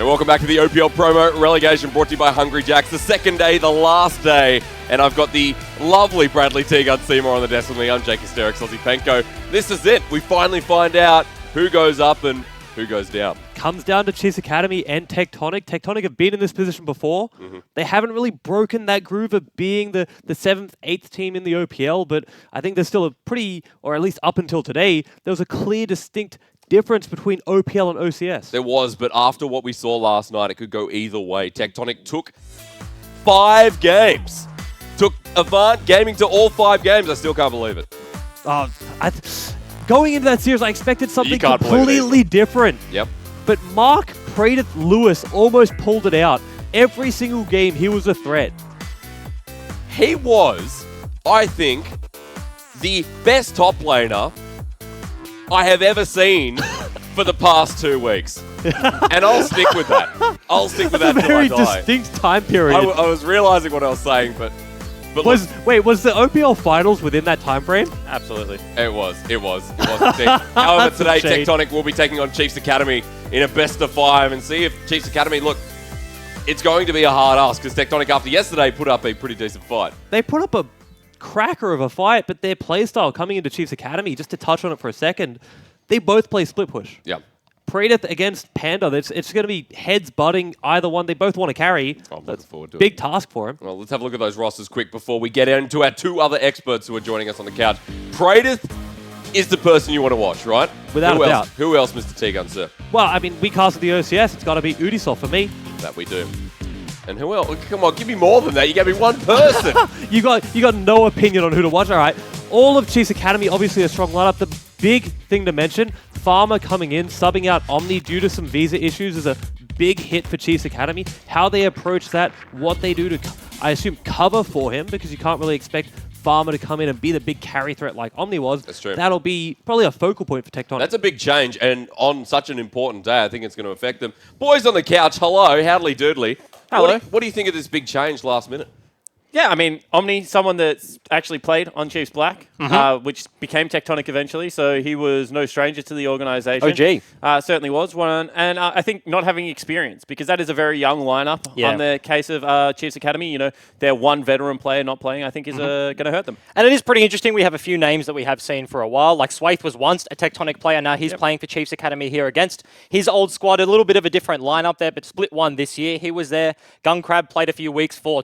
And welcome back to the OPL promo relegation brought to you by Hungry Jacks. The second day, the last day, and I've got the lovely Bradley Teagun Seymour on the desk with me. I'm Jake Hysterics, Aussie Penko. This is it. We finally find out who goes up and who goes down. Comes down to Chiefs Academy and Tectonic. Tectonic have been in this position before. They haven't really broken that groove of being the 7th, 8th team in the OPL, but I think there's still a pretty, or at least up until today, there was a clear, distinct difference between OPL and OCS. There was, but after what we saw last night, it could go either way. Tectonic took 5 games. Took Avant Gaming to all 5 games. I still can't believe it. Going into that series, I expected something can't believe it completely different. Yep. But Mark Predith Lewis almost pulled it out. Every single game, he was a threat. He was, I think, the best top laner I have ever seen for the past 2 weeks. And I'll stick with that. I'll stick with that That's a till I very die. distinct time period. I was realizing what I was saying, but was the OPL finals within that time frame? Absolutely. It was indeed. However, today shade. Tectonic will be taking on Chiefs Academy in a best of 5 and see if Chiefs Academy, look, it's going to be a hard ask because Tectonic after yesterday put up a pretty decent fight. They put up a cracker of a fight, but their playstyle coming into Chiefs Academy, just to touch on it for a second, they both play split push. Yeah. Predith against Panda, it's going to be heads butting either one. They both want to carry. I'm looking forward to it. Big task for him. Well, let's have a look at those rosters quick before we get into our 2 other experts who are joining us on the couch. Predith is the person you want to watch, right? Without a doubt. Who else, Mr. Teagun, sir? Well, I mean, we casted the OCS. It's got to be Udisoft for me. That we do. And who else? Come on, give me more than that. You gave me one person. You got no opinion on who to watch. All right. All of Chiefs Academy, obviously a strong lineup. The big thing to mention, Farmer coming in, subbing out Omni due to some visa issues is a big hit for Chiefs Academy. How they approach that, what they do to, I assume, cover for him, because you can't really expect Farmer to come in and be the big carry threat like Omni was. That's true. That'll be probably a focal point for Tectonic. That's a big change, and on such an important day, I think it's going to affect them. Boys on the couch, hello, howdly doodly. Hello. What do you think of this big change last minute? Yeah, I mean, Omni, someone that's actually played on Chiefs Black, which became Tectonic eventually, so he was no stranger to the organization. OG. Certainly was one. And I think not having experience, because that is a very young lineup. On the case of Chiefs Academy, you know, their one veteran player not playing, I think is going to hurt them. And it is pretty interesting. We have a few names that we have seen for a while. Like Swaith was once a Tectonic player. Now he's playing for Chiefs Academy here against his old squad. A little bit of a different lineup there, but split one this year. He was there. Guncrab played a few weeks for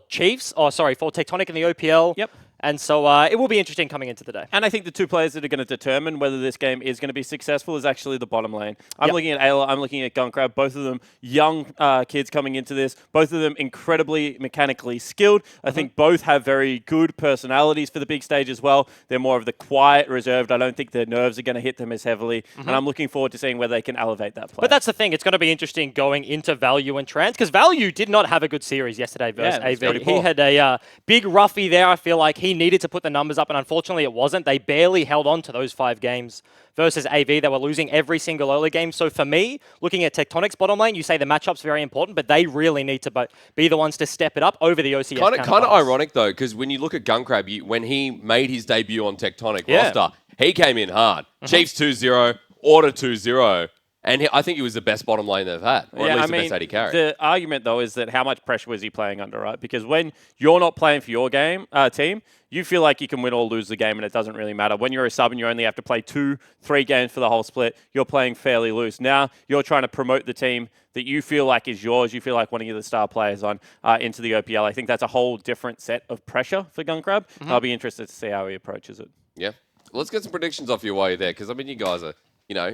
for Tectonic in the OPL. Yep. And so it will be interesting coming into the day. And I think the 2 players that are going to determine whether this game is going to be successful is actually the bottom lane. I'm looking at Ayla, I'm looking at Guncrab, both of them young kids coming into this, both of them incredibly mechanically skilled. I think both have very good personalities for the big stage as well. They're more of the quiet, reserved. I don't think their nerves are going to hit them as heavily. And I'm looking forward to seeing whether they can elevate that play. But that's the thing. It's going to be interesting going into Value and Trans, because Value did not have a good series yesterday versus AV. He had a big roughie there. I feel like he needed to put the numbers up, and unfortunately it wasn't. They barely held on to those 5 games versus AV. They were losing every single early game. So for me, looking at Tectonic's bottom lane, you say the matchup's very important, but they really need to be the ones to step it up over the OCS. Kind of ironic, though, because when you look at Guncrab, when he made his debut on Tectonic roster, he came in hard. Chiefs 2-0, Order 2-0. And I think he was the best bottom lane they've had, or at least the best AD carry. The argument, though, is that how much pressure was he playing under, right? Because when you're not playing for your team, you feel like you can win or lose the game, and it doesn't really matter. When you're a sub and you only have to play 2-3 games for the whole split, you're playing fairly loose. Now you're trying to promote the team that you feel like is yours. You feel like one of the star players on into the OPL. I think that's a whole different set of pressure for Guncrab. I'll be interested to see how he approaches it. Yeah. Let's get some predictions off you while you're there, because, I mean, you guys are,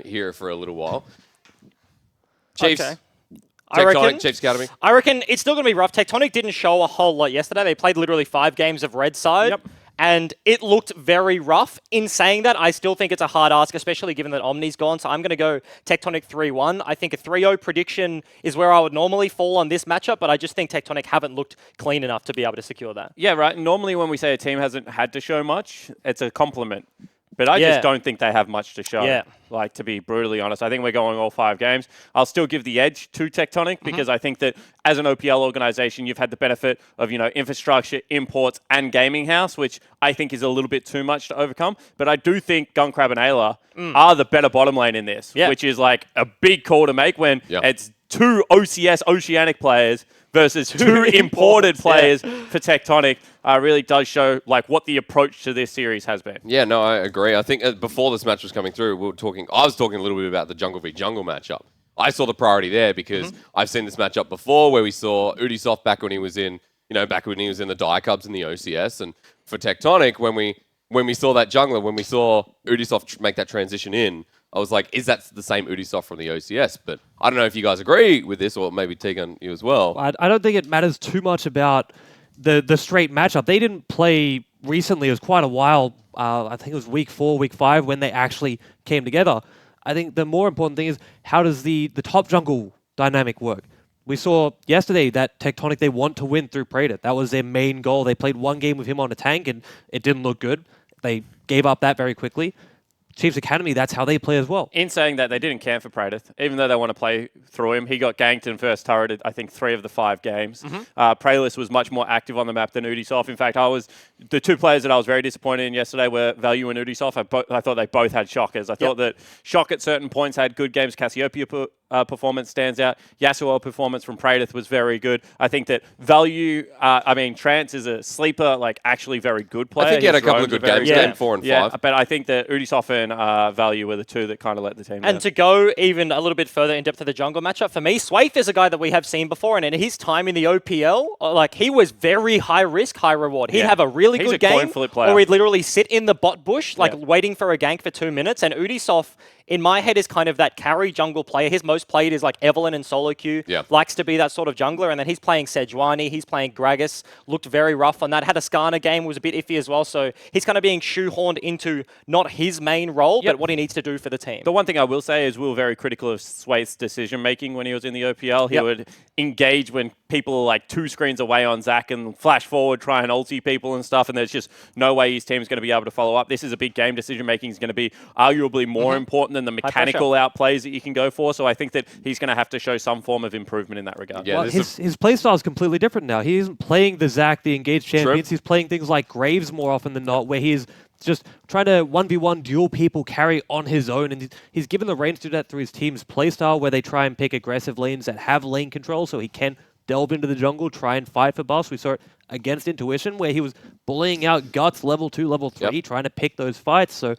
here for a little while. Chiefs. Okay. Tectonic, Chiefs Academy. I reckon it's still going to be rough. Tectonic didn't show a whole lot yesterday. They played literally 5 games of red side. And it looked very rough. In saying that, I still think it's a hard ask, especially given that Omni's gone. So I'm going to go Tectonic 3-1. I think a 3-0 prediction is where I would normally fall on this matchup, but I just think Tectonic haven't looked clean enough to be able to secure that. Yeah, right. Normally when we say a team hasn't had to show much, it's a compliment. But I just don't think they have much to show, like, to be brutally honest. I think we're going all 5 games. I'll still give the edge to Tectonic because I think that as an OPL organization, you've had the benefit of, infrastructure, imports, and gaming house, which I think is a little bit too much to overcome. But I do think Guncrab and Ayla are the better bottom lane in this, which is like a big call to make when it's two OCS Oceanic players versus two imported players for Tectonic really does show like what the approach to this series has been. Yeah, no, I agree. I think before this match was coming through, I was talking a little bit about the jungle v jungle matchup. I saw the priority there because I've seen this matchup before where we saw Ubisoft back when he was in, back when he was in the Die Cubs in the OCS, and for Tectonic when we saw that jungler, when we saw Ubisoft make that transition in, I was like, is that the same Ubisoft from the OCS? But I don't know if you guys agree with this, or maybe Tegan, you as well. I don't think it matters too much about the straight matchup. They didn't play recently. It was quite a while. I think it was week 4, week 5 when they actually came together. I think the more important thing is how does the top jungle dynamic work? We saw yesterday that Tectonic, they want to win through Praetor. That was their main goal. They played one game with him on a tank and it didn't look good. They gave up that very quickly. Chiefs Academy, that's how they play as well. In saying that, they didn't camp for Praetor, even though they want to play through him. He got ganked and first turreted, I think, 3 of the 5 games. Praelis was much more active on the map than Ubisoft. In fact, the 2 players that I was very disappointed in yesterday were Value and Ubisoft. I thought they both had shockers. I thought that Shock at certain points had good games. Cassiopeia performance stands out. Yasuo performance from Praetor was very good. I think that Value, Trance is a sleeper, like actually very good player. I think he had a couple of good games, game 4 and 5. But I think that Ubisoft and Value were the 2 that kind of let the team down. And to go even a little bit further in depth of the jungle matchup, for me, Swaith is a guy that we have seen before, and in his time in the OPL, like he was very high risk, high reward. He'd have a really good game, or he'd literally sit in the bot bush, like waiting for a gank for 2 minutes, and Ubisoft, in my head, is kind of that carry jungle player. His most played is like Evelyn and solo queue. Likes to be that sort of jungler. And then he's playing Sejuani. He's playing Gragas. Looked very rough on that. Had a Skarner game. Was a bit iffy as well. So he's kind of being shoehorned into not his main role, but what he needs to do for the team. The one thing I will say is we were very critical of Swaith's decision-making when he was in the OPL. He would engage when people are like 2 screens away on Zac and flash forward, try and ulti people and stuff. And there's just no way his team's going to be able to follow up. This is a big game. Decision-making is going to be arguably more important than the mechanical outplays that you can go for. So I think that he's going to have to show some form of improvement in that regard. Yeah, well, his playstyle is completely different now. He isn't playing the Zac, the engaged champions. He's playing things like Graves more often than not, where he's just trying to 1v1 duel people, carry on his own. And he's given the range to do that through his team's playstyle, where they try and pick aggressive lanes that have lane control so he can delve into the jungle, try and fight for buffs. We saw it against Intuition, where he was bullying out Guts level 2, level 3, trying to pick those fights. So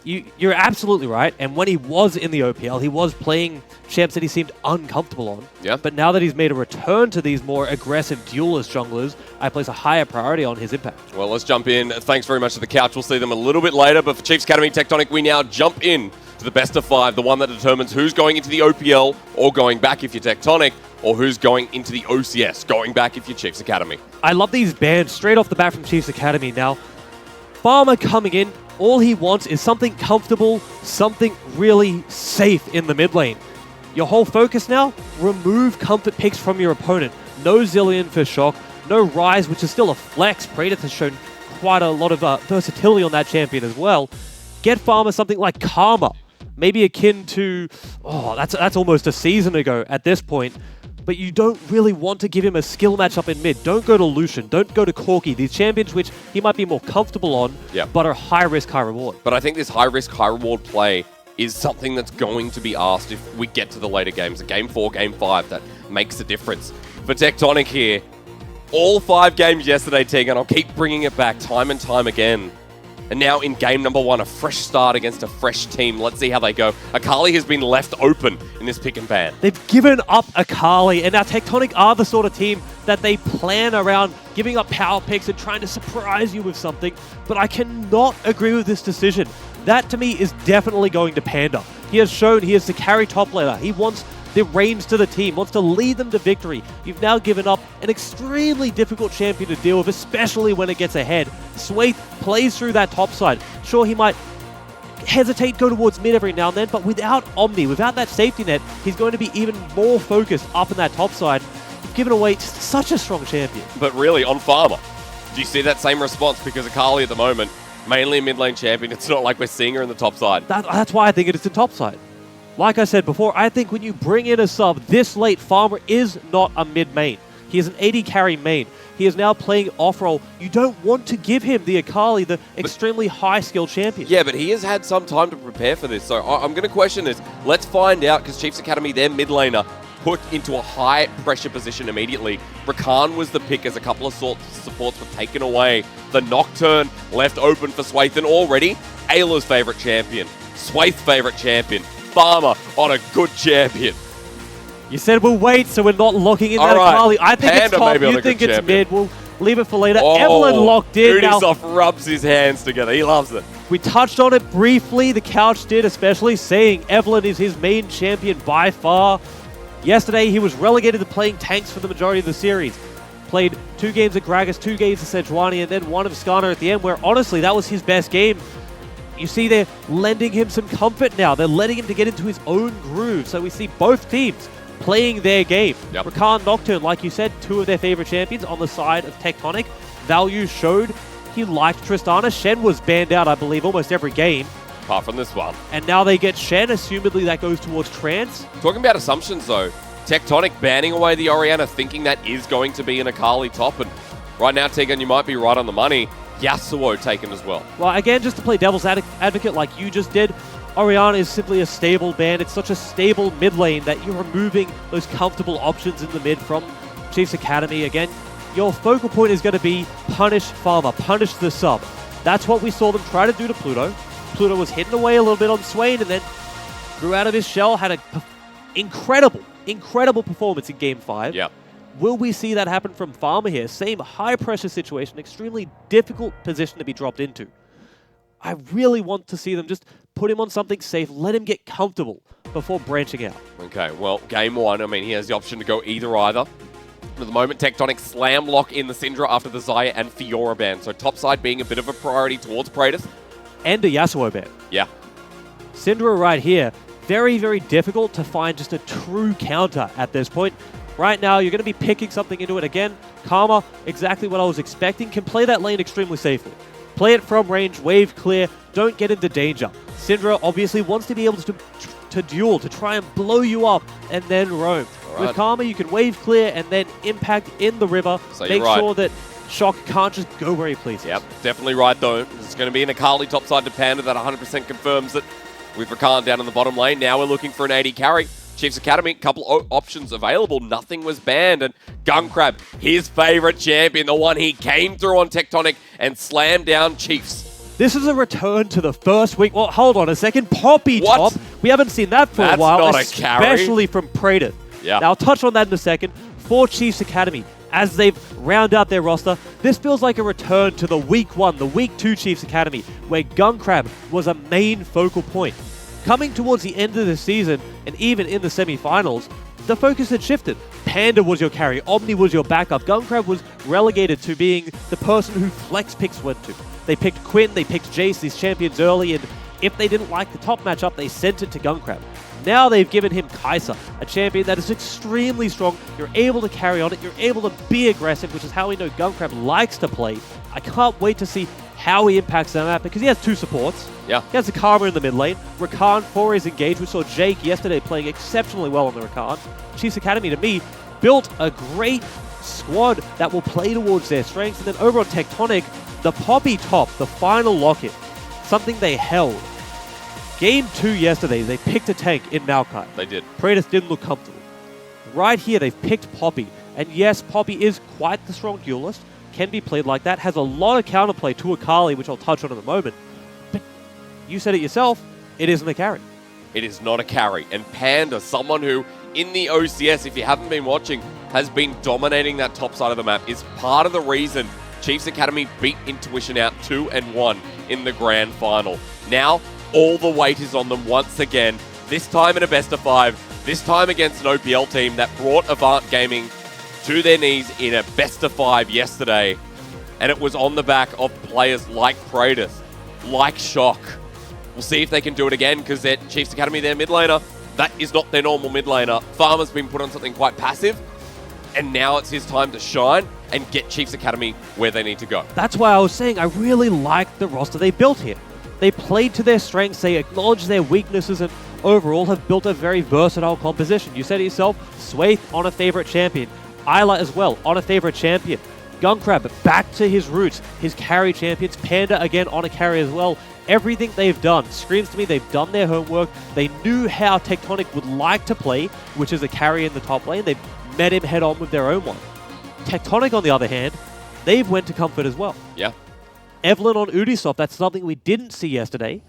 you're absolutely right. And when he was in the OPL, he was playing champs that he seemed uncomfortable on. But now that he's made a return to these more aggressive duelist junglers, I place a higher priority on his impact. Well, let's jump in. Thanks very much to the couch. We'll see them a little bit later. But for Chiefs Academy Tectonic, we now jump in to the best of 5, the one that determines who's going into the OPL or going back if you're Tectonic, or who's going into the OCS, going back if you're Chiefs Academy. I love these bans straight off the bat from Chiefs Academy. Now, Farmer coming in, all he wants is something comfortable, something really safe in the mid lane. Your whole focus now, remove comfort picks from your opponent. No Zillion for Shock, no Rise, which is still a flex. Praetor has shown quite a lot of versatility on that champion as well. Get Farmer something like Karma, maybe akin to, that's almost a season ago at this point. But you don't really want to give him a skill matchup in mid. Don't go to Lucian. Don't go to Corki. These champions which he might be more comfortable on, but are high risk, high reward. But I think this high risk, high reward play is something that's going to be asked if we get to the later games. Game 4, Game 5, that makes a difference. For Tectonic here, all 5 games yesterday, Tegan, I'll keep bringing it back time and time again. And now in game number 1, a fresh start against a fresh team. Let's see how they go. Akali has been left open in this pick and ban. They've given up Akali, and now Tectonic are the sort of team that they plan around giving up power picks and trying to surprise you with something. But I cannot agree with this decision. That, to me, is definitely going to Panda. He has shown he is the carry top laner. He wants the reins to the team, wants to lead them to victory. You've now given up an extremely difficult champion to deal with, especially when it gets ahead. Swaith plays through that top side. Sure, he might hesitate, go towards mid every now and then, but without Omni, without that safety net, he's going to be even more focused up in that top side. You've given away such a strong champion. But really, on Farmer, do you see that same response? Because Akali at the moment, mainly a mid lane champion, it's not like we're seeing her in the top side. That's why I think it is the top side. Like I said before, I think when you bring in a sub this late, Farmer is not a mid main. He is an AD carry main. He is now playing off-role. You don't want to give him the Akali, the extremely high-skill champion. Yeah, but he has had some time to prepare for this, so I'm going to question this. Let's find out, because Chiefs Academy, their mid laner, put into a high pressure position immediately. Rakan was the pick as a couple of supports were taken away. The Nocturne left open for Swathe, and already Ayla's favourite champion, Swaith's favourite champion, Farmer on a good champion. You said we'll wait, so we're not locking in All that right. Akali. I think Panda it's top. maybe on You a think good it's champion. mid. We'll leave it for later. Oh, Evelyn locked in. Now, Ubisoft rubs his hands together. He loves it. we touched on it briefly. The couch did, especially saying Evelyn is his main champion by far. Yesterday, he was relegated to playing tanks for the majority of the series. Played 2 games at Gragas, 2 games at Sejuani, and then 1 of Skarner at the end, where honestly, that was his best game. You see they're lending him some comfort now. They're letting him to get into his own groove. So we see both teams playing their game. Yep. Rakan, Nocturne, like you said, 2 of their favorite champions on the side of Tectonic. Value showed he liked Tristana. Shen was banned out, I believe, almost every game. Apart from this one. And now they get Shen. Assumedly that goes towards Trance. Talking about assumptions, though, Tectonic banning away the Orianna, thinking that is going to be an Akali top. And right now, Tegan, you might be right on the money. Yasuo taken as well. Well, again, just to play devil's advocate like you just did, Orianna is simply a stable ban. It's such a stable mid lane that you're removing those comfortable options in the mid from Chiefs Academy. Again, your focal point is going to be punish Farmer, punish the sub. That's what we saw them try to do to Pluto. Pluto was hidden away a little bit on Swain and then grew out of his shell, had an incredible performance in Game 5. Yeah. Will we see that happen from Farmer here? Same high-pressure situation, extremely difficult position to be dropped into. I really want to see them just put him on something safe, let him get comfortable before branching out. Okay, well, Game 1, I mean, he has the option to go either. At the moment, Tectonic slam lock in the Syndra after the Xayah and Fiora ban. So top side being a bit of a priority towards Praetus. And a Yasuo ban. Yeah. Syndra right here, very, very difficult to find just a true counter at this point. Right now, you're going to be picking something into it again. Karma, exactly what I was expecting, can play that lane extremely safely. Play it from range, wave clear, don't get into danger. Syndra obviously wants to be able to duel, to try and blow you up and then roam. Right. With Karma, you can wave clear and then impact in the river. So Make you're right. sure that Shock can't just go where he pleases. Yep, definitely right, though. It's going to be an Akali topside to Panda that 100% confirms that with Rakan down in the bottom lane. Now we're looking for an AD carry. Chiefs Academy, couple options available. Nothing was banned. And Gunkrab, his favorite champion, the one he came through on Tectonic and slammed down Chiefs. This is a return to the first week. Well, hold on a second. Poppy What? top. We haven't seen that for That's a while, not a carry. especially from Praetor. Yeah. Now, I'll touch on that in a second. For Chiefs Academy, as they've round out their roster, this feels like a return to the Week 1, the Week 2 Chiefs Academy, where Gunkrab was a main focal point. Coming towards the end of the season, and even in the semi-finals, the focus had shifted. Panda was your carry, Omni was your backup. Gunkrab was relegated to being the person who flex picks went to. They picked Quinn, they picked Jace, these champions early, and if they didn't like the top matchup, they sent it to Gunkrab. Now they've given him Kai'Sa, a champion that is extremely strong. You're able to carry on it, you're able to be aggressive, which is how we know Gunkrab likes to play. I can't wait to see how he impacts the map because he has 2 supports. Yeah. He has the Karma in the mid lane. Rakan for his engage. We saw Jake yesterday playing exceptionally well on the Rakan. Chiefs Academy, to me, built a great squad that will play towards their strengths. And then over on Tectonic, the Poppy top, the final lock-in, something they held. Game 2 yesterday, they picked a tank in Maokai. They did. Praetus didn't look comfortable. Right here, they've picked Poppy. And yes, Poppy is quite the strong duelist. Can be played like that. Has a lot of counterplay to Akali, which I'll touch on in a moment. But you said it yourself, it isn't a carry. It is not a carry. And Panda, someone who, in the OCS, if you haven't been watching, has been dominating that top side of the map, is part of the reason Chiefs Academy beat Intuition out 2-1 in the grand final. Now, all the weight is on them once again, this time in a best of 5, this time against an OPL team that brought Avant Gaming to their knees in a best of 5 yesterday. And it was on the back of players like Praetus, like Shock. We'll see if they can do it again because they're Chiefs Academy, their mid laner. That is not their normal mid laner. Farmer's been put on something quite passive. And now it's his time to shine and get Chiefs Academy where they need to go. That's why I was saying I really like the roster they built here. They played to their strengths, they acknowledged their weaknesses, and overall have built a very versatile composition. You said it yourself, Swaith on a favorite champion. Isla as well, on a favorite champion. Gunkrab back to his roots, his carry champions. Panda again on a carry as well. Everything they've done screams to me they've done their homework. They knew how Tectonic would like to play, which is a carry in the top lane. They've met him head on with their own one. Tectonic, on the other hand, they've went to comfort as well. Yeah. Evelyn on Ubisoft, that's something we didn't see yesterday.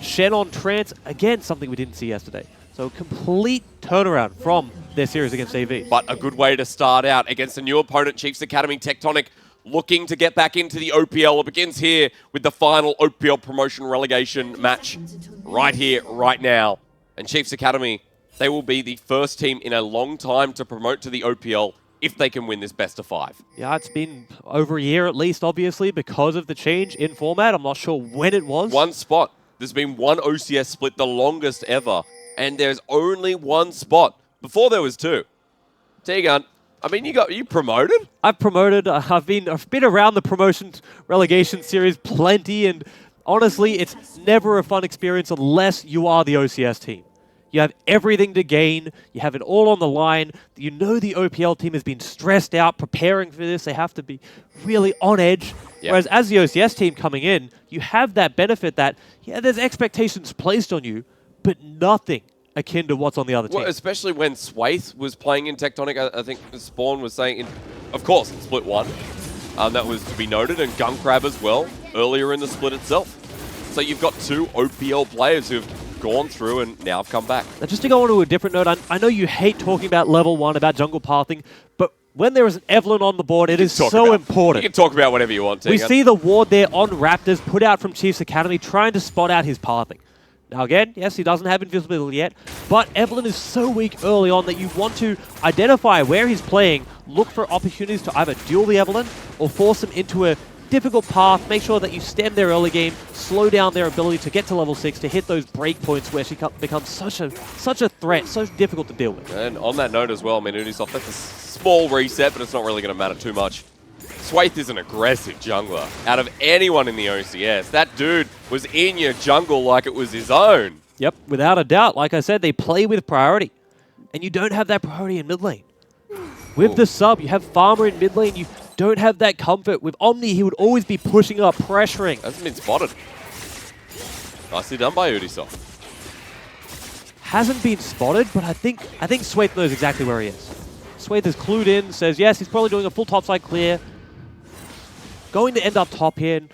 Shen on Trance, again, something we didn't see yesterday. So complete turnaround from their series against AV. But a good way to start out against a new opponent, Chiefs Academy. Tectonic looking to get back into the OPL. It begins here with the final OPL promotion relegation match right here, right now. And Chiefs Academy, they will be the first team in a long time to promote to the OPL if they can win this best of 5. Yeah, it's been over a year at least, obviously, because of the change in format. I'm not sure when it was. One spot. There's been one OCS split, the longest ever. And there's only one spot. Before there was 2. T-Gun, I mean, you promoted? I've promoted. I've been around the promotion relegation series plenty, and honestly, it's never a fun experience unless you are the OCS team. You have everything to gain. You have it all on the line. You know the OPL team has been stressed out preparing for this. They have to be really on edge. Yep. Whereas as the OCS team coming in, you have that benefit that, yeah, there's expectations placed on you, but nothing akin to what's on the other team. Well, especially when Swaith was playing in Tectonic. I think Spawn was saying, of course, in Split 1. That was to be noted, and Gunkrab as well, earlier in the split itself. So you've got 2 OPL players who've gone through and now have come back. Now, just to go on to a different note, I know you hate talking about level 1, about jungle pathing, but when there is an Evelyn on the board, it is so important. You can talk about whatever you want. We see the ward there on Raptors put out from Chiefs Academy trying to spot out his pathing. Now again, yes, he doesn't have invisibility yet, but Evelyn is so weak early on that you want to identify where he's playing, look for opportunities to either duel the Evelyn or force him into a difficult path, make sure that you stem their early game, slow down their ability to get to level 6, to hit those breakpoints where she becomes such a threat, so difficult to deal with. And on that note as well, I mean, Ubisoft, that's a small reset, but it's not really going to matter too much. Swaith is an aggressive jungler. Out of anyone in the OCS, that dude was in your jungle like it was his own. Yep, without a doubt. Like I said, they play with priority. And you don't have that priority in mid lane. With the sub, you have Farmer in mid lane, you don't have that comfort. With Omni, he would always be pushing up, pressuring. Hasn't been spotted. Nicely done by Ubisoft. Hasn't been spotted, but I think Swaith knows exactly where he is. Swaith is clued in, says yes, he's probably doing a full topside clear. Going to end up top here. And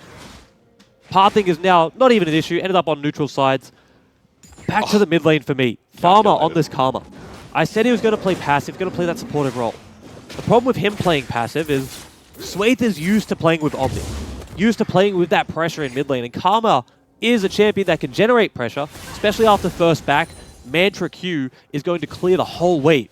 pathing is now not even an issue, ended up on neutral sides. Back to the mid lane for me. Farmer on this Karma. I said he was going to play passive, going to play that supportive role. The problem with him playing passive is Swaith is used to playing with Omni, used to playing with that pressure in mid lane, and Karma is a champion that can generate pressure, especially after first back. Mantra Q is going to clear the whole wave.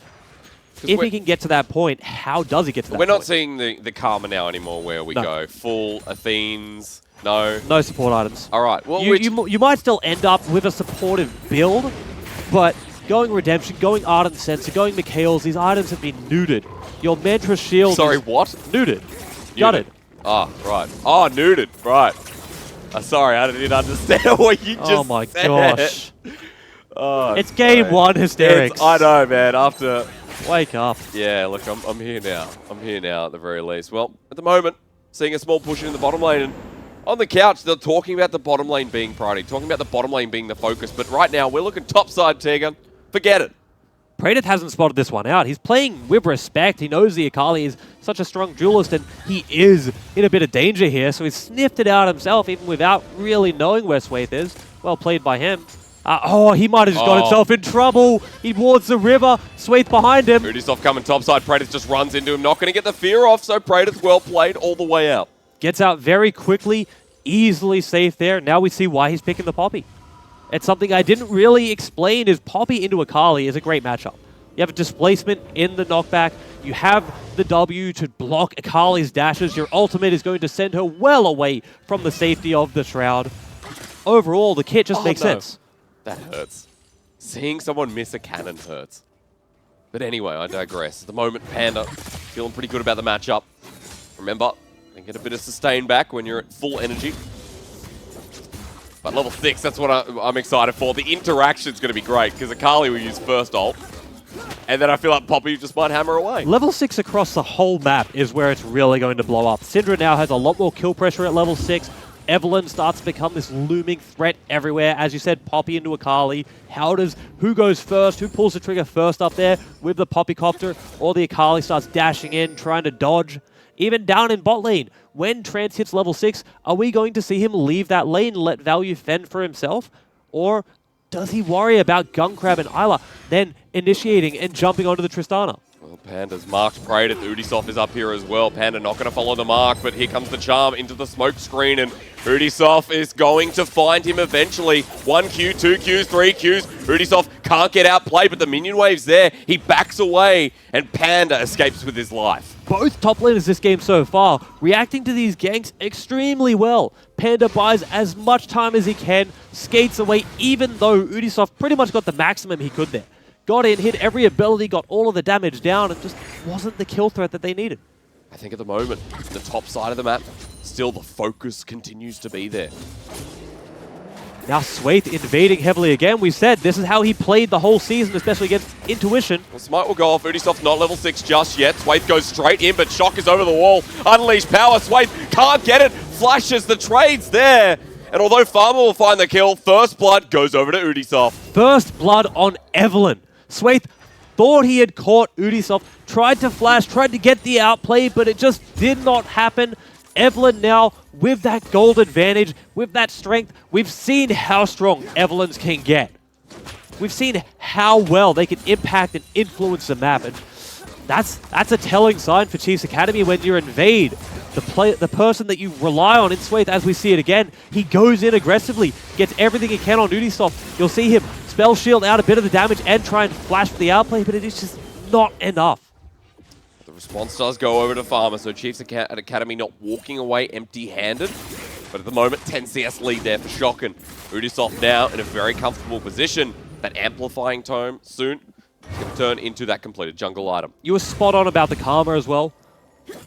If he can get to that point, how does he get to that point? We're not seeing the Karma now anymore where we go full Athenes, no. No support items. All right. Well, you might still end up with a supportive build, but going Redemption, going Ardent Sensor, going Mikhails, these items have been neutered. Your Mantra Shield Sorry, what? Neutered. Gutted. Ah, right. Oh, neutered. Right. Sorry, I didn't understand what you just said. Oh my gosh. Oh, it's game 1 hysterics. I know, man. After... Wake up. Yeah, look, I'm here now. I'm here now at the very least. Well, at the moment, seeing a small push in the bottom lane, and on the couch, they're talking about the bottom lane being priority, talking about the bottom lane being the focus, but right now, we're looking topside, Tegan. Forget it. Praedith hasn't spotted this one out. He's playing with respect. He knows the Akali is such a strong duelist, and he is in a bit of danger here, so he's sniffed it out himself, even without really knowing where Swaith is. Well played by him. He might have just got himself in trouble. He wards the river. Swaith behind him. Ubisoft coming topside. Praedith just runs into him. Not going to get the fear off, so Praedith well played all the way out. Gets out very quickly. Easily safe there. Now we see why he's picking the Poppy. It's something I didn't really explain is Poppy into Akali is a great matchup. You have a displacement in the knockback. You have the W to block Akali's dashes. Your ultimate is going to send her well away from the safety of the Shroud. Overall, the kit just makes sense. That hurts. Seeing someone miss a cannon hurts. But anyway, I digress. At the moment, Panda feeling pretty good about the matchup. Remember, you get a bit of sustain back when you're at full energy. But level 6, that's what I'm excited for. The interaction's going to be great, because Akali will use first ult. And then I feel like Poppy just might hammer away. Level 6 across the whole map is where it's really going to blow up. Syndra now has a lot more kill pressure at level 6. Evelynn starts to become this looming threat everywhere. As you said, Poppy into Akali. Who goes first? Who pulls the trigger first up there with the Poppy Copter? Or the Akali starts dashing in, trying to dodge. Even down in bot lane, when Trance hits level 6, are we going to see him leave that lane and let Value fend for himself? Or does he worry about Gunkrab and Isla then initiating and jumping onto the Tristana? Well, Panda's marked prey. Udisoft is up here as well. Panda not going to follow the mark, but here comes the charm into the smoke screen, and Udisoft is going to find him eventually. 1 Q, 2 Qs, 3 Qs. Udisoft can't get outplayed, but the minion wave's there. He backs away, and Panda escapes with his life. Both top laners this game so far reacting to these ganks extremely well. Panda buys as much time as he can, skates away, even though Udisoft pretty much got the maximum he could there. Got in, hit every ability, got all of the damage down, and just wasn't the kill threat that they needed. I think at the moment, the top side of the map, still the focus continues to be there. Now Swayth invading heavily again. We said this is how he played the whole season, especially against Intuition. Well, Smite will go off. Udisoft's not level 6 just yet. Swayth goes straight in, but Shock is over the wall. Unleash power. Swayth can't get it. Flashes the trades there. And although Farmer will find the kill, First Blood goes over to Udisoft. First Blood on Evelynn. Swayth thought he had caught Udisoft, tried to flash, tried to get the outplay, but it just did not happen. Evelynn now, with that gold advantage, with that strength, we've seen how strong Evelynn's can get. We've seen how well they can impact and influence the map, and that's a telling sign for Chiefs Academy when you invade the person that you rely on in Swayth. As we see it again, he goes in aggressively, gets everything he can on Udisoft. You'll see him spell shield out a bit of the damage and try and flash for the outplay, but it is just not enough. The response does go over to Farmer, so Chiefs Academy not walking away empty-handed. But at the moment, 10 CS lead there for Shock, and Udisoft now in a very comfortable position. That amplifying tome soon can turn into that completed jungle item. You were spot on about the Karma as well.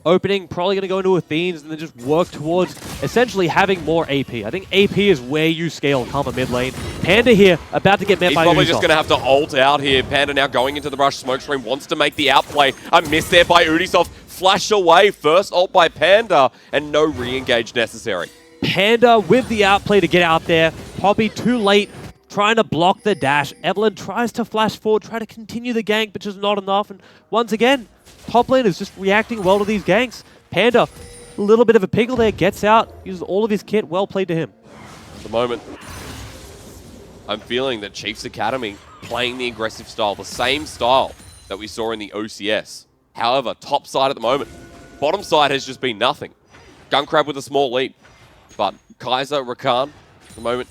Opening, probably going to go into Athene's and then just work towards essentially having more AP. I think AP is where you scale Karma mid lane. Panda here, about to get met by Udisoft. He's probably just going to have to ult out here. Panda now going into the rush smoke stream, wants to make the outplay. A miss there by Udisoft. Flash away, first ult by Panda, and no re-engage necessary. Panda with the outplay to get out there. Poppy too late, trying to block the dash. Evelynn tries to flash forward, try to continue the gank, but just not enough. And once again, top lane is just reacting well to these ganks. Panda, a little bit of a pickle there, gets out, uses all of his kit. Well played to him. At the moment, I'm feeling that Chiefs Academy playing the aggressive style, the same style that we saw in the OCS. However, top side at the moment, bottom side has just been nothing. Gunkrab with a small lead, but Kaiser, Rakan, at the moment,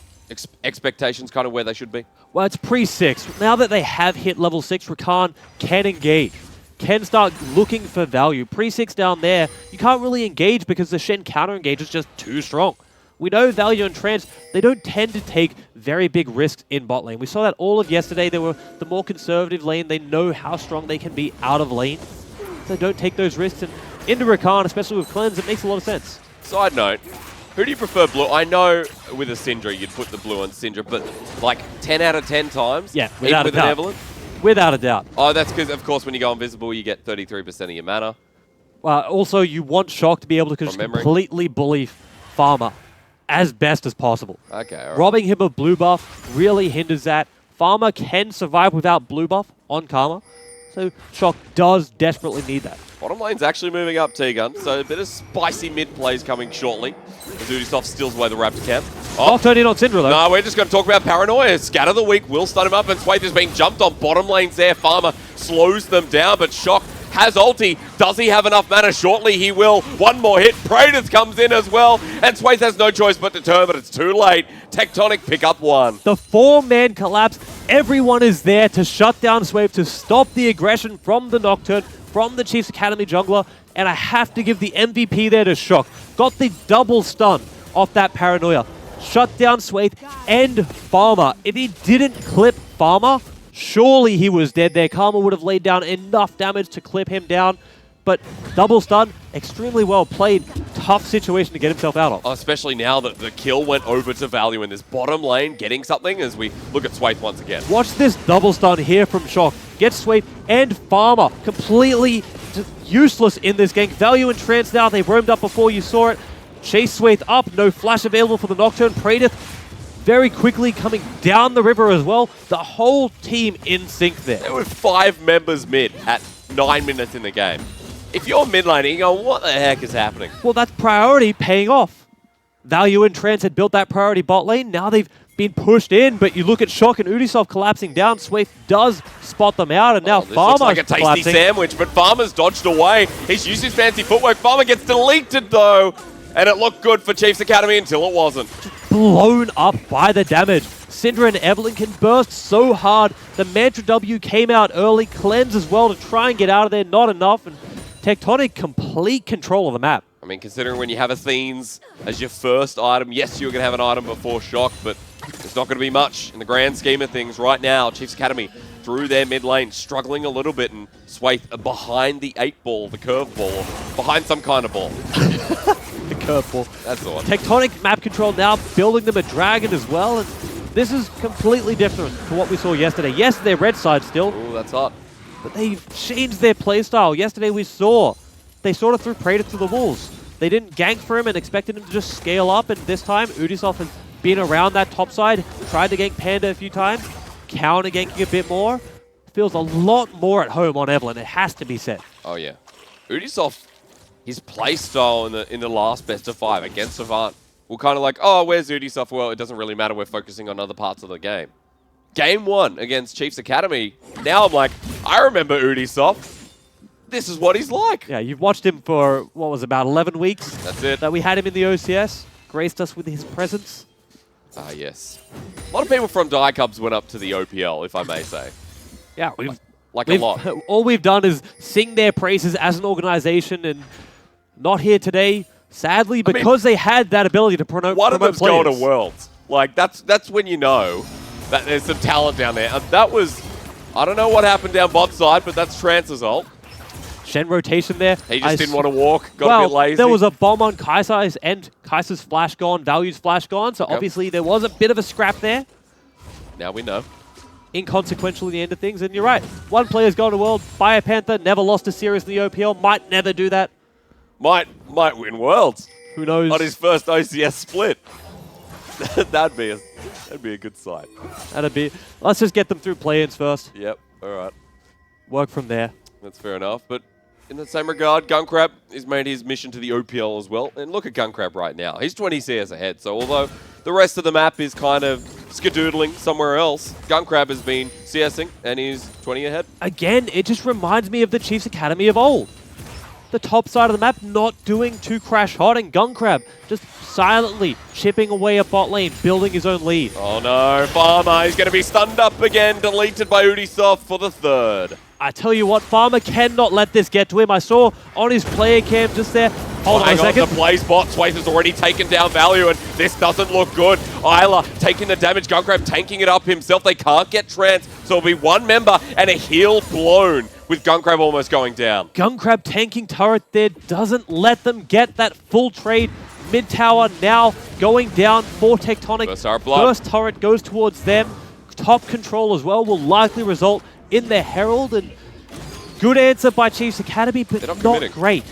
expectations kind of where they should be. Well, it's pre-6. Now that they have hit level 6, Rakan can engage. Can start looking for value. Pre-6 down there, you can't really engage because the Shen counter-engage is just too strong. We know Value and Trance, they don't tend to take very big risks in bot lane. We saw that all of yesterday. They were the more conservative lane. They know how strong they can be out of lane. So they don't take those risks. And into Rakan, especially with Cleanse, it makes a lot of sense. Side note, who do you prefer blue? I know with a Syndra, you'd put the blue on Syndra, but like 10 out of 10 times? Yeah, without a doubt. Evelynn? Without a doubt. Oh, that's because, of course, when you go invisible, you get 33% of your mana. Also, you want Shock to be able to just completely bully Farmer as best as possible. Okay, all right. Robbing him of blue buff really hinders that. Farmer can survive without blue buff on Karma, so Shock does desperately need that. Bottom lane's actually moving up, T-Gun, so a bit of spicy mid plays coming shortly. As Udisoft steals away the Raptor camp. Oh, not turning on Syndra, though. No, we're just going to talk about Paranoia. Scatter the weak will stun him up, and Swayth is being jumped on. Bottom lane's there. Farmer slows them down, but Shock has ulti. Does he have enough mana? Shortly he will. One more hit. Praetus comes in as well, and Swayth has no choice but to turn, but it's too late. Tectonic pick up one. The 4-man collapse. Everyone is there to shut down Swayth, to stop the aggression from the Nocturne, from the Chiefs Academy jungler, and I have to give the MVP there to Shock. Got the double stun off that Paranoia. Shut down Swayth and Farmer. If he didn't clip Farmer, surely he was dead there. Karma would have laid down enough damage to clip him down, but double stun, extremely well played. Tough situation to get himself out of. Especially now that the kill went over to Value in this bottom lane, getting something as we look at Swaith once again. Watch this double stun here from Shock. Gets Swaith and Farmer completely useless in this game. Value and Trance now, they roamed up before you saw it. Chase Swaith up, no flash available for the Nocturne. Praedyth very quickly coming down the river as well. The whole team in sync there. There were 5 members mid at 9 minutes in the game. If you're mid laning, you go, what the heck is happening? Well, that's priority paying off. Value and Trance had built that priority bot lane. Now they've been pushed in, but you look at Shock and Ubisoft collapsing down. Swaith does spot them out, and now this Farmer's looks like a tasty collapsing. sandwich, but Farmer's dodged away. He's used his fancy footwork. Farmer gets deleted, though, and it looked good for Chiefs Academy until it wasn't. Blown up by the damage. Syndra and Evelyn can burst so hard. The Mantra W came out early. Cleanse as well to try and get out of there. Not enough. And Tectonic complete control of the map. I mean, considering when you have Athenes as your first item, yes, you're going to have an item before Shock, but it's not going to be much in the grand scheme of things right now. Chiefs Academy through their mid lane, struggling a little bit, and Swaith behind the 8-ball, the curve ball, behind some kind of ball. The curveball. That's the one. Tectonic map control now, building them a dragon as well. And this is completely different to what we saw yesterday. Yes, they're red side still, Ooh, that's hot. but they've changed their playstyle. Yesterday we saw they sort of threw Praedyth to the wolves. They didn't gank for him and expected him to just scale up, and this time Ubisoft has been around that top side, tried to gank Panda a few times, counter ganking a bit more. Feels a lot more at home on Evelyn, it has to be said. Oh yeah. Ubisoft, his playstyle in the last best of 5 against Savant, we're kind of like, oh, where's Ubisoft? Well, it doesn't really matter, we're focusing on other parts of the game. Game 1 against Chiefs Academy, now I'm like, I remember Ubisoft. This is what he's like. Yeah, you've watched him for, what was it, about 11 weeks? That's it. That we had him in the OCS, graced us with his presence. Ah, yes. A lot of people from Die Cubs went up to the OPL, if I may say. Yeah, Like a lot. all we've done is sing their praises as an organization, and not here today, sadly, because they had that ability to promote One of them's players. going to Worlds. Like, that's when you know that there's some talent down there. And that was, I don't know what happened down bot side, but that's Trance's ult. Shen rotation there. He just didn't want to walk, got a bit lazy. There was a bomb on Kai'Sa's and Kai'Sa's flash gone, Value's flash gone, so obviously there was a bit of a scrap there. Now we know. Inconsequential in the end of things, and you're right. One player's gone to World. Fire Panther never lost a series in the OPL, might never do that. Might win Worlds. Who knows? On his first OCS split. that'd be a good sight. That'd be. Let's just get them through play-ins first. Yep, alright. Work from there. That's fair enough, but in the same regard, Gunkrab has made his mission to the OPL as well. And look at Gunkrab right now. He's 20 CS ahead, so although the rest of the map is kind of skadoodling somewhere else, Gunkrab has been CSing and he's 20 ahead. Again, it just reminds me of the Chiefs Academy of old. The top side of the map not doing too crash hot, and Gunkrab just silently chipping away at bot lane, building his own lead. Oh no, Farmer, he's going to be stunned up again, deleted by Ubisoft for the 3rd. I tell you what, Farmer cannot let this get to him. I saw on his player cam just there. Hold on a second. The Blaze bot, Swaith has already taken down Value, and this doesn't look good. Isla taking the damage, Gunkrab tanking it up himself. They can't get Trance, so it'll be one member and a heal blown with Gunkrab almost going down. Gunkrab tanking turret there doesn't let them get that full trade. Mid tower now going down for Tectonic. First turret goes towards them. Top control as well will likely result in their Herald, and good answer by Chiefs Academy, but not great.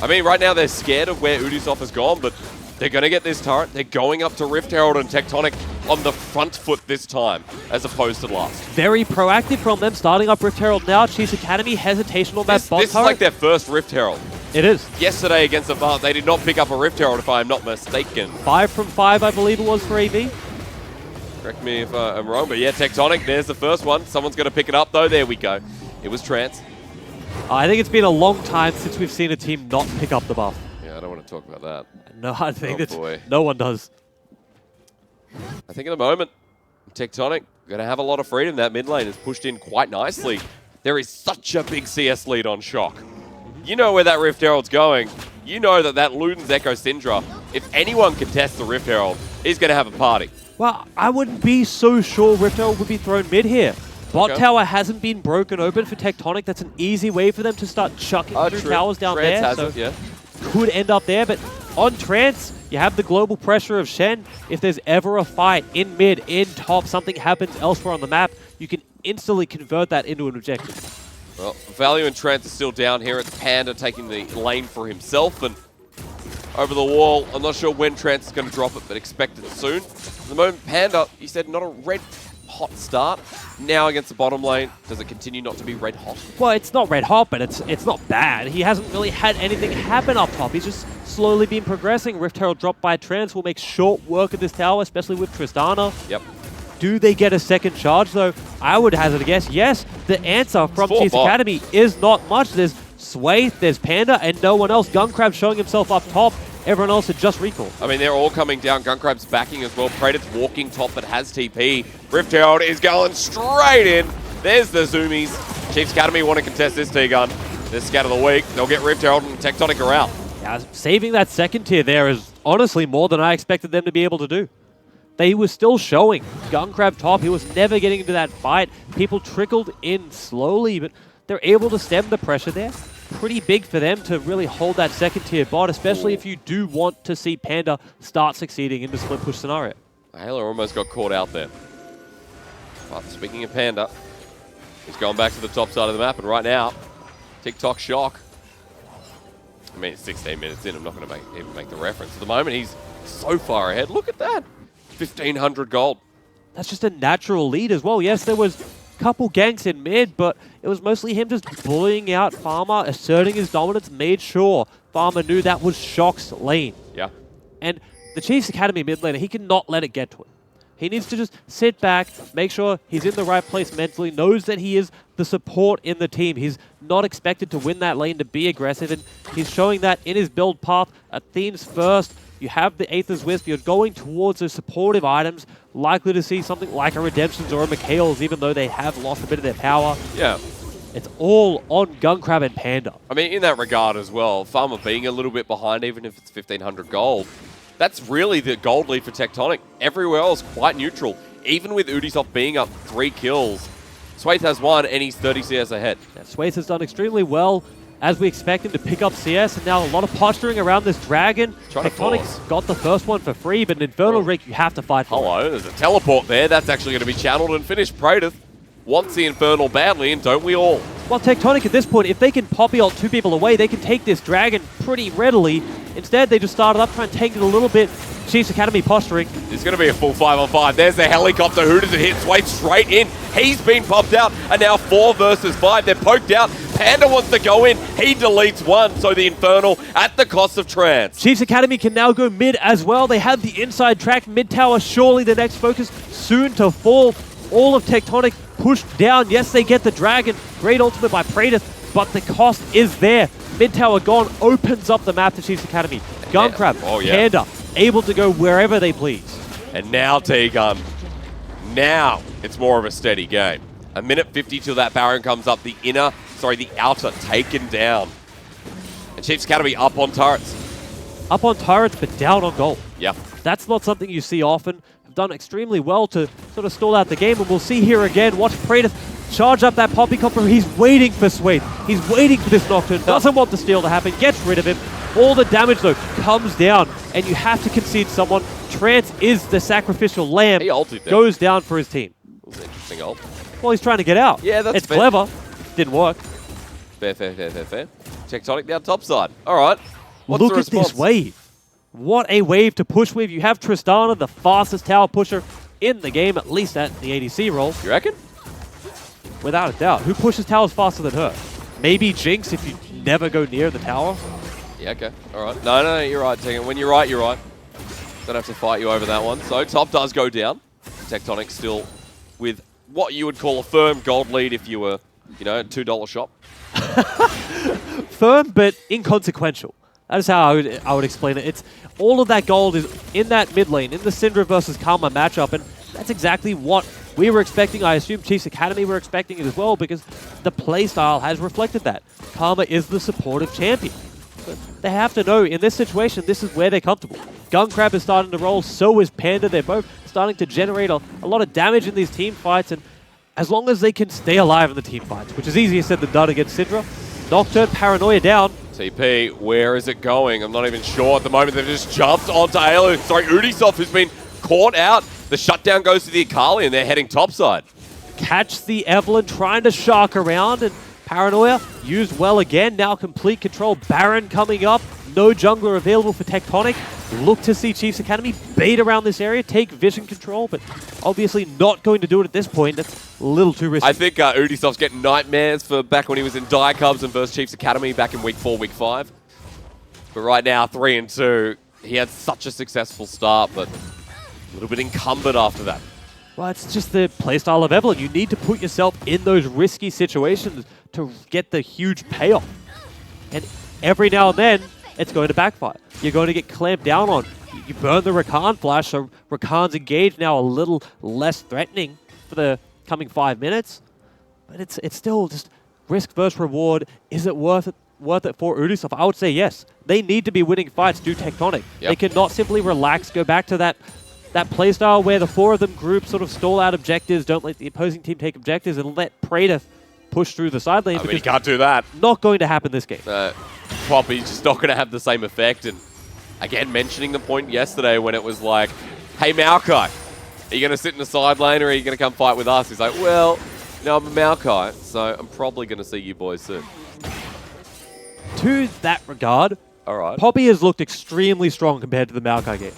I mean, right now they're scared of where Ubisoft has gone, but they're going to get this turret. They're going up to Rift Herald and Tectonic on the front foot this time, as opposed to last. Very proactive from them, starting up Rift Herald now. Chiefs Academy, hesitation on that bot This is like their first Rift Herald. It is. Yesterday against Avant, they did not pick up a Rift Herald, if I am not mistaken. 5 from 5, I believe it was for AV. Correct me if I'm wrong, but yeah, Tectonic, there's the first one. Someone's going to pick it up, though. There we go. It was Trance. I think it's been a long time since we've seen a team not pick up the buff. Yeah, I don't want to talk about that. No, I think no one does. I think at the moment, Tectonic going to have a lot of freedom. That mid lane is pushed in quite nicely. There is such a big CS lead on Shock. You know where that Rift Herald's going. You know that Luden's Echo Syndra, if anyone contests the Rift Herald, is going to have a party. Well, I wouldn't be so sure Rift Herald would be thrown mid here. Bot tower hasn't been broken open for Tectonic. That's an easy way for them to start chucking through towers down there. So could end up there, but on Trance, you have the global pressure of Shen. If there's ever a fight in mid, in top, something happens elsewhere on the map, you can instantly convert that into an objective. Well, Value and Trance are still down here. It's Panda taking the lane for himself, and over the wall. I'm not sure when Trance is going to drop it, but expect it soon. At the moment, Panda, he said not a red-hot start. Now against the bottom lane, does it continue not to be red-hot? Well, it's not red-hot, but it's not bad. He hasn't really had anything happen up top. He's just slowly been progressing. Rift Herald dropped by Trance will make short work of this tower, especially with Tristana. Yep. Do they get a second charge, though? I would hazard a guess. Yes, the answer from Chiefs Academy is not much. There's Swathe, there's Panda, and no one else. Gunkrab showing himself up top. Everyone else had just recall. I mean, they're all coming down. Gunkrab's backing as well. Predator's walking top but has TP. Rift Herald is going straight in. There's the zoomies. Chiefs Academy want to contest this T-Gun. This scat of the week. They'll get Rift Herald and Tectonic are out. Yeah, saving that second tier there is honestly more than I expected them to be able to do. They were still showing. Gunkrab top, he was never getting into that fight. People trickled in slowly, but they're able to stem the pressure there. Pretty big for them to really hold that second tier bot, especially if you do want to see Panda start succeeding in the split push scenario. Halo almost got caught out there. But speaking of Panda, he's going back to the top side of the map, and right now, TikTok shock. I mean, it's 16 minutes in, I'm not going to even make the reference. At the moment, he's so far ahead. Look at that. 1,500 gold. That's just a natural lead as well. Yes, there was a couple ganks in mid, but it was mostly him just bullying out Farmer, asserting his dominance, made sure Farmer knew that was Shock's lane. Yeah. And the Chiefs Academy mid laner, he cannot let it get to him. He needs to just sit back, make sure he's in the right place mentally, knows that he is the support in the team. He's not expected to win that lane, to be aggressive, and he's showing that in his build path. Athene's first. You have the Aether's Wisp. You're going towards those supportive items, likely to see something like a Redemptions or a Mikhail's, even though they have lost a bit of their power. Yeah. It's all on Gunkrab and Panda. I mean, in that regard as well, Farmer being a little bit behind, even if it's 1,500 gold, that's really the gold lead for Tectonic. Everywhere else, quite neutral. Even with Ubisoft being up 3 kills, Swathe has 1 and he's 30 CS ahead. Yeah, Swathe has done extremely well, as we expect him to pick up CS, and now a lot of posturing around this dragon. Tectonic's got the first one for free, but an Infernal Rig you have to fight for. Hello, there's a teleport there. That's actually going to be channeled and finished. Praetor wants the Infernal badly, and don't we all? Well, Tectonic at this point, if they can poppy ult 2 people away, they can take this dragon pretty readily. Instead, they just started up trying to tank it a little bit. Chiefs Academy posturing. It's going to be a full 5-on-5. There's the helicopter. Who does it hit? Swathe straight in. He's been popped out, and now 4 versus 5. They're poked out. Panda wants to go in. He deletes 1, so the Infernal at the cost of Trance. Chiefs Academy can now go mid as well. They have the inside track. Mid tower, surely the next focus, soon to fall. All of Tectonic pushed down. Yes, they get the dragon. Great ultimate by Praetor, but the cost is there. Mid tower gone, opens up the map to Chiefs Academy. Gunkrab, Panda, able to go wherever they please. And now T-Gun. Now it's more of a steady game. A minute 50 till that Baron comes up. The outer taken down. And Chiefs Academy up on turrets. Up on turrets, but down on gold. Yep. That's not something you see often. Have done extremely well to sort of stall out the game, and we'll see here again. Watch Praetor charge up that Poppycopter. He's waiting for Swathe. He's waiting for this Nocturne. Doesn't want the steal to happen. Gets rid of him. All the damage, though, comes down, and you have to concede someone. Trance is the sacrificial lamb. He ulted them. Goes down for his team. That was an interesting ult. Well, he's trying to get out. Yeah, that's it's fair. clever. Didn't work. Fair. Tectonic down top side. All right. What's Look the at this wave. What a wave to push with. You have Tristana, the fastest tower pusher in the game, at least at the ADC role. You reckon? Without a doubt. Who pushes towers faster than her? Maybe Jinx if you never go near the tower. Yeah, okay. All right. No, you're right, Tegan. When you're right, you're right. Don't have to fight you over that one. So top does go down. Tectonic still with what you would call a firm gold lead if you were, a $2 shop. Firm, but inconsequential. That is how I would explain it. It's all of that gold is in that mid lane, in the Syndra versus Karma matchup, and that's exactly what we were expecting. I assume Chiefs Academy were expecting it as well, because the playstyle has reflected that. Karma is the supportive champion. But they have to know, in this situation, this is where they're comfortable. Gunkrab is starting to roll, so is Panda. They're both starting to generate a lot of damage in these team fights, and as long as they can stay alive in the team fights, which is easier said than done against Syndra. Nocturne, Paranoia down. TP, where is it going? I'm not even sure at the moment. They've just jumped onto Ayla. Sorry, Ubisoft has been caught out. The shutdown goes to the Akali, and they're heading topside. Catch the Evelynn trying to shark around, and Paranoia used well again. Now complete control. Baron coming up. No jungler available for Tectonic. Look to see Chiefs Academy bait around this area, take vision control, but obviously not going to do it at this point. That's a little too risky. I think Ubisoft's getting nightmares for back when he was in Dire Cubs and versus Chiefs Academy back in week 4, week 5. But right now, 3-2, he had such a successful start, but a little bit encumbered after that. Well, it's just the playstyle of Evelynn. You need to put yourself in those risky situations to get the huge payoff. And every now and then, it's going to backfire. You're going to get clamped down on. You burn the Rakan flash, so Rakan's engaged now a little less threatening for the coming 5 minutes. But it's still just risk versus reward. Is it worth it for Ubisoft? I would say yes. They need to be winning fights due Tectonic. Yep. They cannot simply relax, go back to that playstyle where the 4 of them group sort of stall out objectives, don't let the opposing team take objectives, and let Praetor push through the side lane. I mean, you can't do that. Not going to happen this game. Poppy's just not going to have the same effect. And again, mentioning the point yesterday when it was like, hey, Maokai, are you going to sit in the side lane or are you going to come fight with us? He's like, well, no, I'm a Maokai, so I'm probably going to see you boys soon. To that regard, all right, Poppy has looked extremely strong compared to the Maokai game.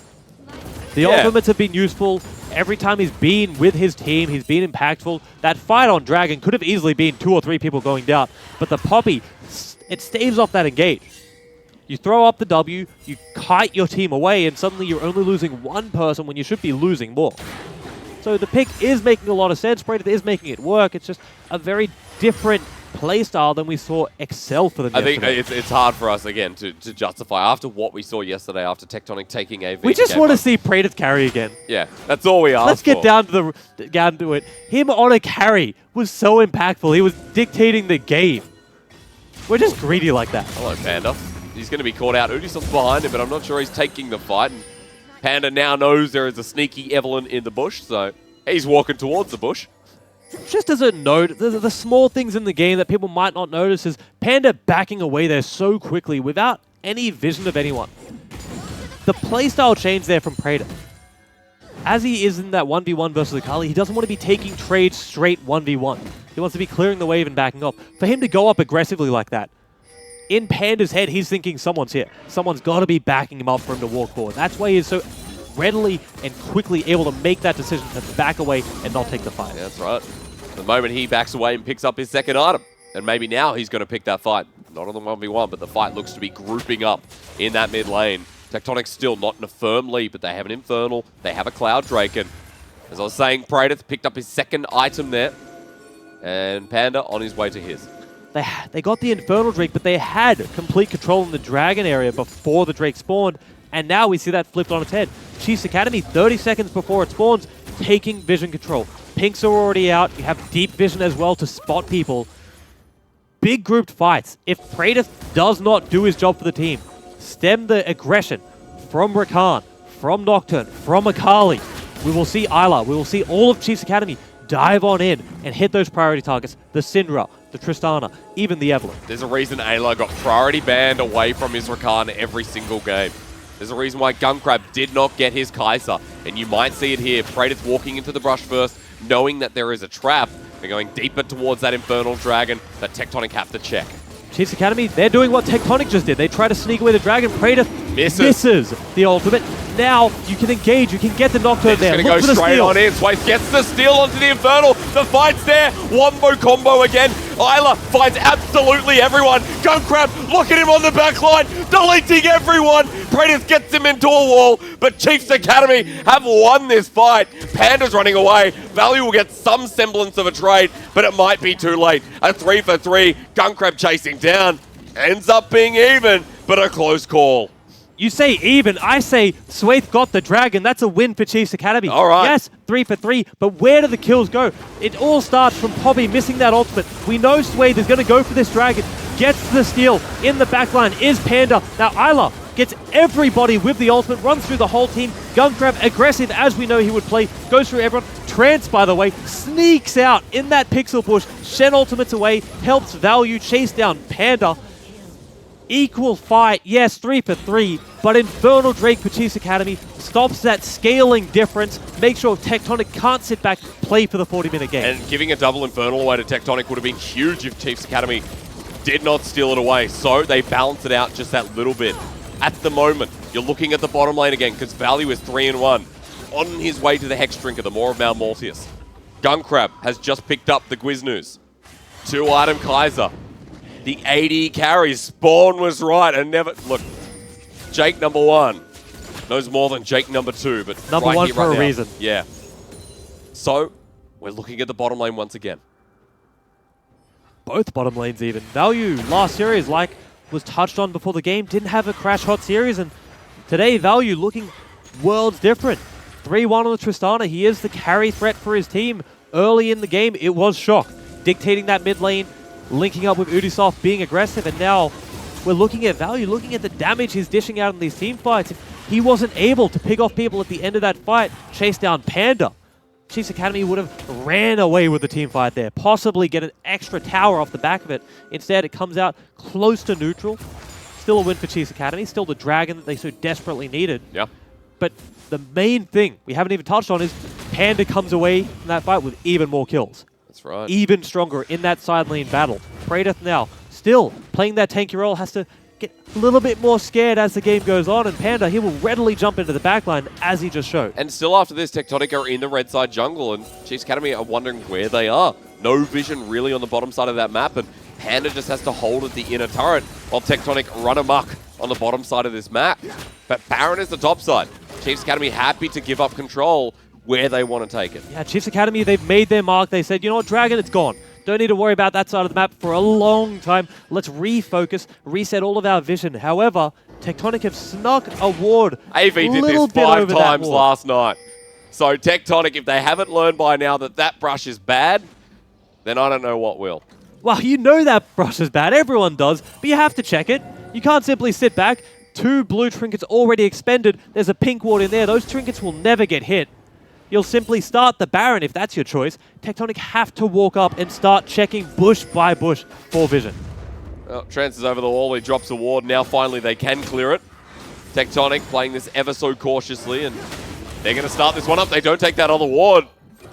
The ultimates have been useful. Every time he's been with his team, he's been impactful. That fight on Dragon could have easily been 2 or 3 people going down, but the Poppy, it staves off that engage. You throw up the W, you kite your team away, and suddenly you're only losing 1 person when you should be losing more. So the pick is making a lot of sense. Praetor is making it work. It's just a very different playstyle than we saw excel for them yesterday. I think it's hard for us, again, to justify after what we saw yesterday, after Tectonic taking a... We just want to see Praetor carry again. Yeah, that's all we ask Let's get down to it. Him on a carry was so impactful. He was dictating the game. We're just greedy like that. Hello, Panda. He's going to be caught out. Ubisoft's behind him, but I'm not sure he's taking the fight. And Panda now knows there is a sneaky Evelynn in the bush, so he's walking towards the bush. Just as a note, the small things in the game that people might not notice is Panda backing away there so quickly without any vision of anyone. The playstyle changed there from Praetor. As he is in that 1v1 versus Akali, he doesn't want to be taking trades straight 1v1. He wants to be clearing the wave and backing off. For him to go up aggressively like that, in Panda's head, he's thinking someone's here. Someone's got to be backing him up for him to walk forward. That's why he's so readily and quickly able to make that decision to back away and not take the fight. Yeah, that's right. The moment he backs away and picks up his second item, and maybe now he's going to pick that fight. Not on the 1v1, but the fight looks to be grouping up in that mid lane. Tectonic's still not in a firm lead, but they have an Infernal, they have a Cloud Drake, and as I was saying, Praetor picked up his second item there, and Panda on his way to his. They got the Infernal Drake, but they had complete control in the Dragon area before the Drake spawned, and now we see that flipped on its head. Chiefs Academy, 30 seconds before it spawns, taking vision control. Pinks are already out. You have deep vision as well to spot people. Big grouped fights. If Praetor does not do his job for the team, stem the aggression from Rakan, from Nocturne, from Akali, we will see Ayla, we will see all of Chiefs Academy dive on in and hit those priority targets. The Syndra, the Tristana, even the Evelynn. There's a reason Ayla got priority banned away from his Rakan every single game. There's a reason why Gunkrab did not get his Kai'Sa, and you might see it here. Praetor's walking into the brush first, knowing that there is a trap. They're going deeper towards that Infernal Dragon that Tectonic have to check. Chiefs Academy, they're doing what Tectonic just did. They try to sneak away the Dragon. Praetor misses the ultimate. Now you can engage, you can get the Nocturne there. He's going to go straight on in. Swaith gets the steal onto the Infernal. The fight's there. Wombo combo again. Ayla finds absolutely everyone. Gunkrab, look at him on the back line, deleting everyone. Praetor gets him into a wall, but Chiefs Academy have won this fight. Panda's running away. Value will get some semblance of a trade, but it might be too late. A 3-for-3. Gunkrab chasing down. Ends up being even, but a close call. You say even, I say Swaith got the Dragon. That's a win for Chiefs Academy. All right. Yes, 3-for-3, but where do the kills go? It all starts from Poppy missing that ultimate. We know Swaith is going to go for this Dragon. Gets the steal. In the backline is Panda. Now Ayla gets everybody with the ultimate, runs through the whole team. Gunkrab, aggressive as we know he would play, goes through everyone. Trance, by the way, sneaks out in that pixel push. Shen ultimates away, helps Value chase down Panda. Equal fight, yes, 3 for 3, but Infernal Drake for Chiefs Academy stops that scaling difference, makes sure Tectonic can't sit back and play for the 40-minute game. And giving a double Infernal away to Tectonic would have been huge if Chiefs Academy did not steal it away. So they balance it out just that little bit. At the moment, you're looking at the bottom lane again because Value is 3-1. On his way to the Hex Drinker, the Maw of Mount Mortius. Gunkrab has just picked up the Gwiznus. 2-item Kaiser. The AD carries. Spawn was right and never... Look, Jake number 1 knows more than Jake number 2, but number right 1 here, for right a now. reason. Yeah. So, we're looking at the bottom lane once again. Both bottom lanes even. Value last series, like was touched on before the game, didn't have a crash hot series, and today Value looking worlds different. 3-1 on the Tristana. He is the carry threat for his team. Early in the game, it was Shock, dictating that mid lane, linking up with Ubisoft, being aggressive, and now we're looking at Value, looking at the damage he's dishing out in these team fights. If he wasn't able to pick off people at the end of that fight, chase down Panda, Chiefs Academy would have ran away with the team fight there, possibly get an extra tower off the back of it. Instead, it comes out close to neutral. Still a win for Chiefs Academy, still the dragon that they so desperately needed. Yeah. But the main thing we haven't even touched on is Panda comes away from that fight with even more kills. That's right. Even stronger in that side lane battle. Praedyth now still playing that tanky role, has to get a little bit more scared as the game goes on, and Panda, he will readily jump into the backline as he just showed. And still after this, Tectonic are in the red side jungle, and Chiefs Academy are wondering where they are. No vision really on the bottom side of that map, and Panda just has to hold at the inner turret while Tectonic run amok on the bottom side of this map. But Baron is the top side. Chiefs Academy happy to give up control where they want to take it. Yeah, Chiefs Academy, they've made their mark. They said, you know what, Dragon, it's gone. Don't need to worry about that side of the map for a long time. Let's refocus, reset all of our vision. However, Tectonic have snuck a ward. AV did this 5 times last night. So Tectonic, if they haven't learned by now that that brush is bad, then I don't know what will. Well, you know that brush is bad. Everyone does. But you have to check it. You can't simply sit back. 2 blue trinkets already expended. There's a pink ward in there. Those trinkets will never get hit. You'll simply start the Baron if that's your choice. Tectonic have to walk up and start checking bush by bush for vision. Well, Trance is over the wall. He drops a ward. Now finally they can clear it. Tectonic playing this ever so cautiously, and they're going to start this one up. They don't take that other ward.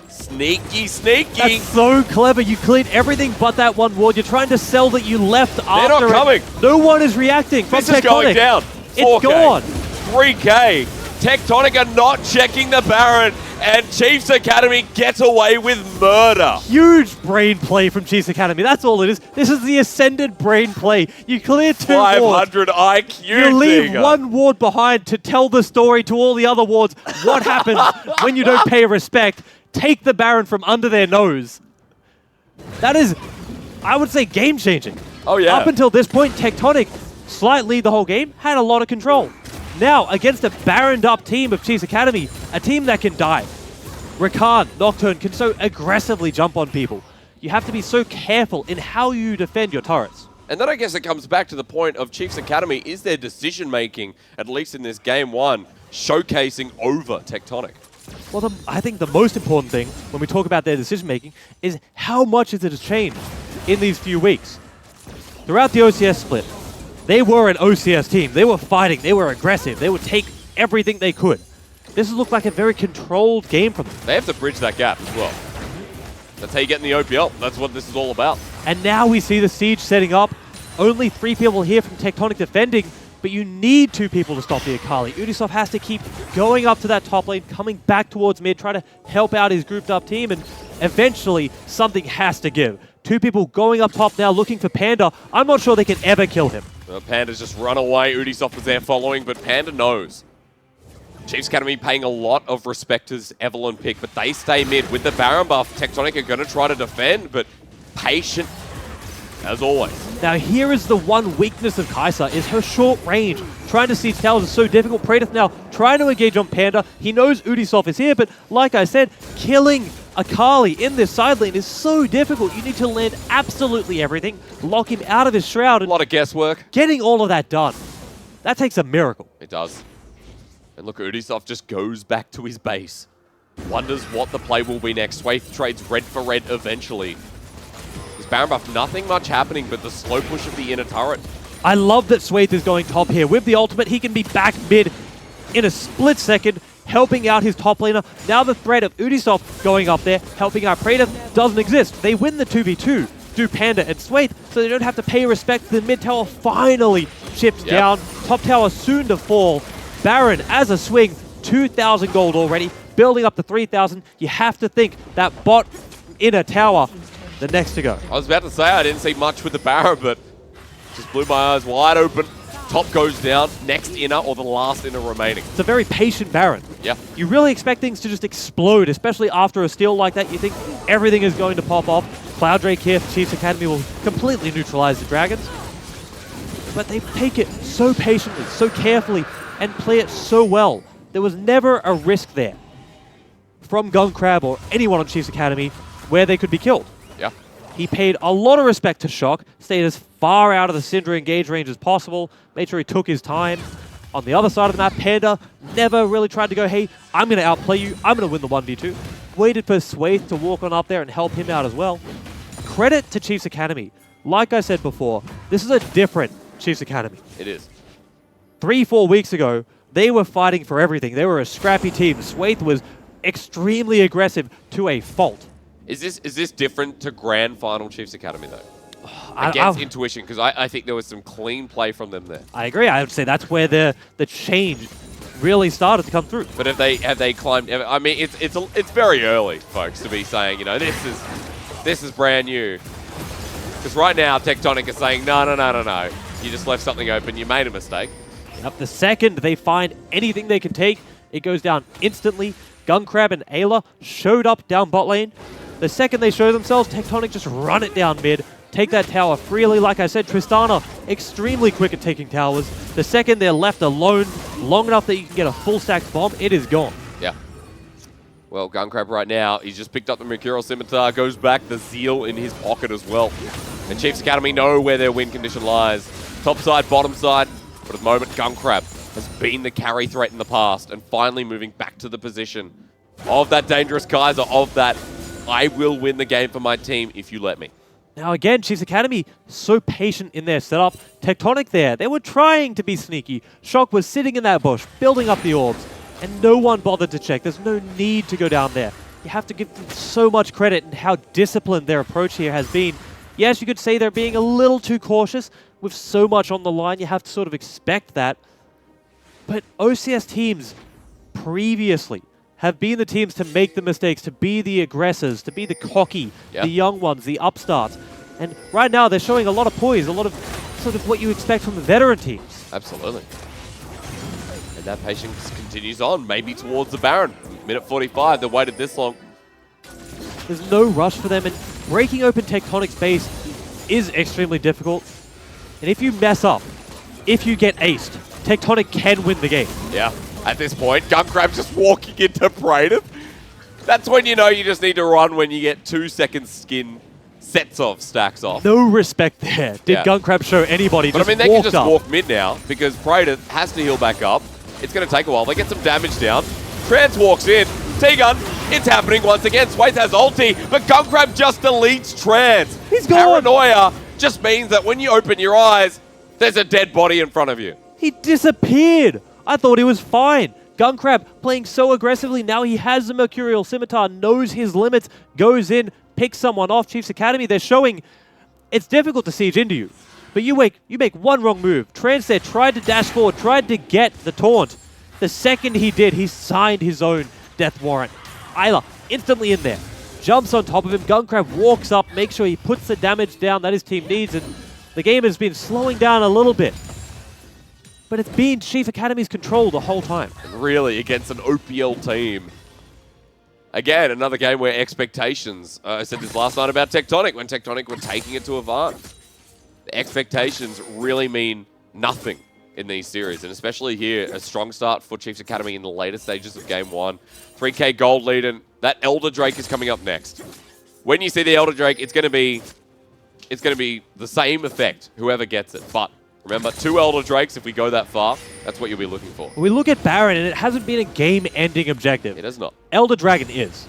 Sneaky, sneaky. That's so clever. You cleared everything but that one ward. You're trying to sell that you left after They're not coming. No one is reacting from This Tectonic. is going down. 4K, It's gone. 3K. Tectonic are not checking the Baron, and Chiefs Academy get away with murder. Huge brain play from Chiefs Academy. That's all it is. This is the ascended brain play. You clear 2 wards. 500 IQ. You leave digger. 1 ward behind to tell the story to all the other wards. What happens when you don't pay respect? Take the Baron from under their nose. That is, I would say, game-changing. Oh, yeah. Up until this point, Tectonic, slight lead the whole game, had a lot of control. Now, against a Baroned-up team of Chiefs Academy, a team that can dive. Rakan, Nocturne can so aggressively jump on people. You have to be so careful in how you defend your turrets. And then I guess it comes back to the point of Chiefs Academy is their decision-making, at least in this game 1, showcasing over Tectonic. Well, I think the most important thing when we talk about their decision-making is how much it has changed in these few weeks. Throughout the OCS split, they were an OCS team. They were fighting. They were aggressive. They would take everything they could. This has looked like a very controlled game from them. They have to bridge that gap as well. That's how you get in the OPL. That's what this is all about. And now we see the siege setting up. Only 3 people here from Tectonic defending, but you need 2 people to stop the Akali. Ubisoft has to keep going up to that top lane, coming back towards mid, try to help out his grouped up team, and eventually something has to give. 2 people going up top now looking for Panda. I'm not sure they can ever kill him. Panda's just run away. Ubisoft was there following, but Panda knows. Chiefs Academy paying a lot of respect to this Evelyn pick, but they stay mid. With the Baron buff, Tectonic are going to try to defend, but patient as always. Now here is the one weakness of Kai'Sa, is her short range. Trying to see towers is so difficult. Praedyth now trying to engage on Panda. He knows Ubisoft is here, but like I said, killing Akali in this side lane is so difficult. You need to land absolutely everything, lock him out of his shroud. A lot of guesswork. Getting all of that done, that takes a miracle. It does. And look, Ubisoft just goes back to his base. wonders what the play will be next. Swaith trades red for red eventually. There's Baron buff, nothing much happening, but the slow push of the inner turret. I love that Swaith is going top here. With the ultimate, he can be back mid in a split second, helping out his top laner. Now the threat of Ubisoft going up there, helping out Praetor, doesn't exist. They win the 2v2, do Panda and Swaith, so they don't have to pay respect. The mid tower finally chips down. Top tower soon to fall. Baron, as a swing, 2,000 gold already, building up to 3,000. You have to think that bot inner tower, the next to go. I was about to say I didn't see much with the Baron, but just blew my eyes wide open. Top goes down, next inner or the last inner remaining. It's a very patient Baron. Yeah. You really expect things to just explode, especially after a steal like that. You think everything is going to pop off. Cloud Drake here for Chiefs Academy will completely neutralize the Dragons. But they take it so patiently, so carefully, and play it so well. There was never a risk there from Gunkrab or anyone on Chiefs Academy where they could be killed. Yeah. He paid a lot of respect to Shock, stayed as far out of the Syndra engage range as possible, made sure he took his time. On the other side of the map, Panda never really tried to go, hey, I'm going to outplay you, I'm going to win the 1v2. Waited for Swaith to walk on up there and help him out as well. Credit to Chiefs Academy. Like I said before, this is a different Chiefs Academy. It is. 3-4 weeks ago, they were fighting for everything. They were a scrappy team. Swaith was extremely aggressive to a fault. Is this different to Grand Final Chiefs Academy, though? Against Intuition, because I think there was some clean play from them there. I agree. I would say that's where the change really started to come through. But have they climbed? I mean, it's very early, folks, to be saying, you know, this is brand new. Because right now, Tectonic is saying, no. You just left something open. You made a mistake. Yep, the second they find anything they can take, it goes down instantly. Gunkrab and Ayla showed up down bot lane. The second they show themselves, Tectonic just run it down mid, take that tower freely. Like I said, Tristana extremely quick at taking towers. The second they're left alone, long enough that you can get a full stacked bomb, it is gone. Yeah. Well, Gunkrab right now, he's just picked up the Mercurial Scimitar, goes back, the Zeal in his pocket as well. And Chiefs Academy know where their win condition lies. Top side, bottom side. But at the moment, Gunkrab has been the carry threat in the past and finally moving back to the position of that dangerous Kaiser, of that I will win the game for my team if you let me. Now again, Chiefs Academy, so patient in their setup. Tectonic there, they were trying to be sneaky. Shock was sitting in that bush, building up the orbs, and no one bothered to check. There's no need to go down there. You have to give them so much credit in how disciplined their approach here has been. Yes, you could say they're being a little too cautious. With so much on the line, you have to sort of expect that. But OCS teams previously have been the teams to make the mistakes, to be the aggressors, to be the cocky, the young ones, the upstarts. And right now, they're showing a lot of poise, a lot of sort of what you expect from the veteran teams. Absolutely. And that patience continues on, maybe towards the Baron. Minute 45, they waited this long. There's no rush for them, and breaking open Tectonic's base is extremely difficult. And if you mess up, if you get aced, Tectonic can win the game. Yeah. At this point, Gunkrab just walking into Praetor. That's when you know you just need to run when you get 2 seconds skin sets of stacks off. No respect there. Did Gunkrab show anybody? But I mean, they can just walk mid now because Praetor has to heal back up. It's going to take a while. They get some damage down. Trance walks in. T-Gun, it's happening once again. Swaith has ulti, but Gunkrab just deletes Trance. He's gone. Paranoia just means that when you open your eyes, there's a dead body in front of you. He disappeared. I thought he was fine. Gunkrab playing so aggressively. Now he has the Mercurial Scimitar, knows his limits, goes in, picks someone off. Chiefs Academy, they're showing it's difficult to siege into you. But you make one wrong move. Trance there tried to dash forward, tried to get the taunt. The second he did, he signed his own death warrant. Ayla instantly in there. Jumps on top of him. Gunkrab walks up, makes sure he puts the damage down that his team needs, and the game has been slowing down a little bit. But it's been Chief Academy's control the whole time. Really, against an OPL team. Again, another game where expectations, I said this last night about Tectonic, when Tectonic were taking it to Avant. The expectations really mean nothing in these series, and especially here, a strong start for Chiefs Academy in the later stages of Game 1. 3k gold lead, and that Elder Drake is coming up next. When you see the Elder Drake, it's going to be the same effect, whoever gets it. But Remember, 2 Elder Drakes, if we go that far, that's what you'll be looking for. We look at Baron, and it hasn't been a game-ending objective. It has not. Elder Dragon is.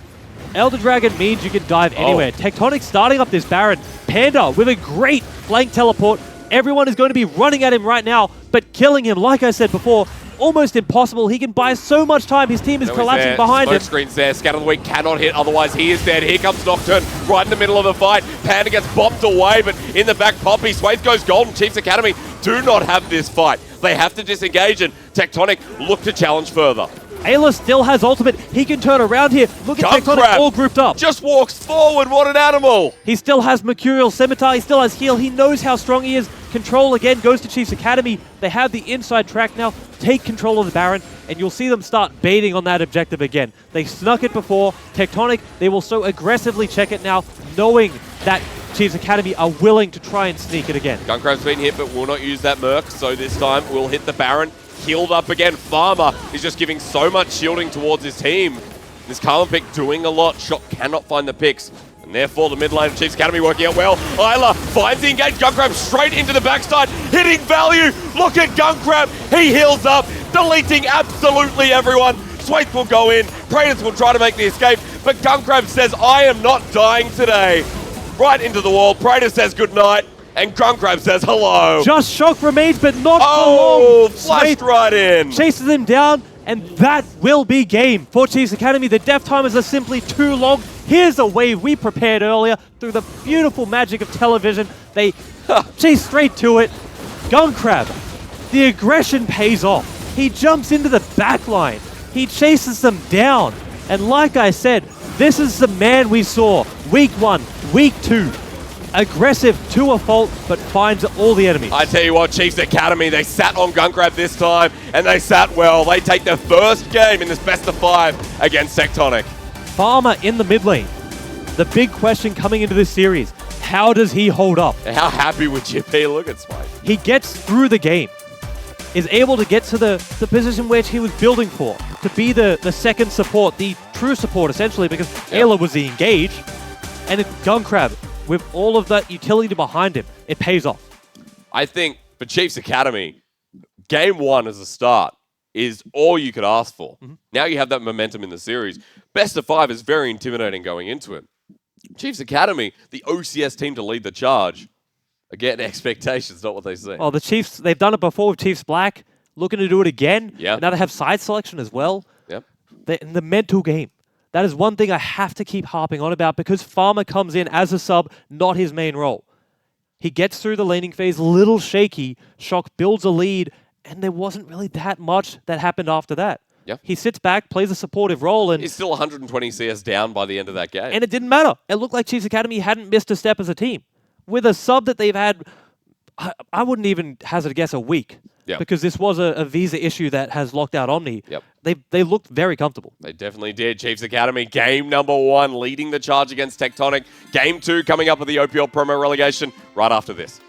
Elder Dragon means you can dive anywhere. Tectonic starting up this Baron. Panda with a great flank teleport. Everyone is going to be running at him right now, but killing him, like I said before, almost impossible. He can buy so much time. His team is collapsing behind him. Smoke screen's there. Scatter the Weak cannot hit, otherwise he is dead. Here comes Nocturne right in the middle of the fight. Panda gets bopped away, but in the back, Poppy. Swathe goes golden. Chiefs Academy do not have this fight. They have to disengage, and Tectonic look to challenge further. Ayla still has ultimate. He can turn around here. Look at Tectonic all grouped up. Just walks forward. What an animal. He still has Mercurial Scimitar. He still has heal. He knows how strong he is. Control again goes to Chiefs Academy. They have the inside track now. Take control of the Baron, and you'll see them start baiting on that objective again. They snuck it before. Tectonic, they will so aggressively check it now, knowing that Chiefs Academy are willing to try and sneak it again. Guncrab's been hit, but will not use that Merc, so this time we'll hit the Baron. Healed up again. Farmer is just giving so much shielding towards his team. This Karma pick doing a lot. Shock cannot find the picks. And therefore the mid lane of Chiefs Academy working out well. Isla finds the engage. Guncrab straight into the backside. Hitting value. Look at Guncrab. He heals up. Deleting absolutely everyone. Swathe will go in. Praetors will try to make the escape. But Guncrab says, I am not dying today. Right into the wall. Praetor says goodnight. And Guncrab says hello. Just Shock remains, but not for long. Flashed right in. Chases him down, and that will be game for Chiefs Academy. The death timers are simply too long. Here's a wave we prepared earlier through the beautiful magic of television. They chase straight to it. Guncrab, the aggression pays off. He jumps into the back line. He chases them down. And like I said, this is the man we saw week 1, week 2. Aggressive to a fault, but finds all the enemies. I tell you what, Chiefs Academy, they sat on Guncrab this time, and they sat well. They take their first game in this best of 5 against Tectonic. Farmer in the mid lane. The big question coming into this series, how does he hold up? How happy would you be? Look at Swathe. He gets through the game, is able to get to the position which he was building for, to be the second support, the true support essentially, because Ayla was the engage, and Guncrab, with all of that utility behind him, it pays off. I think for Chiefs Academy, game 1 as a start is all you could ask for. Now you have that momentum in the series. Best of 5 is very intimidating going into it. Chiefs Academy, the OCS team to lead the charge. Again, expectations, not what they say. Oh, the Chiefs, they've done it before with Chiefs Black, looking to do it again. Yeah. Now they have side selection as well. Yep. In the mental game. That is one thing I have to keep harping on about because Farmer comes in as a sub, not his main role. He gets through the laning phase, a little shaky. Shock builds a lead, and there wasn't really that much that happened after that. Yeah. He sits back, plays a supportive role, and He's still 120 CS down by the end of that game. and it didn't matter. It looked like Chiefs Academy hadn't missed a step as a team. With a sub that they've had, I wouldn't even hazard a guess a week. Yeah. Because this was a visa issue that has locked out Omni. Yep. They looked very comfortable. They definitely did. Chiefs Academy, game number 1, leading the charge against Tectonic. Game 2 coming up with the OPL promo relegation right after this.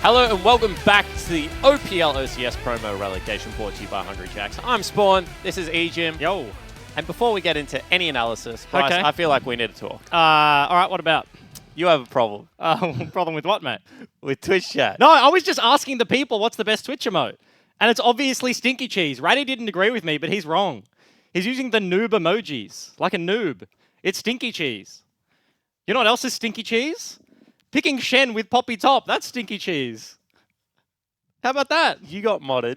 Hello and welcome back to the OPL OCS promo relegation brought to you by Hungry Jacks. I'm Spawn, this is eJim. Yo. And before we get into any analysis, Bryce, Okay. I feel like we need to talk. All right, what about? You have a problem Problem with what, mate? with Twitch chat. No, I was just asking the people what's the best Twitch emote. And it's obviously Stinky Cheese. Ratty didn't agree with me, but he's wrong. He's using the noob emojis, like a noob. It's Stinky Cheese. You know what else is Stinky Cheese? Picking Shen with Poppy Top. That's Stinky Cheese. How about that? You got modded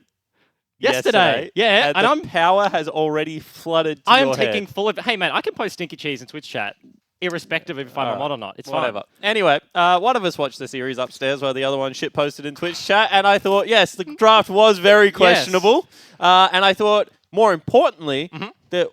Yesterday. Yeah, and and the I'm power has already flooded to I'm your taking head. full of. Hey, man, I can post Stinky Cheese in Twitch chat, irrespective of if I'm a mod or not. It's Whatever. fine. Anyway, one of us watched the series upstairs while the other one shit posted in Twitch chat, and I thought, yes, the draft was very questionable. And I thought, more importantly, that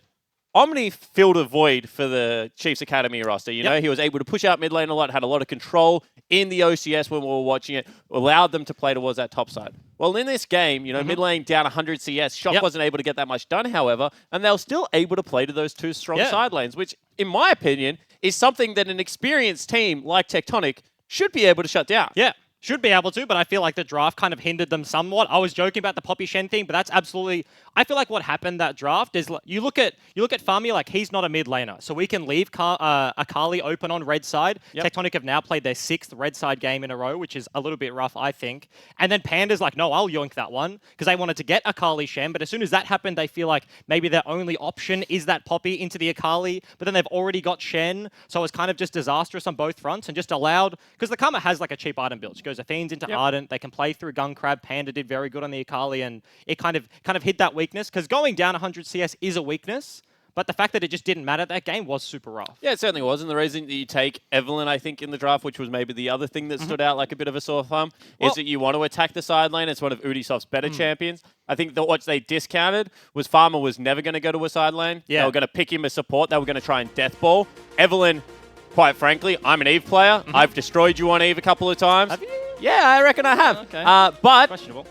Omni filled a void for the Chiefs Academy roster. You know, he was able to push out mid lane a lot, had a lot of control in the OCS when we were watching it, allowed them to play towards that top side. Well, in this game, you know, mid lane down 100 CS, Shock wasn't able to get that much done, however, and they were still able to play to those two strong side lanes, which, in my opinion, is something that an experienced team like Tectonic should be able to shut down. Yeah, should be able to, but I feel like the draft kind of hindered them somewhat. I was joking about the Poppy Shen thing, but that's absolutely. I feel like what happened that draft is you look at Farmia, like he's not a mid laner, so we can leave Akali open on red side. Tectonic have now played their 6th red side game in a row, which is a little bit rough, I think. And then Panda's like, no, I'll yoink that one because they wanted to get Akali Shen, but as soon as that happened, they feel like maybe their only option is that Poppy into the Akali, but then they've already got Shen, so it's kind of just disastrous on both fronts and just allowed because the Karma has like a cheap item build. She goes Athene's into Ardent, they can play through Gun Crab. Panda did very good on the Akali, and it kind of hit that weakness because going down 100 CS is a weakness. But the fact that it just didn't matter that game was super rough. Yeah, it certainly was. And the reason that you take Evelyn, I think, in the draft, which was maybe the other thing that stood out like a bit of a sore thumb, is that you want to attack the side lane. It's one of Ubisoft's better champions. I think that what they discounted was Farmer was never going to go to a side lane. They were going to pick him as support. They were going to try and death ball. Evelyn, quite frankly, I'm an Eve player. I've destroyed you on Eve a couple of times. Have you? Yeah, I reckon I have. Okay. But, Questionable.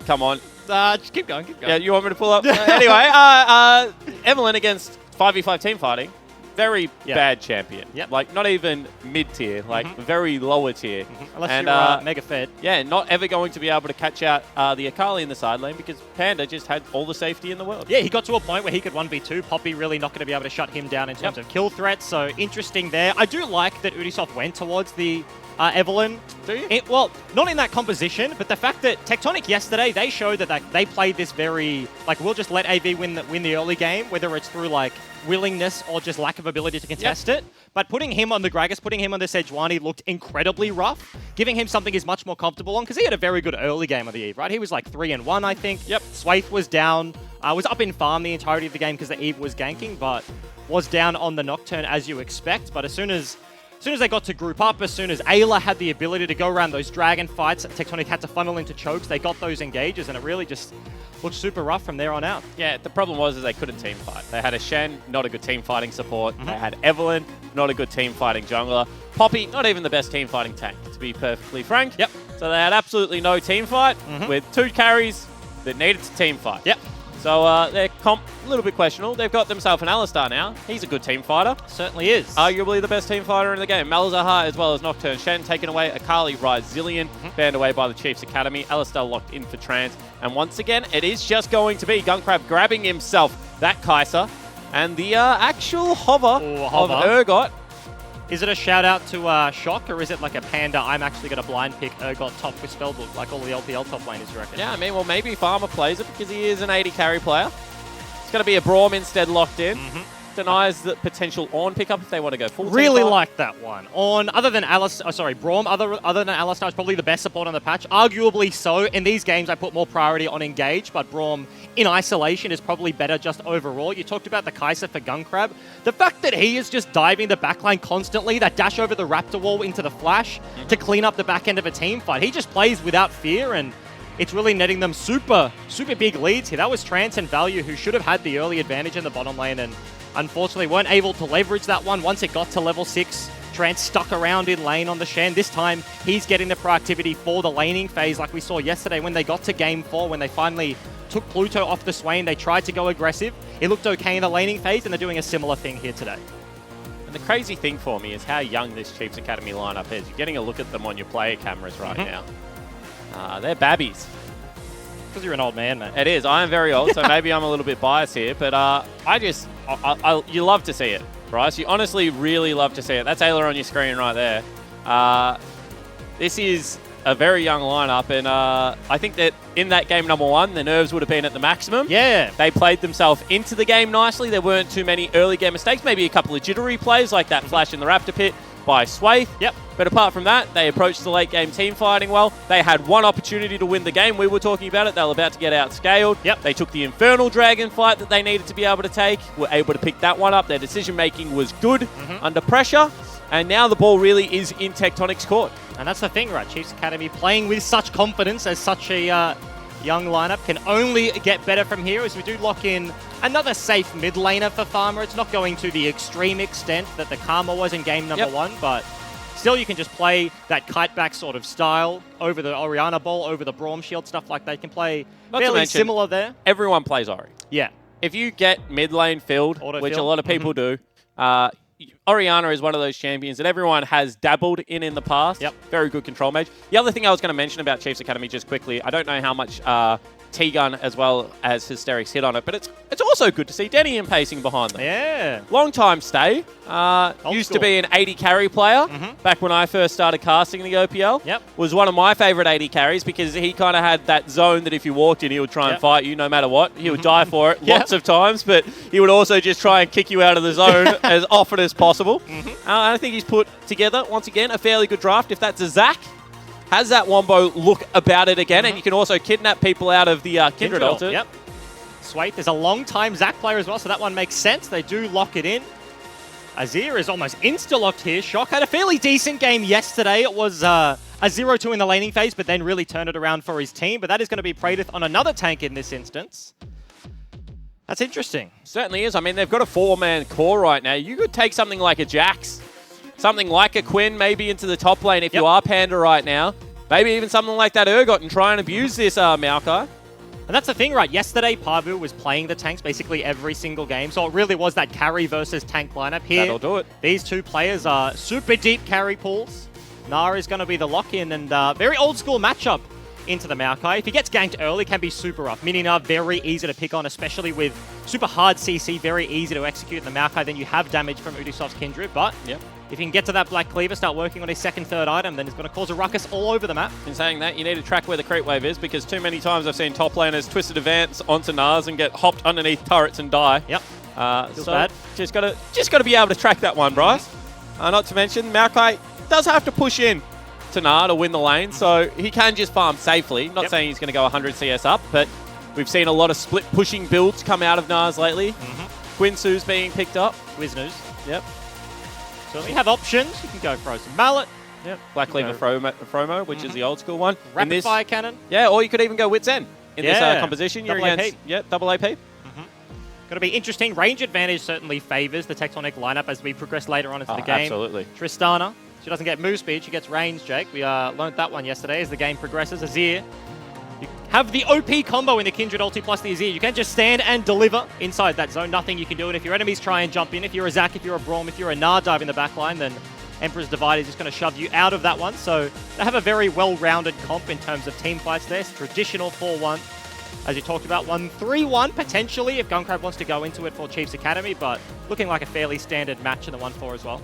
come on. Just keep going. Yeah, you want me to pull up? Anyway, Evelyn against 5v5 team fighting, very bad champion. Like, not even mid-tier, like very lower tier. Unless you're mega fed. Yeah, not ever going to be able to catch out the Akali in the side lane because Panda just had all the safety in the world. Yeah, he got to a point where he could 1v2. Poppy really not going to be able to shut him down in terms of kill threats, so interesting there. I do like that Ubisoft went towards the Evelyn. Do you? Well, not in that composition, but the fact that Tectonic yesterday, they showed that they played this very, like, we'll just let AV win the early game, whether it's through, like, willingness or just lack of ability to contest it. But putting him on the Gragas, putting him on the Sejuani looked incredibly rough. Giving him something he's much more comfortable on, because he had a very good early game of the Eve, right? He was like 3-1, I think. Swaith was down. Was up in farm the entirety of the game because the Eve was ganking, but was down on the Nocturne as you expect. But as soon as they got to group up, as soon as Ayla had the ability to go around those dragon fights, Tectonic had to funnel into chokes. They got those engages, and it really just looked super rough from there on out. Yeah, the problem was they couldn't team fight. They had a Shen, not a good team fighting support. They had Evelyn, not a good team fighting jungler. Poppy, not even the best team fighting tank, to be perfectly frank. So they had absolutely no team fight with 2 carries that needed to team fight. So their comp, a little bit questionable. They've got themselves an Alistar now. He's a good team fighter. Certainly is. Arguably the best team fighter in the game. Malzahar as well as Nocturne. Shen taken away. Akali, Ryze, Zillion banned away by the Chiefs Academy. Alistar locked in for Trance. And once again, it is just going to be Guncrab grabbing himself that Kai'Sa. And the actual hover of Urgot. Is it a shout out to Shock, or is it like a Panda, I'm actually going to blind pick Urgot top with Spellbook, like all the LPL top laners, you reckon? Yeah, I mean, well, maybe Farmer plays it because he is an 80 carry player. It's going to be a Braum instead locked in. Denies the potential Ornn pickup if they want to go full Really team like that one. Ornn, other than Braum, other than Alistar is probably the best support on the patch. Arguably so. In these games, I put more priority on Engage, but Braum in isolation is probably better just overall. You talked about the Kai'Sa for Guncrab. The fact that he is just diving the backline constantly, that dash over the Raptor wall into the flash to clean up the back end of a team fight. He just plays without fear, and it's really netting them super big leads here. That was Trance and Value who should have had the early advantage in the bottom lane, and unfortunately weren't able to leverage that one. Once it got to level 6, Trance stuck around in lane on the Shen. This time, he's getting the proactivity for the laning phase like we saw yesterday when they got to Game 4, when they finally took Pluto off the Swain. They tried to go aggressive. It looked okay in the laning phase, and they're doing a similar thing here today. And the crazy thing for me is how young this Chiefs Academy lineup is. You're getting a look at them on your player cameras right now. They're babbies. Because you're an old man, mate. It is. I am very old, so maybe I'm a little bit biased here, but you love to see it, Bryce. You honestly really love to see it. That's Ayla on your screen right there. This is a very young lineup, and I think that in that game number 1, the nerves would have been at the maximum. Yeah. They played themselves into the game nicely. There weren't too many early game mistakes, maybe a couple of jittery plays like that flash in the Raptor pit by Swaith. Yep. But apart from that, they approached the late game team fighting well. They had one opportunity to win the game. We were talking about it. They were about to get outscaled. Yep. They took the Infernal Dragon fight that they needed to be able to take, were able to pick that one up. Their decision making was good under pressure. And now the ball really is in Tectonic's court. And that's the thing, right? Chiefs Academy playing with such confidence as such a young lineup can only get better from here as we do lock in another safe mid laner for Farmer. It's not going to the extreme extent that the Karma was in game number 1, but still you can just play that kite back sort of style over the Orianna ball, over the Braum shield, stuff like that. You can play fairly similar there. Everyone plays Ori. Yeah. If you get mid lane filled, which a lot of people do, Orianna is one of those champions that everyone has dabbled in the past. Yep. Very good control mage. The other thing I was going to mention about Chiefs Academy just quickly, I don't know how much T-Gun as well as Hysterics hit on it, but it's also good to see Denny in pacing behind them. Yeah. Long time stay. Used to be an 80 carry player back when I first started casting the OPL. Yep. Was one of my favorite 80 carries because he kind of had that zone that if you walked in, he would try and fight you no matter what. He would die for it lots of times, but he would also just try and kick you out of the zone as often as possible. I think he's put together, once again, a fairly good draft. If that's a Zac, has that Wombo look about it again, and you can also kidnap people out of the Kindred Altar. Yep. Swaith is a long-time Zac player as well, so that one makes sense. They do lock it in. Azir is almost insta-locked here. Shock had a fairly decent game yesterday. It was a 0-2 in the laning phase, but then really turned it around for his team. But that is going to be Praedyth on another tank in this instance. That's interesting. Certainly is. I mean, they've got a 4-man core right now. You could take something like a Jax, something like a Quinn maybe into the top lane if you are Panda right now. Maybe even something like that Urgot and try and abuse this Maokai. And that's the thing, right? Yesterday, Parvu was playing the tanks basically every single game, so it really was that carry versus tank lineup here. That'll do it. These two players are super deep carry pools. Nara is going to be the lock-in, and very old-school matchup into the Maokai. If he gets ganked early, it can be super rough. Mininar, very easy to pick on, especially with super hard CC, very easy to execute in the Maokai. Then you have damage from Ubisoft's Kindred, but if he can get to that Black Cleaver, start working on his second, third item, then it's going to cause a ruckus all over the map. In saying that, you need to track where the creep wave is, because too many times I've seen top laners twisted advance onto Nars and get hopped underneath turrets and die. Yep. So bad. Just got to be able to track that one, Bryce. Not to mention, Maokai does have to push in to Nar to win the lane, so he can just farm safely. Not saying he's going to go 100 CS up, but we've seen a lot of split pushing builds come out of Nars lately. Quinsu's being picked up. Wisnus. Yep. So we have options. You can go Frozen Mallet. Yep. Black Cleaver Fromo, which is the old school one. Rapid Fire Cannon. Yeah, or you could even go Wit's End in this composition. You're double against AP. Double AP. Going to be interesting. Range advantage certainly favors the Tectonic lineup as we progress later on into the game. Absolutely. Tristana. She doesn't get move speed, she gets range, Jake. We learned that one yesterday as the game progresses. Azir, you have the OP combo in the Kindred ulti plus the Azir. You can just stand and deliver inside that zone. Nothing you can do. And if your enemies try and jump in, if you're a Zac, if you're a Braum, if you're a Nard dive in the backline, then Emperor's Divide is just going to shove you out of that one. So they have a very well-rounded comp in terms of team fights there. It's traditional 4-1. As you talked about, 1-3-1 potentially if Gunkrab wants to go into it for Chiefs Academy, but looking like a fairly standard match in the 1-4 as well.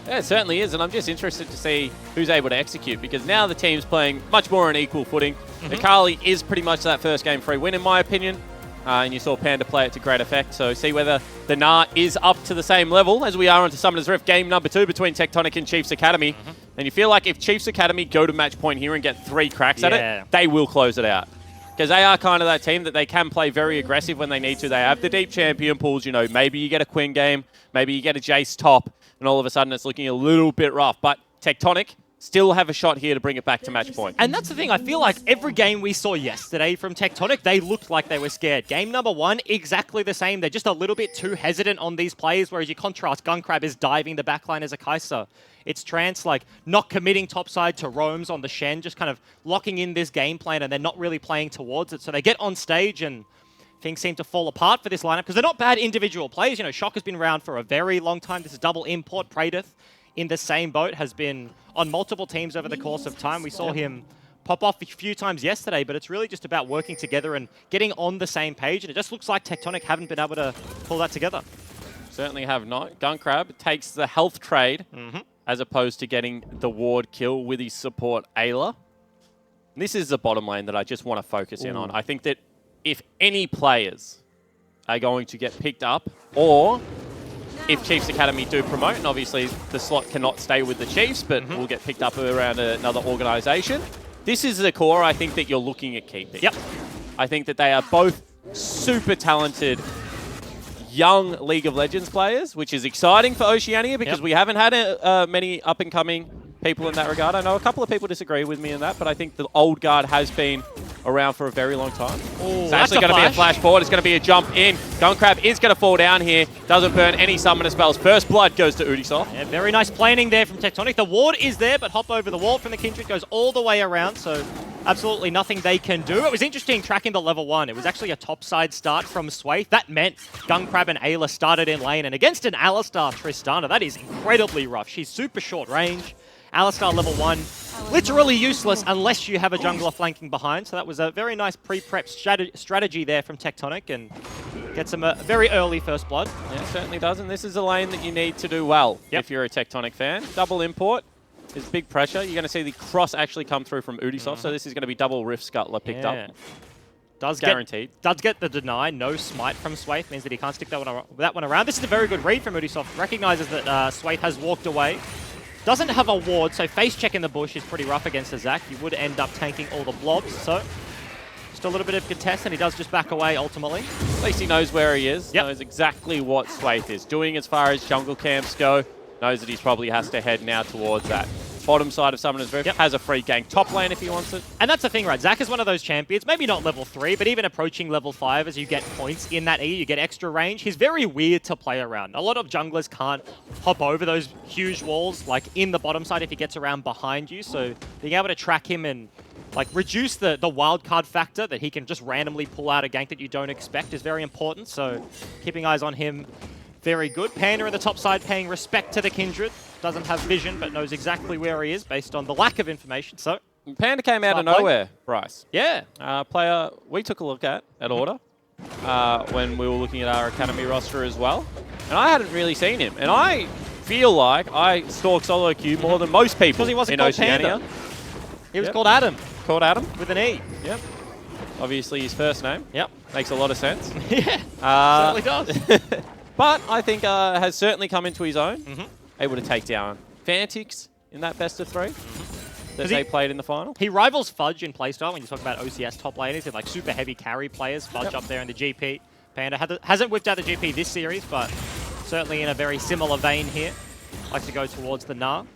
Yeah, it certainly is, and I'm just interested to see who's able to execute, because now the team's playing much more on equal footing. Akali is pretty much that first game free win, in my opinion, and you saw Panda play it to great effect, so see whether the Gnar is up to the same level as we are onto Summoner's Rift, game number 2 between Tectonic and Chiefs Academy. And you feel like if Chiefs Academy go to match point here and get 3 cracks at it, they will close it out. Because they are kind of that team that they can play very aggressive when they need to. They have the deep champion pools, you know, maybe you get a Quinn game, maybe you get a Jace top, and all of a sudden it's looking a little bit rough. But Tectonic still have a shot here to bring it back to match point. And that's the thing, I feel like every game we saw yesterday from Tectonic, they looked like they were scared. Game number 1, exactly the same. They're just a little bit too hesitant on these plays, whereas you contrast, Gunkrab is diving the backline as a Kai'Sa. It's Trance, like, not committing topside to roams on the Shen, just kind of locking in this game plan, and they're not really playing towards it. So they get on stage, and things seem to fall apart for this lineup, because they're not bad individual players. You know, Shock has been around for a very long time. This is double import. Praedyth in the same boat has been on multiple teams over the course of time. We saw him pop off a few times yesterday, but it's really just about working together and getting on the same page, and it just looks like Tectonic haven't been able to pull that together. Certainly have not. Gunkrab takes the health trade as opposed to getting the ward kill with his support Ayla. This is the bottom lane that I just want to focus in on. I think that if any players are going to get picked up, or if Chiefs Academy do promote, and obviously the slot cannot stay with the Chiefs, but will get picked up around another organization, this is the core I think that you're looking at keeping. Yep. I think that they are both super talented young League of Legends players, which is exciting for Oceania because we haven't had many up-and-coming people in that regard. I know a couple of people disagree with me in that, but I think the old guard has been around for a very long time. Ooh, it's actually going to be a flash forward. It's going to be a jump in. Gunkrab is going to fall down here. Doesn't burn any summoner spells. First blood goes to Udisoft. Yeah, very nice planning there from Tectonic. The ward is there, but hop over the wall from the Kindred goes all the way around, so absolutely nothing they can do. It was interesting tracking the level 1. It was actually a topside start from Swathe. That meant Gunkrab and Ayla started in lane, and against an Alistar Tristana, that is incredibly rough. She's super short range. Alistar level 1, literally useless unless you have a jungler flanking behind. So that was a very nice pre-prep strategy there from Tectonic, and gets them a very early first blood. Yeah, it certainly does, and this is a lane that you need to do well if you're a Tectonic fan. Double import is big pressure. You're going to see the cross actually come through from Udisoft, so this is going to be double Rift Scuttler picked up. Guaranteed. Does get the deny. No smite from Swathe means that he can't stick that one around. This is a very good read from Udisoft. Recognizes that Swathe has walked away. Doesn't have a ward, so face check in the bush is pretty rough against a Zac. You would end up tanking all the blobs, so just a little bit of contest, and he does just back away ultimately. At least he knows where he is, knows exactly what Swathe is doing as far as jungle camps go, knows that he probably has to head now towards that bottom side of Summoner's Rift, has a free gank top lane if he wants it. And that's the thing, right? Zac is one of those champions, maybe not level 3, but even approaching level 5 as you get points in that E, you get extra range. He's very weird to play around. A lot of junglers can't hop over those huge walls, like in the bottom side if he gets around behind you, so being able to track him and like reduce the wild card factor that he can just randomly pull out a gank that you don't expect is very important, so keeping eyes on him. Very good. Panda in the top side paying respect to the Kindred. Doesn't have vision, but knows exactly where he is based on the lack of information. So Panda came out of nowhere, Bryce. Yeah. Player we took a look at Order when we were looking at our Academy roster as well. And I hadn't really seen him. And I feel like I stalk solo queue more than most people because he wasn't in called Oceania. Panda. He was called Adam. Called Adam? With an E. Yep. Obviously his first name. Yep. Makes a lot of sense. Yeah. Certainly does. But I think has certainly come into his own. Able to take down Fantix in that best of 3 that they played in the final. He rivals Fudge in playstyle when you talk about OCS top laners and like super heavy carry players. Fudge up there in the GP. Panda hasn't whipped out the GP this series, but certainly in a very similar vein here. Likes to go towards the Gnar.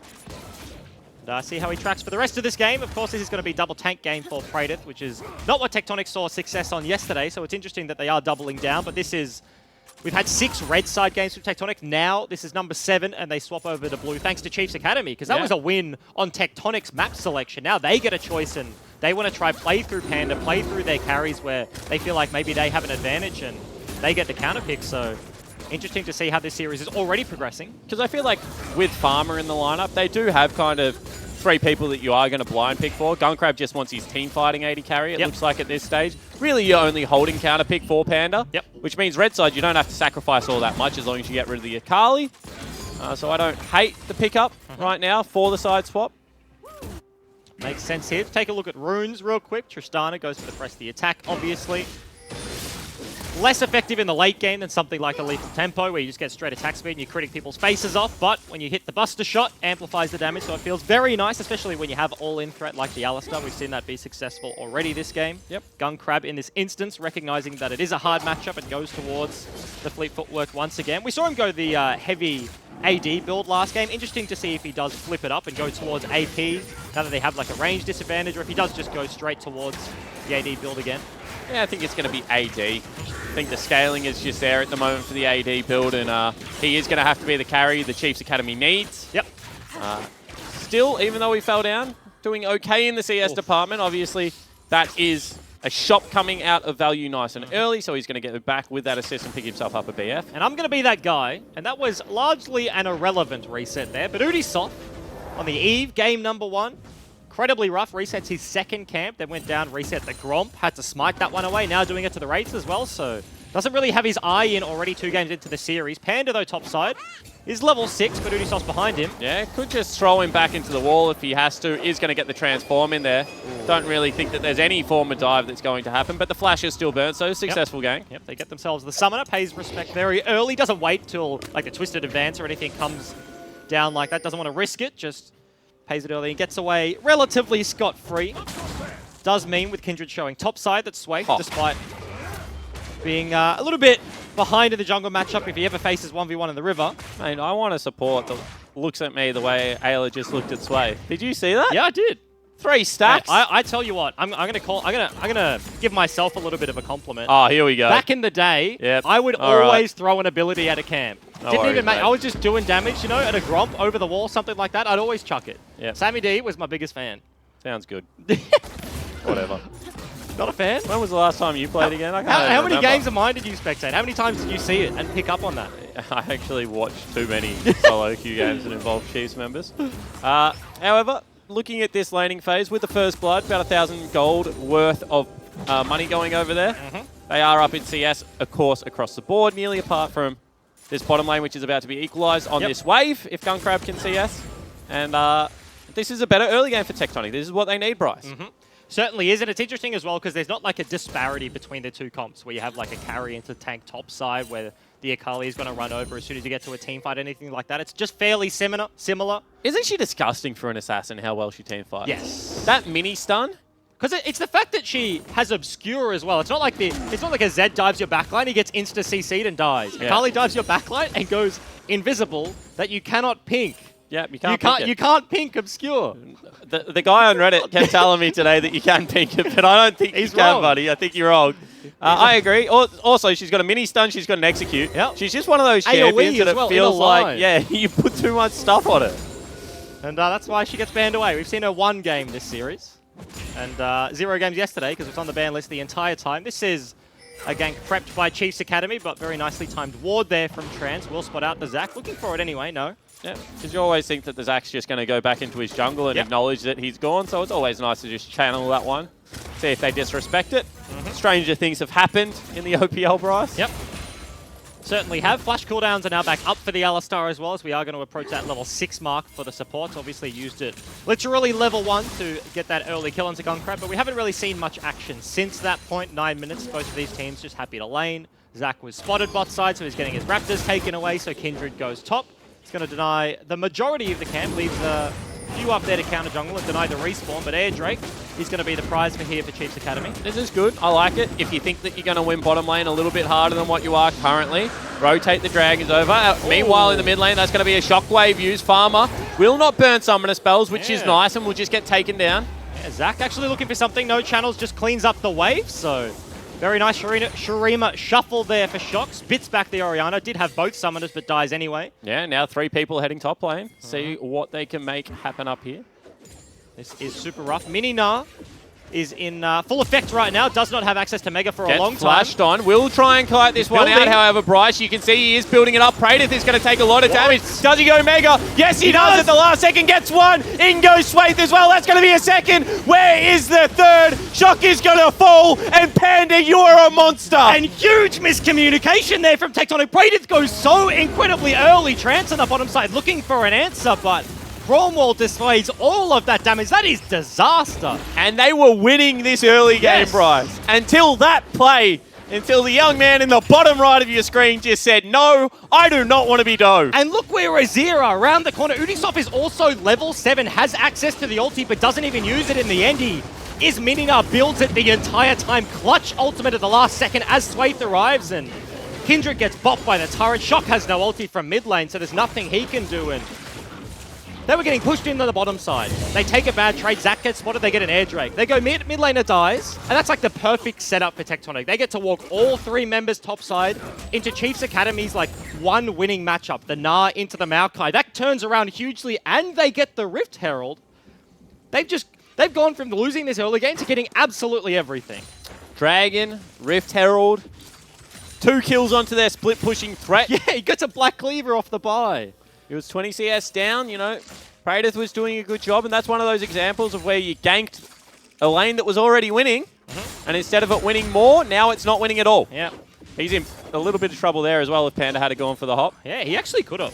And see how he tracks for the rest of this game. Of course, this is going to be double tank game for Praedyth, which is not what Tectonic saw success on yesterday, so it's interesting that they are doubling down, but this is... We've had 6 red side games from Tectonic. Now this is number 7, and they swap over to blue thanks to Chiefs Academy, because that was a win on Tectonic's map selection. Now they get a choice, and they want to try play through Panda, play through their carries where they feel like maybe they have an advantage, and they get the counter pick. So interesting to see how this series is already progressing. Because I feel like with Farmer in the lineup, they do have kind of 3 people that you are going to blind pick for. Gunkrab just wants his team fighting AD carry, it looks like at this stage. Really, you're only holding counter pick for Panda, which means red side, you don't have to sacrifice all that much as long as you get rid of the Akali. So I don't hate the pickup right now for the side swap. Makes sense here. Take a look at runes real quick. Tristana goes for the press the attack, obviously. Less effective in the late game than something like a Lethal Tempo, where you just get straight attack speed and you're critting people's faces off, but when you hit the Buster Shot, amplifies the damage, so it feels very nice, especially when you have all-in threat like the Alistar. We've seen that be successful already this game. Gunkrab in this instance, recognizing that it is a hard matchup, and goes towards the Fleet Footwork once again. We saw him go the heavy AD build last game. Interesting to see if he does flip it up and go towards AP, now that they have like a range disadvantage, or if he does just go straight towards the AD build again. Yeah, I think it's going to be AD. I think the scaling is just there at the moment for the AD build, and he is going to have to be the carry the Chiefs Academy needs. Still, even though he fell down, doing okay in the CS department. Obviously, that is a shot coming out of value nice and early, so he's going to get it back with that assist and pick himself up a BF. And I'm going to be that guy, and that was largely an irrelevant reset there, but Udisoft on the eve, game number 1, incredibly rough. Resets his second camp, then went down, reset the Gromp, had to smite that one away. Now doing it to the Wraiths as well, so doesn't really have his eye in already 2 games into the series. Panda, though, top side, is level 6, but Ubisoft's behind him. Yeah, could just throw him back into the wall if he has to. Is going to get the transform in there. Ooh. Don't really think that there's any form of dive that's going to happen, but the flash is still burnt, so successful game. Yep, they get themselves the summoner, pays respect very early, doesn't wait till like the twisted advance or anything comes down like that, doesn't want to risk it, just pays it early and gets away relatively scot-free. Does mean with Kindred showing top side that Sway, despite being a little bit behind in the jungle matchup if he ever faces 1v1 in the river. Mate, I want to support that looks at me the way Ayla just looked at Sway. Did you see that? Yeah, I did. 3 stacks. I tell you what, I'm gonna give myself a little bit of a compliment. Oh, here we go. Back in the day, I would always throw an ability at a camp. Didn't even make. I was just doing damage, you know, at a Gromp over the wall, something like that. I'd always chuck it. Yeah. Sammy D was my biggest fan. Sounds good. Whatever. Not a fan? When was the last time you played again? How many games of mine did you spectate? How many times did you see it and pick up on that? I actually watched too many solo queue games that involved Chiefs members. However, looking at this laning phase with the first blood, about 1,000 gold worth of money going over there. They are up in CS, of course, across the board, nearly apart from this bottom lane, which is about to be equalized on this wave, if Gunkrab can CS. And this is a better early game for Tectonic. This is what they need, Bryce. Certainly is, and it's interesting as well because there's not like a disparity between the 2 comps where you have like a carry into tank top side where the Akali is going to run over as soon as you get to a team fight, anything like that. It's just fairly similar. Isn't she disgusting for an assassin how well she team fights? Yes. That mini stun? Because it's the fact that she has Obscure as well. It's not like a Zed dives your backline, he gets insta CC'd and dies. Yeah. Akali dives your backline and goes invisible that you cannot pink. Yeah, you can't pink Obscure. The guy on Reddit kept telling me today that you can pink it, but I don't think he's you can, wrong. buddy. I think you're wrong. I agree. Also, she's got a mini stun, she's got an execute. Yep. She's just one of those champions that it feels like, you put too much stuff on it. And that's why she gets banned away. We've seen her 1 game this series, and 0 games yesterday because it's on the ban list the entire time. This is a gank prepped by Chiefs Academy, but very nicely timed ward there from Trance. Will spot out the Zac. Looking for it anyway, no. Yeah, because you always think that the Zac's just going to go back into his jungle and acknowledge that he's gone, so it's always nice to just channel that one, see if they disrespect it. Stranger things have happened in the OPL, Bryce. Yep. Certainly have. Flash cooldowns are now back up for the Alistar as well, as we are going to approach that level 6 mark for the supports. Obviously used it literally level 1 to get that early kill onto Gunkrab, but we haven't really seen much action since that point. 9 minutes, both of these teams just happy to lane. Zac was spotted bot side, so he's getting his Raptors taken away, so Kindred goes top. It's going to deny the majority of the camp, leaves a few up there to counter jungle and deny the respawn, but Air Drake is going to be the prize for here for Chiefs Academy. This is good. I like it. If you think that you're going to win bottom lane a little bit harder than what you are currently, rotate the dragons over. Meanwhile, in the mid lane, that's going to be a shockwave use. Farmer will not burn summoner spells, which is nice, and will just get taken down. Yeah, Zac actually looking for something. No channels, just cleans up the wave, so very nice Shurima shuffle there for Shocks. Spits back the Orianna. Did have both summoners, but dies anyway. Yeah, now 3 people heading top lane. See what they can make happen up here. This is super rough. Mini Na is in full effect right now. Does not have access to Mega for a long time. Flashed on. Will try and kite this one out, however, Bryce. You can see he is building it up. Praedyth is going to take a lot of damage. Does he go Mega? Yes, he does. At the last second. Gets 1. In goes Swaith as well. That's going to be a 2nd. Where is the 3rd? Shock is going to fall. And Panda, you are a monster. And huge miscommunication there from Tectonic. Praedyth goes so incredibly early. Trance on the bottom side looking for an answer, but Cromwell displays all of that damage. That is disaster. And they were winning this early game, Bryce. Until that play, until the young man in the bottom right of your screen just said, no, I do not want to be dough. And look where Azira around the corner. Ubisoft is also level 7, has access to the ulti, but doesn't even use it in the end. He is Minina, builds it the entire time. Clutch ultimate at the last second as Swaith arrives, and Kindred gets bopped by the turret. Shock has no ulti from mid lane, so there's nothing he can do, and they were getting pushed into the bottom side. They take a bad trade. Zac gets spotted. They get an Air Drake. They go mid laner dies. And that's like the perfect setup for Tectonic. They get to walk all 3 members top side into Chiefs Academy's like 1 winning matchup. The Na into the Maokai. That turns around hugely and they get the Rift Herald. They've gone from losing this early game to getting absolutely everything. Dragon, Rift Herald, 2 kills onto their split pushing threat. Yeah, he gets a Black Cleaver off the buy. It was 20 CS down, you know. Praedyth was doing a good job, and that's one of those examples of where you ganked a lane that was already winning, and instead of it winning more, now it's not winning at all. Yeah. He's in a little bit of trouble there as well if Panda had gone for the hop. Yeah, he actually could have.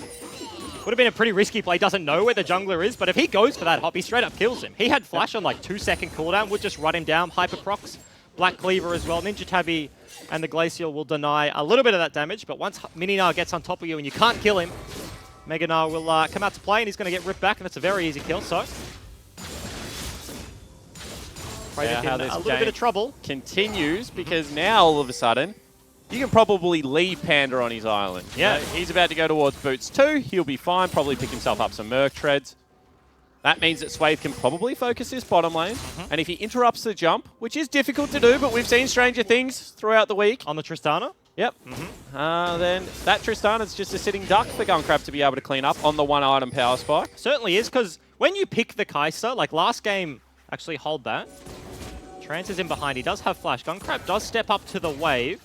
Would have been a pretty risky play. Doesn't know where the jungler is, but if he goes for that hop, he straight up kills him. He had flash on like 2-second cooldown, would just run him down. Hyper procs, Black Cleaver as well. Ninja Tabby and the Glacial will deny a little bit of that damage, but once Mininar gets on top of you and you can't kill him, Mega Gnar will come out to play and he's going to get ripped back, and that's a very easy kill. So, how this a little bit of trouble continues, because now all of a sudden you can probably leave Panda on his island. Yeah, he's about to go towards Boots 2. He'll be fine. Probably pick himself up some Merc Treads. That means that Swathe can probably focus his bottom lane. And if he interrupts the jump, which is difficult to do, but we've seen stranger things throughout the week. On the Tristana? Yep. Then that Tristana's just a sitting duck for Gunkrab to be able to clean up on the one item power spike. Certainly is, because when you pick the Kai'Sa, like last game, actually hold that. Trance is in behind. He does have flash. Gunkrab does step up to the wave.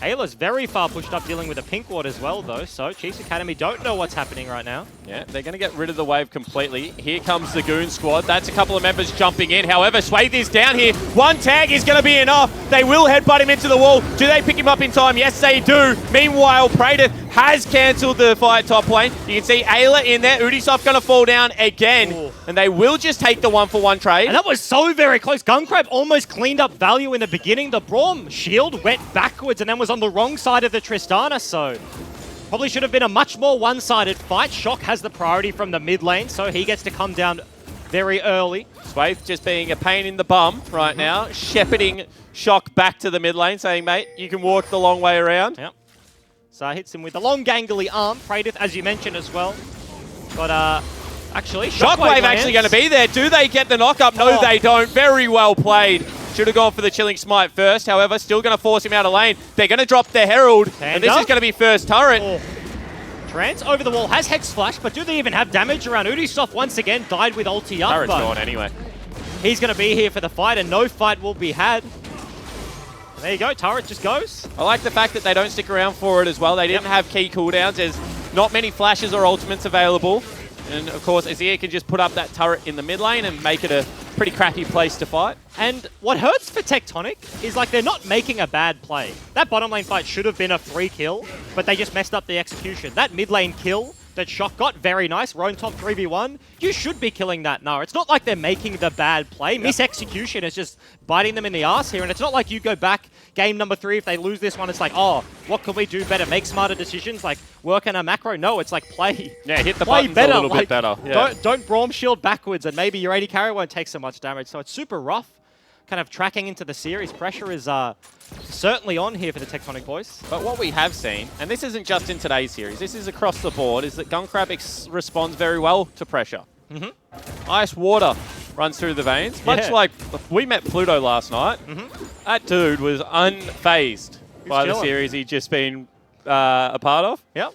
Ayla's very far pushed up, dealing with a pink ward as well, though. So Chiefs Academy don't know what's happening right now. Yeah, they're going to get rid of the wave completely. Here comes the Goon Squad. That's a couple of members jumping in. However, Swathe is down here. One tag is going to be enough. They will headbutt him into the wall. Do they pick him up in time? Yes, they do. Meanwhile, Praedyth has cancelled the fight top lane. You can see Ayla in there. Ubisoft going to fall down again. Ooh. And they will just take the 1-for-1 trade. And that was so very close. Gunkrab almost cleaned up value in the beginning. The Braum shield went backwards and then was on the wrong side of the Tristana, so probably should have been a much more one-sided fight. Shock has the priority from the mid lane, so he gets to come down very early. Swathe just being a pain in the bum right now, shepherding Shock back to the mid lane, saying, mate, you can walk the long way around. Yep. So hits him with the long gangly arm. Praedyth, as you mentioned as well. But actually, Shockwave actually going to be there. Do they get the knock-up? No, they don't. Very well played. Should have gone for the Chilling Smite first. However, still going to force him out of lane. They're going to drop the Herald. And this is going to be first turret. Oh. Trance over the wall. Has Hex Flash, but do they even have damage around? Ubisoft once again died with ulti up. Turret's gone anyway. He's going to be here for the fight, and no fight will be had. There you go. Turret just goes. I like the fact that they don't stick around for it as well. They didn't have key cooldowns. There's not many flashes or ultimates available. And of course, Azir can just put up that turret in the mid lane and make it a pretty crappy place to fight. And what hurts for Tectonic is like they're not making a bad play. That bottom lane fight should have been a free kill, but they just messed up the execution. That mid lane kill that Shock got, very nice. Roam top 3v1. You should be killing that now. It's not like they're making the bad play. Yep. Mis-execution is just biting them in the ass here. And it's not like you go back game number 3. If they lose this one, it's like, oh, what can we do better? Make smarter decisions, like work on a macro. No, it's like play. Yeah, hit the buttons better, a little bit better. Yeah. Don't Braum shield backwards and maybe your AD carry won't take so much damage. So it's super rough. Kind of tracking into the series. Pressure is certainly on here for the Tectonic boys. But what we have seen, and this isn't just in today's series, this is across the board, is that Gunkrab responds very well to pressure. Ice water runs through the veins. Much like we met Pluto last night. That dude was unfazed by the series he'd just been a part of. Yep.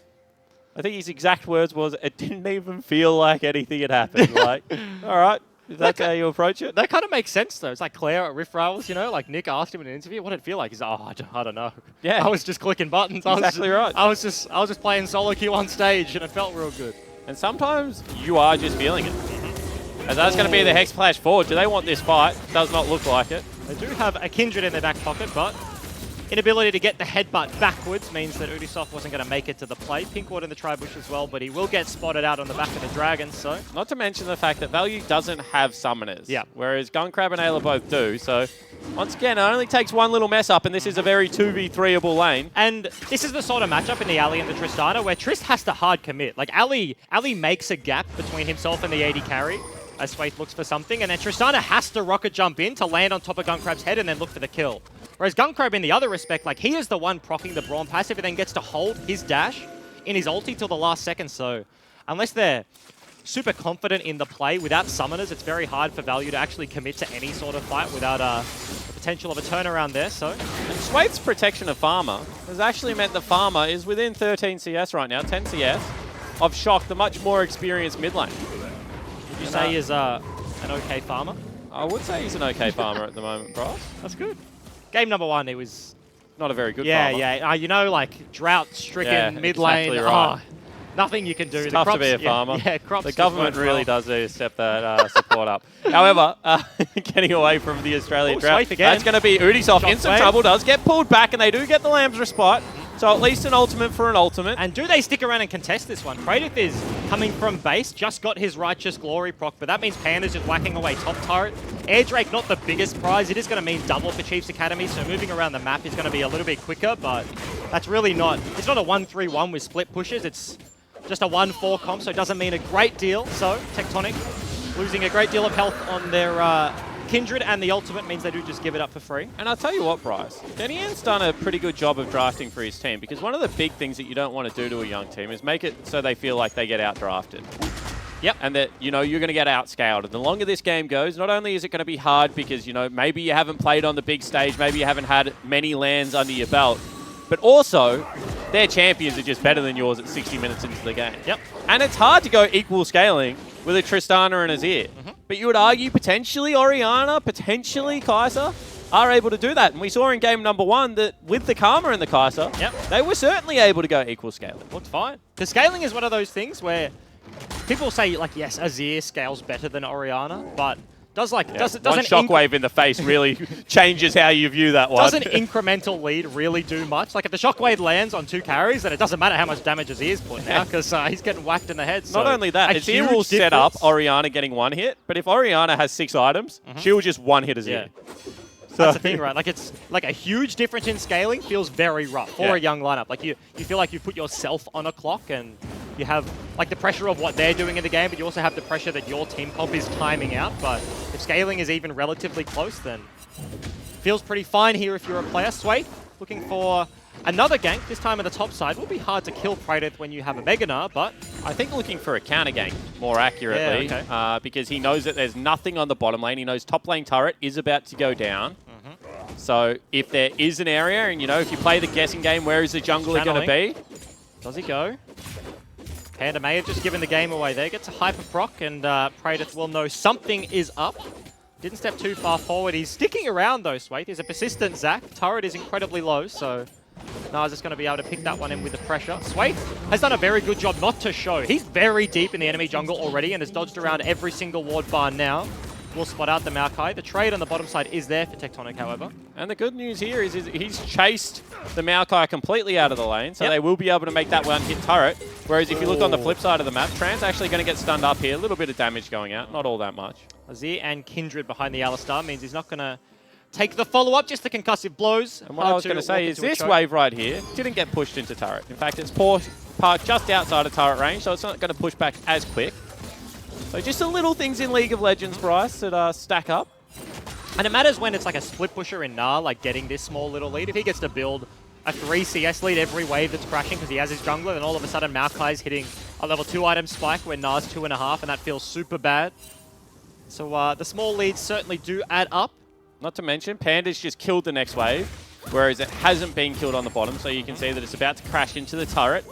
I think his exact words was, it didn't even feel like anything had happened. Like, all right. Is that how you approach it? That kind of makes sense, though. It's like Claire at Rift Rivals, you know? Like, Nick asked him in an interview, what did it feel like? He's like, oh, I don't know. Yeah. I was just clicking buttons. Exactly right. I was just playing solo queue on stage, and it felt real good. And sometimes you are just feeling it. And that's going to be the Hex Splash forward. Do they want this fight? Does not look like it. They do have a Kindred in their back pocket, but inability to get the headbutt backwards means that Ubisoft wasn't going to make it to the play. Pinkward in the Tribush as well, but he will get spotted out on the back of the Dragon, so... Not to mention the fact that Value doesn't have summoners. Yeah. Whereas Gunkrab and Ayla both do, so... Once again, it only takes one little mess up, and this is a very 2v3able lane. And this is the sort of matchup in the Ali and the Tristana where Trist has to hard commit. Like, Ali makes a gap between himself and the AD carry as Swathe looks for something, and then Tristana has to rocket jump in to land on top of Gunkrab's head and then look for the kill. Whereas Gunkrab, in the other respect, like, he is the one proccing the Braum passive and then gets to hold his dash in his ulti till the last second. So unless they're super confident in the play without summoners, it's very hard for Value to actually commit to any sort of fight without the potential of a turnaround there. So, and Swaith's protection of Farmer has actually meant the Farmer is within 13 CS right now, 10 CS, of Shock, the much more experienced mid lane. Would you say he is an okay farmer? I would say he's an okay farmer at the moment, Bryce. That's good. Game number 1, he was not a very good farmer. Yeah. You know, like drought-stricken mid lane. Exactly right. Nothing you can do. It's the tough crops, to be a farmer. Yeah, crops. The government really does need to step that support up. However, getting away from the Australian drought, that's going to be Udisoft in some trouble. Does get pulled back, and they do get the Lamb's Respite. So at least an ultimate for an ultimate. And do they stick around and contest this one? Praedyth is coming from base, just got his Righteous Glory proc, but that means Panda's just whacking away top turret. Air Drake, not the biggest prize. It is going to mean double for Chiefs Academy, so moving around the map is going to be a little bit quicker, but that's really not... It's not a 1-3-1 with split pushes. It's just a 1-4 comp, so it doesn't mean a great deal. So Tectonic losing a great deal of health on their... Kindred, and the ultimate means they do just give it up for free. And I'll tell you what, Bryce, Denian's done a pretty good job of drafting for his team, because one of the big things that you don't want to do to a young team is make it so they feel like they get out-drafted. Yep. And that, you know, you're going to get outscaled. And the longer this game goes, not only is it going to be hard because, you know, maybe you haven't played on the big stage, maybe you haven't had many lands under your belt, but also their champions are just better than yours at 60 minutes into the game. Yep. And it's hard to go equal scaling with a Tristana and Azir. But you would argue potentially Orianna, potentially Kai'Sa are able to do that. And we saw in game number 1 that with the Karma and the Kai'Sa, they were certainly able to go equal scaling. Looked fine. The scaling is one of those things where people say, like, yes, Azir scales better than Orianna, but doesn't one shockwave in the face really changes how you view that one. Does an incremental lead really do much? Like, if the shockwave lands on 2 carries, then it doesn't matter how much damage Azir's putting out, because he's getting whacked in the head. So not only that, Azir will set up Orianna getting 1 hit, but if Orianna has 6 items, she will just 1-hit Azir. Yeah. That's the thing, right? Like, it's like a huge difference in scaling feels very rough for a young lineup. Like, you feel like you put yourself on a clock, and you have like the pressure of what they're doing in the game, but you also have the pressure that your team comp is timing out. But if scaling is even relatively close, then feels pretty fine here if you're a player. Sway looking for another gank, this time on the top side. Will be hard to kill Praedyth when you have a Mega Gnar, but I think looking for a counter gank more accurately, because he knows that there's nothing on the bottom lane. He knows top lane turret is about to go down. So if there is an area, and you know, if you play the guessing game, where is the jungler going to be? Does he go? Panda may have just given the game away there. Gets a hyper proc, and Praedyth will know something is up. Didn't step too far forward. He's sticking around though, Swayth. He's a persistent Zac. Turret is incredibly low, so Nas is going to be able to pick that one in with the pressure. Swayth has done a very good job not to show. He's very deep in the enemy jungle already and has dodged around every single ward bar now. Will spot out the Maokai. The trade on the bottom side is there for Tectonic, however. And the good news here is he's chased the Maokai completely out of the lane, so they will be able to make that 1-hit turret. Whereas if you look on the flip side of the map, Tran's actually going to get stunned up here. A little bit of damage going out, not all that much. Azir and Kindred behind the Alistar means he's not going to take the follow-up, just the concussive blows. And what I was going to say is this wave right here didn't get pushed into turret. In fact, it's parked just outside of turret range, so it's not going to push back as quick. So just the little things in League of Legends, Bryce, that stack up. And it matters when it's like a split pusher in Gnar, like getting this small little lead. If he gets to build a 3 CS lead every wave that's crashing because he has his jungler, then all of a sudden Maokai's hitting a level 2 item spike when Gnar's 2.5, and that feels super bad. So the small leads certainly do add up. Not to mention, Panda's just killed the next wave, whereas it hasn't been killed on the bottom, so you can see that it's about to crash into the turret.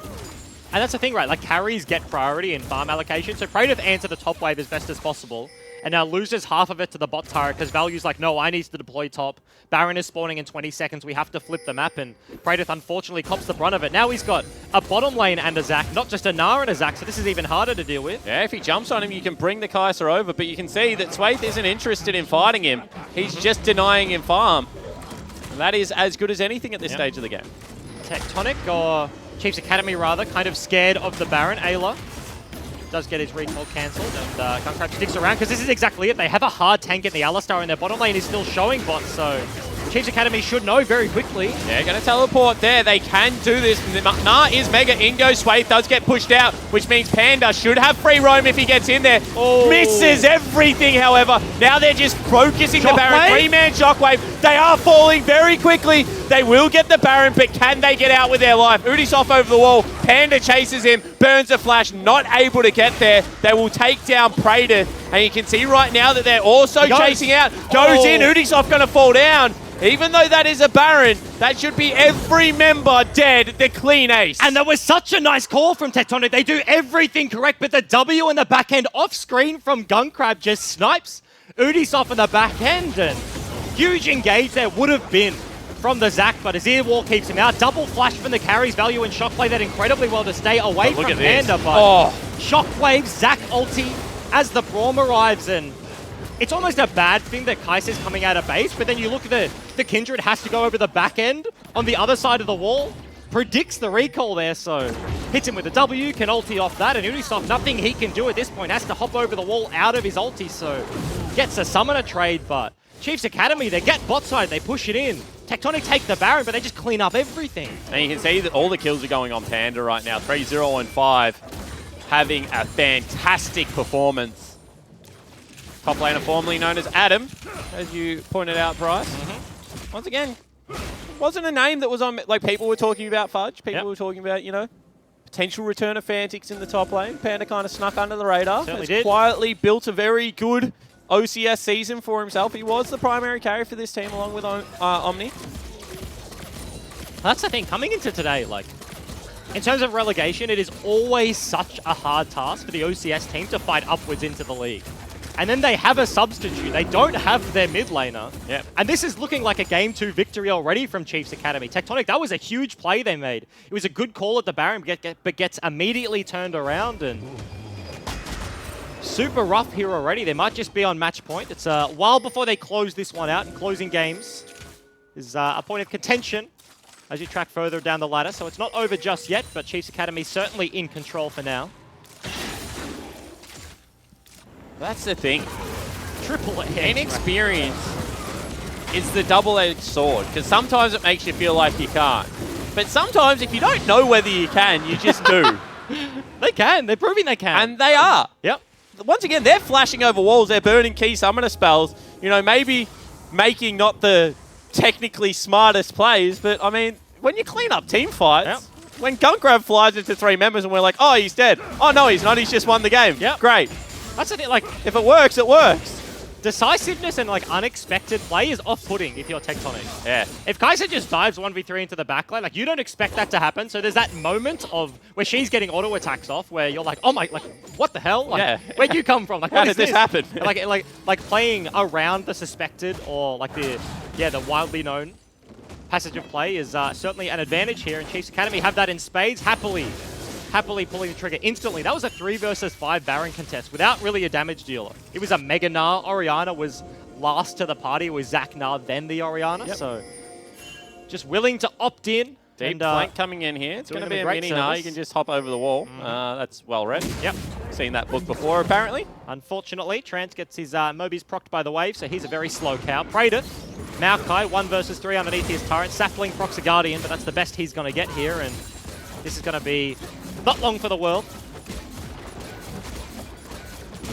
And that's the thing, right? Like, carries get priority in farm allocation, so Praedyth answered the top wave as best as possible, and now loses half of it to the bot turret, because Value's like, no, I need to deploy top. Baron is spawning in 20 seconds, we have to flip the map, and Praedyth unfortunately cops the brunt of it. Now he's got a bottom lane and a Zac, not just a Gnar and a Zac, so this is even harder to deal with. Yeah, if he jumps on him, you can bring the Kai'Sa over, but you can see that Swayth isn't interested in fighting him. He's just denying him farm. And that is as good as anything at this stage of the game. Tectonic, or Chiefs Academy rather, kind of scared of the Baron. Ayla does get his recall cancelled, and Gunkrab sticks around because this is exactly it. They have a hard tank in the Alistar, and their bottom lane is still showing bots, so Chiefs Academy should know very quickly. Yeah, going to teleport there. They can do this. Gnar is mega. In goes Swayth, does get pushed out, which means Panda should have free roam if he gets in there. Oh. Misses everything, however. Now they're just focusing the Baron. 3-man Shockwave. They are falling very quickly. They will get the Baron, but can they get out with their life? Udisoft over the wall. Panda chases him, burns a flash, not able to get there. They will take down Praedyth, and you can see right now that they're also chasing out. Goes in, Udisoft going to fall down. Even though that is a Baron, that should be every member dead, the clean ace. And that was such a nice call from Tectonic. They do everything correct, but the W in the back end off screen from Gunkrab just snipes Udisoft in the back end. And huge engage there would have been from the Zac, but his ear wall keeps him out. Double flash from the carries. Value and Shockwave that incredibly well to stay away from Panda, but Shockwave, Zac ulti as the Braum arrives, and it's almost a bad thing that Kaiser's coming out of base, but then you look at the Kindred has to go over the back end on the other side of the wall. Predicts the recall there, so hits him with a W, can ulti off that, and Ubisoft, nothing he can do at this point, has to hop over the wall out of his ulti, so gets a summoner trade, but Chiefs Academy, they get bot side, they push it in. Tectonic take the Baron, but they just clean up everything. And you can see that all the kills are going on Panda right now. 3-0 and 5, having a fantastic performance. Top laner formerly known as Adam, as you pointed out, Bryce. Once again, wasn't a name that was on, like people were talking about Fudge, people were talking about, you know, potential return of Fantix in the top lane. Panda kind of snuck under the radar. Certainly did. Quietly built a very good OCS season for himself. He was the primary carry for this team along with Omni. That's the thing, coming into today, like, in terms of relegation, it is always such a hard task for the OCS team to fight upwards into the league. And then they have a substitute. They don't have their mid laner. Yep. And this is looking like a Game 2 victory already from Chiefs Academy. Tectonic, that was a huge play they made. It was a good call at the Baron, but gets immediately turned around. And super rough here already. They might just be on match point. It's a while before they close this one out. And closing games is a point of contention as you track further down the ladder. So it's not over just yet, but Chiefs Academy certainly in control for now. That's the thing. Triple edge. Inexperience is the double-edged sword, because sometimes it makes you feel like you can't. But sometimes if you don't know whether you can, you just do. They can. They're proving they can. And they are. Yep. Once again, they're flashing over walls. They're burning key summoner spells. You know, maybe making not the technically smartest plays, but I mean, when you clean up team fights, when Gunkgrab flies into 3 members and we're like, oh, he's dead. Oh, no, he's not. He's just won the game. Yep. Great. That's the thing, like, If it works, it works. decisiveness and like unexpected play is off-putting if you're Tectonic. Yeah. If Kaiser just dives 1v3 into the backline, like you don't expect that to happen. So there's that moment of where she's getting auto attacks off where you're like, oh my, like what the hell? Like, where'd you come from? Like, How what did is this happen? like playing around the suspected or like the widely known passage of play is certainly an advantage here. And Chiefs Academy have that in spades, happily pulling the trigger instantly. That was a 3 versus 5 Baron contest without really a damage dealer. It was a Mega Gnar. Orianna was last to the party. It was Zac Gnar, then the Orianna. Yep. So just willing to opt in. Deep flank coming in here. It's going to be a mini Gnar. You can just hop over the wall. That's well read. Yep. Seen that book before, apparently. Unfortunately, Trance gets his Mobies procced by the wave, so he's a very slow cow. Praedeth, Maokai, 1 versus 3 underneath his turret. Sapling procs a Guardian, but that's the best he's going to get here, and this is going to be not long for the world.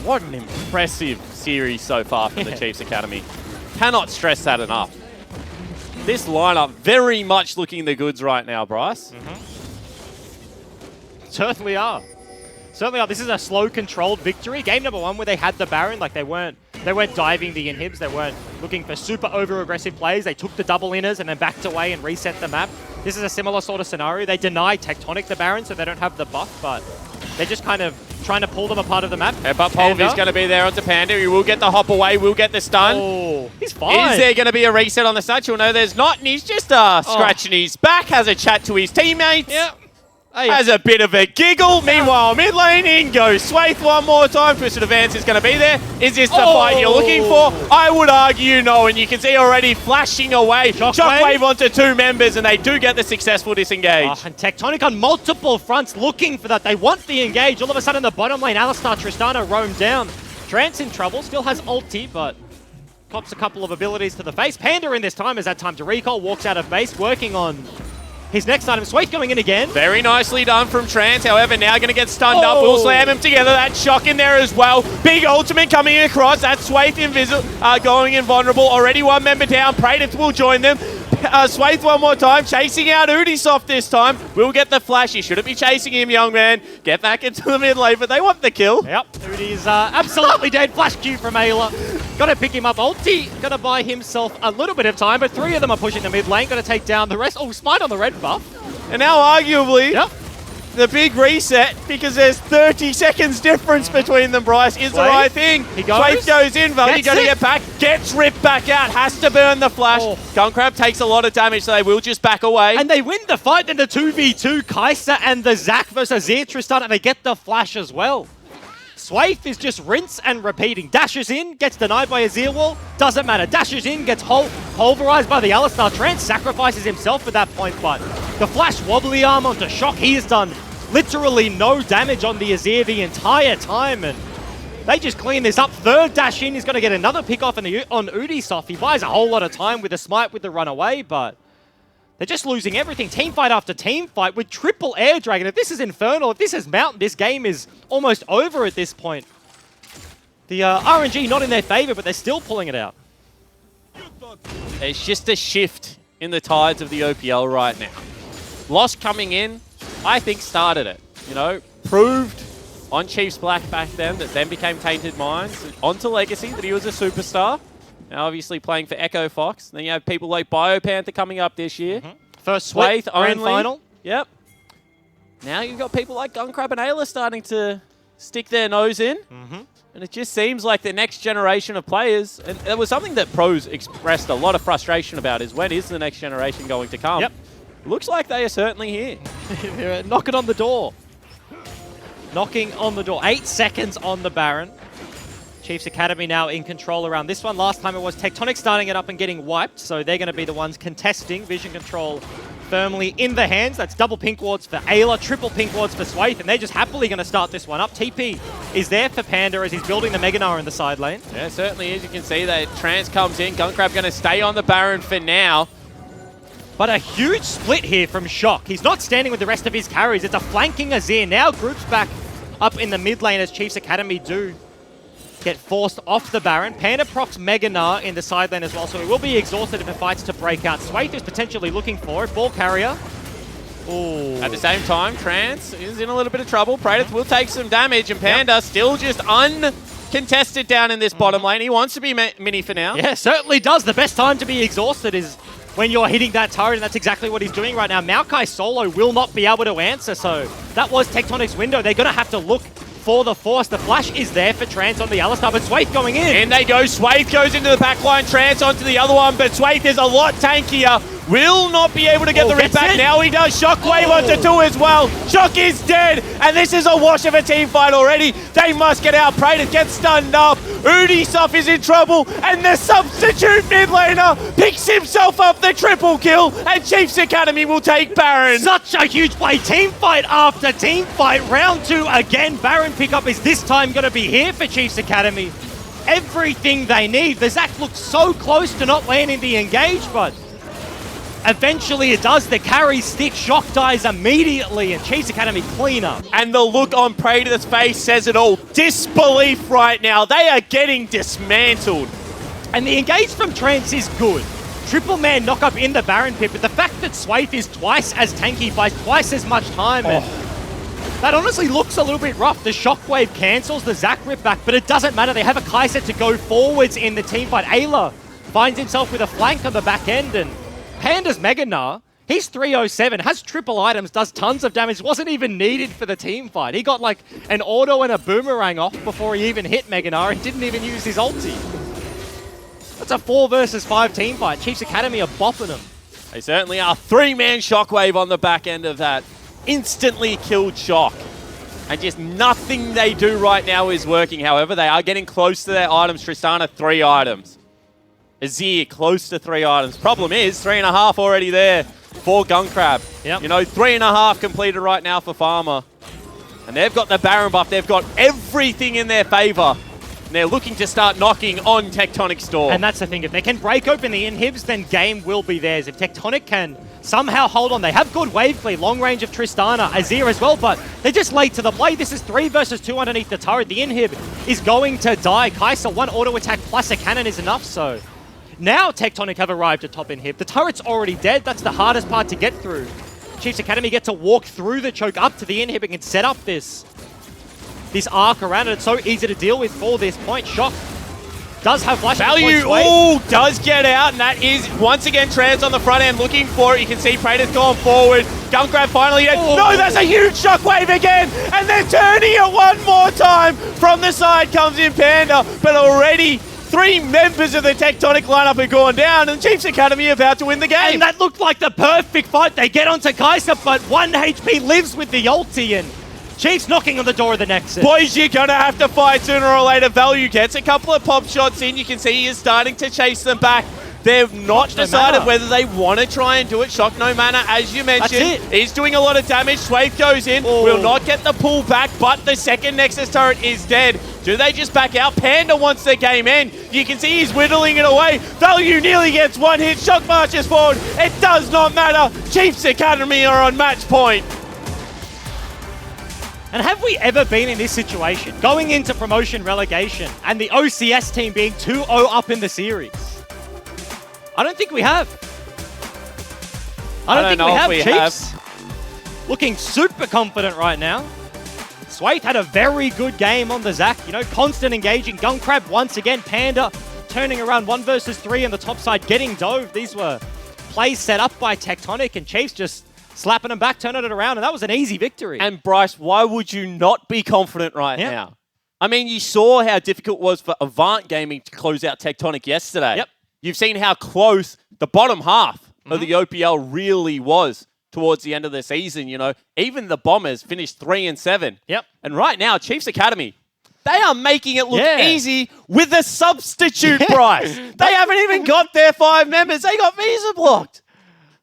What an impressive series so far for the Chiefs Academy. Cannot stress that enough. This lineup very much looking the goods right now, Bryce. Certainly are. Certainly are. This is a slow, controlled victory. Game number 1 where they had the Baron, like they weren't diving the inhibs. They weren't looking for super over-aggressive plays. They took the double inners and then backed away and reset the map. This is a similar sort of scenario. They deny Tectonic the Baron, so they don't have the buff, but they're just kind of trying to pull them apart of the map. But Polvy's going to be there onto Panda. He will get the hop away, will get the stun. Oh, he's fine. Is there going to be a reset on the stun? You'll know there's not, and he's just scratching his back, has a chat to his teammates. Yep. Has a bit of a giggle. Meanwhile, mid lane in goes Swaith one more time. Twisted Advance is going to be there. Is this the fight you're looking for? I would argue no, and you can see already flashing away. Shockwave onto 2 members, and they do get the successful disengage. And Tectonic on multiple fronts looking for that. They want the engage. All of a sudden, the bottom lane, Alistar, Tristana roam down. Trance in trouble, still has ulti, but cops a couple of abilities to the face. Panda in this time has had time to recall, walks out of base, working on his next item. Swaith going in again. Very nicely done from Trance. However, now going to get stunned up. We'll slam him together. That shock in there as well. Big ultimate coming across. That Swaith going invulnerable. Already 1 member down. Praedith will join them. Swaith one more time. Chasing out Ubisoft this time. We'll get the flash. You shouldn't be chasing him, young man. Get back into the mid lane, but they want the kill. Yep. Udi's absolutely dead. Flash Q from Ayla. Got to pick him up. Ulti going to buy himself a little bit of time, but 3 of them are pushing the mid lane. Got to take down the rest. Oh, Smite on the red buff. And now arguably, the big reset, because there's 30 seconds difference between them, Bryce, is the right thing. Swayth goes in, Value going to get back, gets ripped back out, has to burn the flash. Gunkrab takes a lot of damage, so they will just back away. And they win the fight in the 2v2, Kai'Sa and the Zac versus Azir Tristan, and they get the flash as well. Swayth is just rinse and repeating. Dashes in, gets denied by Azir wall, doesn't matter. Dashes in, gets pulverized by the Alistar. Trance sacrifices himself at that point, but the flash wobbly arm onto Shock, he has done literally no damage on the Azir the entire time, and they just clean this up. Third dash in, he's going to get another pick off on Ubisoft. He buys a whole lot of time with the smite with the runaway, but they're just losing everything. Team fight after team fight with triple Air Dragon. If this is Infernal, if this is Mountain, this game is almost over at this point. The RNG not in their favor, but they're still pulling it out. It's just a shift in the tides of the OPL right now. Lost coming in, I think started it. You know, proved on Chiefs Black back then that then became Tainted Minds, onto Legacy that he was a superstar. Now obviously playing for Echo Fox. Then you have people like BioPanther coming up this year. First Swayth grand only. final. Yep. Now you've got people like Gunkrab and Ayla starting to stick their nose in. And it just seems like the next generation of players, and it was something that pros expressed a lot of frustration about, is when is the next generation going to come? Yep. Looks like they are certainly here. They're knocking on the door. Knocking on the door. 8 seconds on the Baron. Chiefs Academy now in control around this one. Last time it was Tectonic starting it up and getting wiped, so they're going to be the ones contesting. Vision control firmly in the hands. That's double pink wards for Ayla, triple pink wards for Swayth, and they're just happily going to start this one up. TP is there for Panda as he's building the Mega Gnar in the side lane. Yeah, certainly is. You can see that Trance comes in. Gunkrab going to stay on the Baron for now. But a huge split here from Shock. He's not standing with the rest of his carries. It's a flanking Azir. Now groups back up in the mid lane as Chiefs Academy do get forced off the Baron. Panda procs Mega Gnar in the side lane as well, so he will be exhausted if it fights to break out. Swayth is potentially looking for it. Ball carrier. Ooh. At the same time, Trance is in a little bit of trouble. Praetor will take some damage, and Panda still just uncontested down in this bottom lane. He wants to be mini for now. Yeah, certainly does. The best time to be exhausted is when you're hitting that turret, and that's exactly what he's doing right now. Maokai solo will not be able to answer, so that was Tectonic's window. They're going to have to look for the force. The flash is there for Trance on the Alistar, but Swayth going in. In they go. Swayth goes into the back line. Trance onto the other one, but Swayth is a lot tankier. Will not be able to get the rip back. Now he does. Shockwave onto 2 as well. Shock is dead, and this is a wash of a team fight already. They must get out. Praetor gets stunned up. Ubisoft is in trouble, and the substitute mid laner picks himself up the triple kill, and Chiefs Academy will take Baron. Such a huge play. Team fight after team fight. Round 2 again. Baron pickup is this time going to be here for Chiefs Academy. Everything they need. The Zac looks so close to not landing the engage, but eventually it does. The carry stick. Shock dies immediately, and Chiefs Academy clean up. And the look on Praetor's face says it all. Disbelief right now. They are getting dismantled. And the engage from Trance is good. Triple man knock up in the Baron pit, but the fact that Swayth is twice as tanky, buys twice as much time, and that honestly looks a little bit rough. The Shockwave cancels the Zac rip back, but it doesn't matter. They have a Kai'Sa to go forwards in the team fight. Ayla finds himself with a flank on the back end, and Panda's Mega Gnar, he's 307, has triple items, does tons of damage, wasn't even needed for the team fight. He got like an auto and a boomerang off before he even hit Mega Gnar and didn't even use his ulti. That's a 4 versus 5 team fight. Chiefs Academy are bopping him. They certainly are. 3-man Shockwave on the back end of that. Instantly killed Shock. And just nothing they do right now is working. However, they are getting close to their items. Tristana, 3 items. Azir, close to 3 items. Problem is, 3.5 already there for Gunkrab. Yep. You know, 3.5 completed right now for Farmer. And they've got the Baron buff. They've got everything in their favor. And they're looking to start knocking on Tectonic's door. And that's the thing. If they can break open the inhibs, then game will be theirs. If Tectonic can somehow hold on, they have good wave clear, long range of Tristana, Azir as well, but they're just late to the play. This is 3 versus 2 underneath the turret. The inhib is going to die. Kai'Sa, 1 auto attack plus a cannon is enough, so now Tectonic have arrived at top inhib. The turret's already dead. That's the hardest part to get through. Chiefs Academy get to walk through the choke up to the inhib and can set up this arc around it. It's so easy to deal with for this point. Shock Does have flash. Value, does get out, and that is once again Trans on the front end looking for it. You can see Praetor's gone forward. Gunk grab finally. No, that's a huge shockwave again, and they're turning it one more time. From the side comes in Panda, but already 3 members of the Tectonic lineup are gone down, and Chiefs Academy are about to win the game. And that looked like the perfect fight. They get onto Kaiser, but 1 HP lives with the ulti, and Chiefs knocking on the door of the Nexus. Boys, you're going to have to fight sooner or later. Value gets a couple of pop shots in. You can see he is starting to chase them back. They've not decided whether they want to try and do it. Shock no mana, as you mentioned. He's doing a lot of damage. Swathe goes in. Will not get the pull back, but the second Nexus turret is dead. Do they just back out? Panda wants the game in. You can see he's whittling it away. Value nearly gets 1 hit. Shock marches forward. It does not matter. Chiefs Academy are on match point. And have we ever been in this situation? Going into promotion relegation and the OCS team being 2-0 up in the series? I don't think we have. I don't think we have, Chiefs. Looking super confident right now. Swathe had a very good game on the Zac. You know, constant engaging. Gun Crab once again. Panda turning around 1 versus 3 on the top side, getting dove. These were plays set up by Tectonic, and Chiefs just slapping them back, turning it around, and that was an easy victory. And Bryce, why would you not be confident right now? I mean, you saw how difficult it was for Avant Gaming to close out Tectonic yesterday. Yep. You've seen how close the bottom half of the OPL really was towards the end of the season. You know, even the Bombers finished 3-7. Yep. And right now, Chiefs Academy, they are making it look easy with a substitute price. They haven't even got their 5 members. They got visa blocked.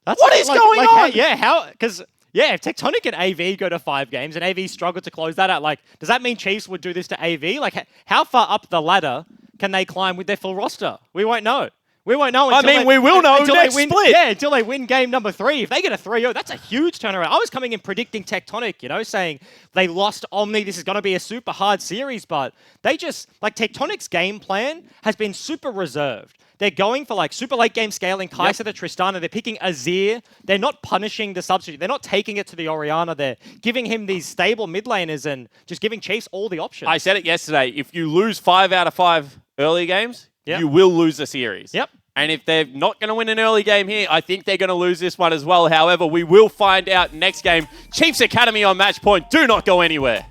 What is going on? Because if Tectonic and AV go to 5 games and AV struggle to close that out, like, does that mean Chiefs would do this to AV? Like, how far up the ladder can they climb with their full roster? We won't know. We won't know until we will know next split. Yeah, until they win game number 3. If they get a 3-0, that's a huge turnaround. I was coming in predicting Tectonic, you know, saying they lost Omni. This is going to be a super hard series, but they just, like, Tectonic's game plan has been super reserved. They're going for like super late game scaling, Kaiser to Tristana. They're picking Azir. They're not punishing the substitute. They're not taking it to the Orianna. They're giving him these stable mid laners and just giving Chiefs all the options. I said it yesterday. If you lose 5 out of 5 early games, you will lose the series. Yep. And if they're not going to win an early game here, I think they're going to lose this one as well. However, we will find out next game. Chiefs Academy on match point. Do not go anywhere.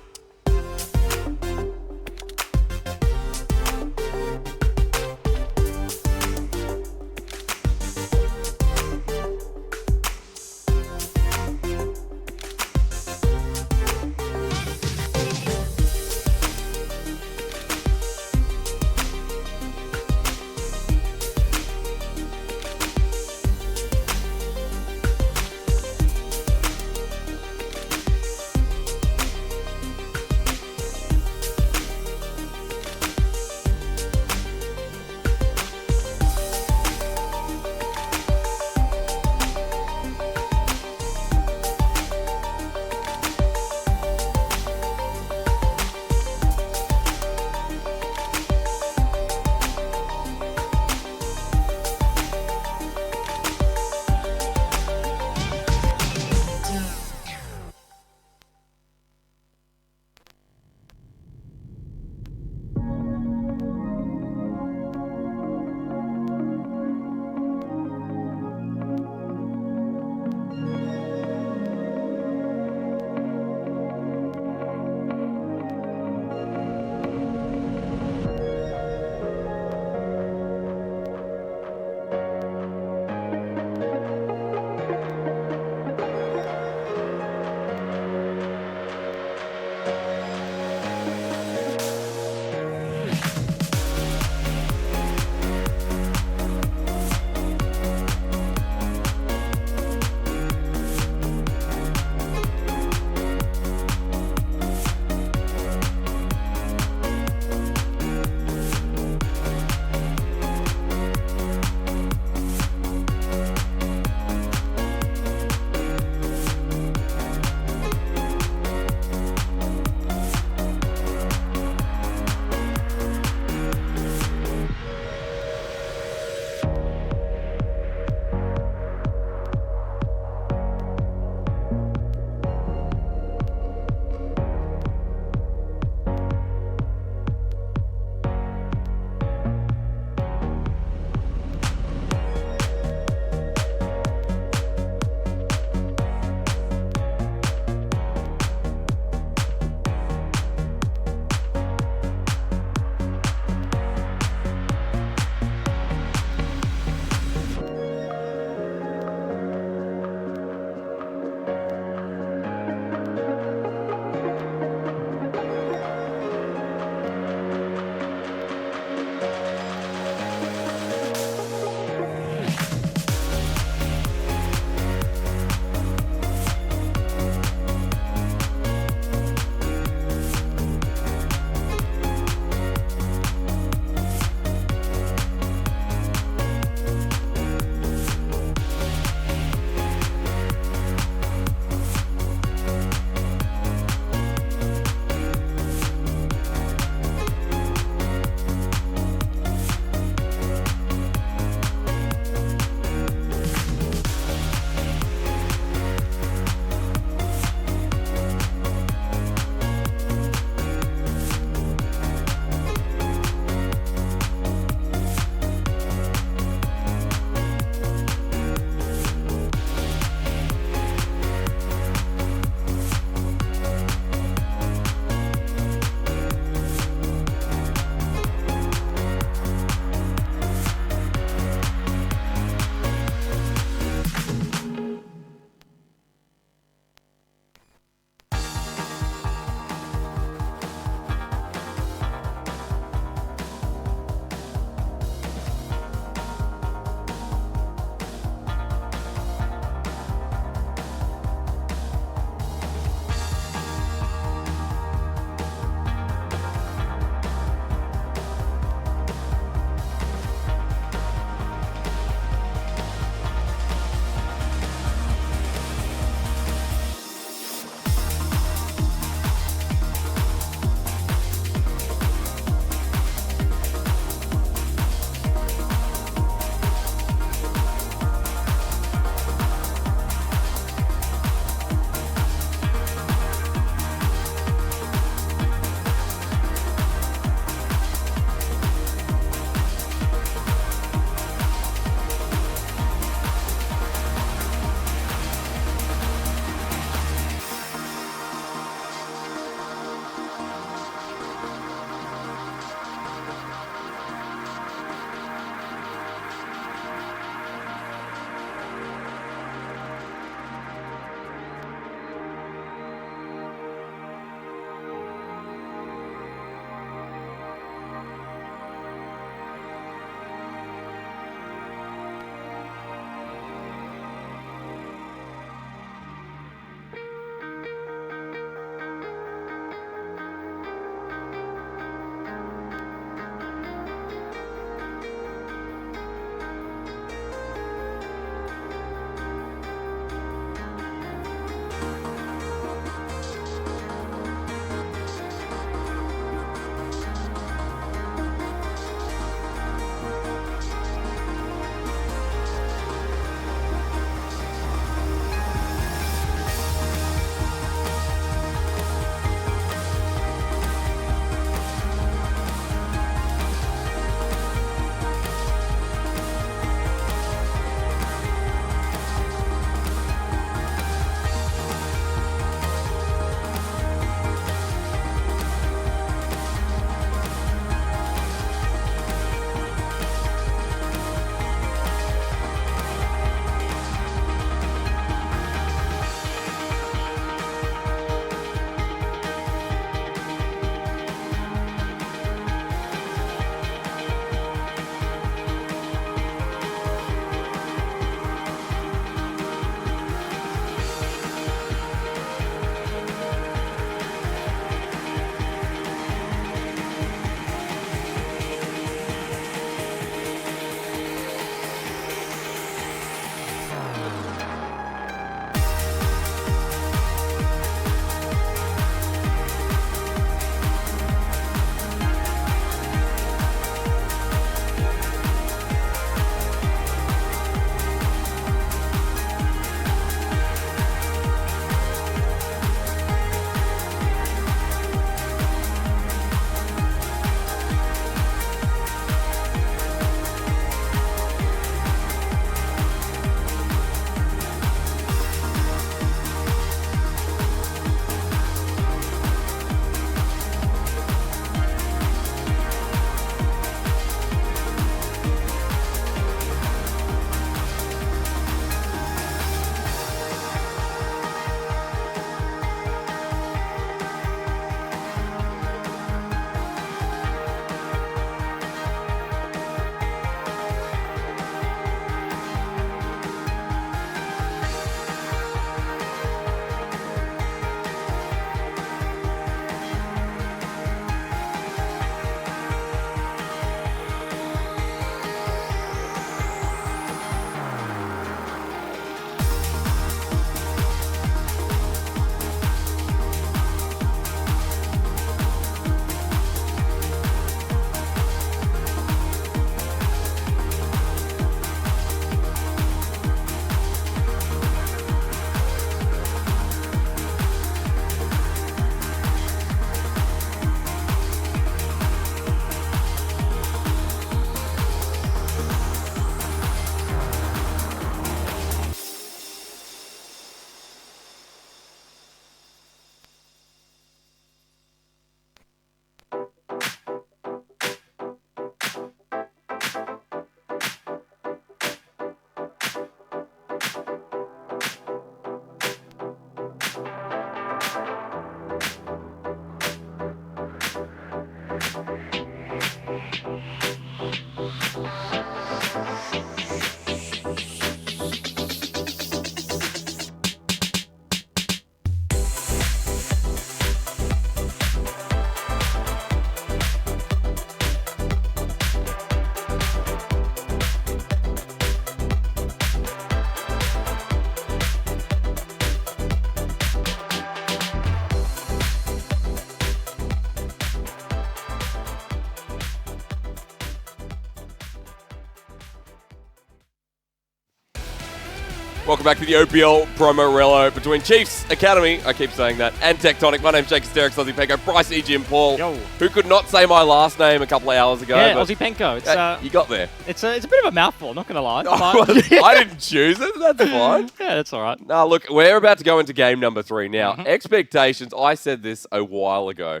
Welcome back to the OPL promo relo between Chiefs Academy, I keep saying that, and Tectonic. My name's Jake Hysterics, Aussie Penko, Bryce, E.G. and Paul, who could not say my last name a couple of hours ago. Yeah, Aussie Penko. It's, you got there. It's a bit of a mouthful, not going to lie. I didn't choose it, that's fine. Yeah, that's all right. Now, look, we're about to go into game number 3 now. Expectations, I said this a while ago,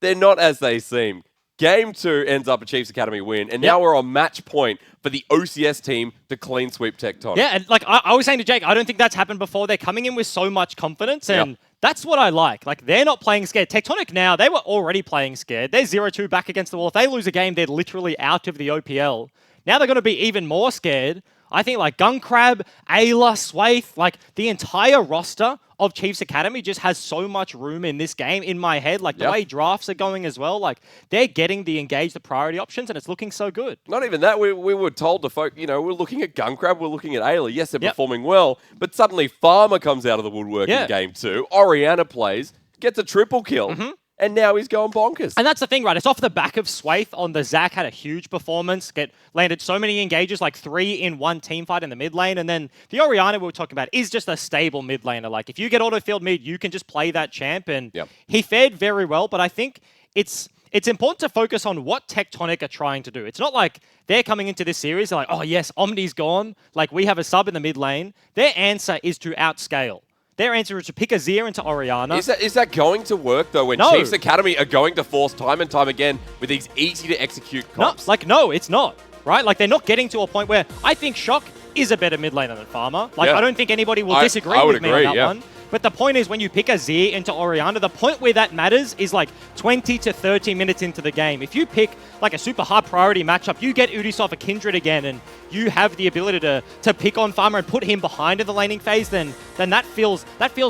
they're not as they seem. Game 2 ends up a Chiefs Academy win, and now we're on match point for the OCS team to clean sweep Tectonic. Yeah, and like I was saying to Jake, I don't think that's happened before. They're coming in with so much confidence, and that's what I like. Like, they're not playing scared. Tectonic now, they were already playing scared. They're 0-2 back against the wall. If they lose a game, they're literally out of the OPL. Now they're going to be even more scared. I think like Gunkrab, Ayla, Swaith, like the entire roster of Chiefs Academy just has so much room in this game in my head. Like the way drafts are going as well, like they're getting the engage, the priority options, and it's looking so good. Not even that, we were told to focus, you know, we're looking at Gunkrab, we're looking at Ayla. Yes, they're performing well, but suddenly Farmer comes out of the woodwork in game 2. Oriana plays, gets a triple kill. And now he's going bonkers. And that's the thing, right? It's off the back of Swaith on the Zac, had a huge performance, landed so many engages, like 3 in one team fight in the mid lane. And then the Oriana we were talking about is just a stable mid laner. Like, if you get auto-filled mid, you can just play that champ. And he fared very well, but I think it's important to focus on what Tectonic are trying to do. It's not like they're coming into this series, they're like, oh yes, Omni's gone, like we have a sub in the mid lane. Their answer is to outscale. Their answer is to pick Azir into Oriana. Is that going to work, though, when Chiefs Academy are going to force time and time again with these easy-to-execute comps? No, it's not, right? Like, they're not getting to a point where I think Shock is a better mid laner than Farmer. Like, I don't think anybody will disagree with me on that one. But the point is, when you pick Azir into Oriana, the point where that matters is like 20 to 30 minutes into the game. If you pick like a super high priority matchup, you get Ubisoft a Kindred again, and you have the ability to pick on Farmer and put him behind in the laning phase, then that feels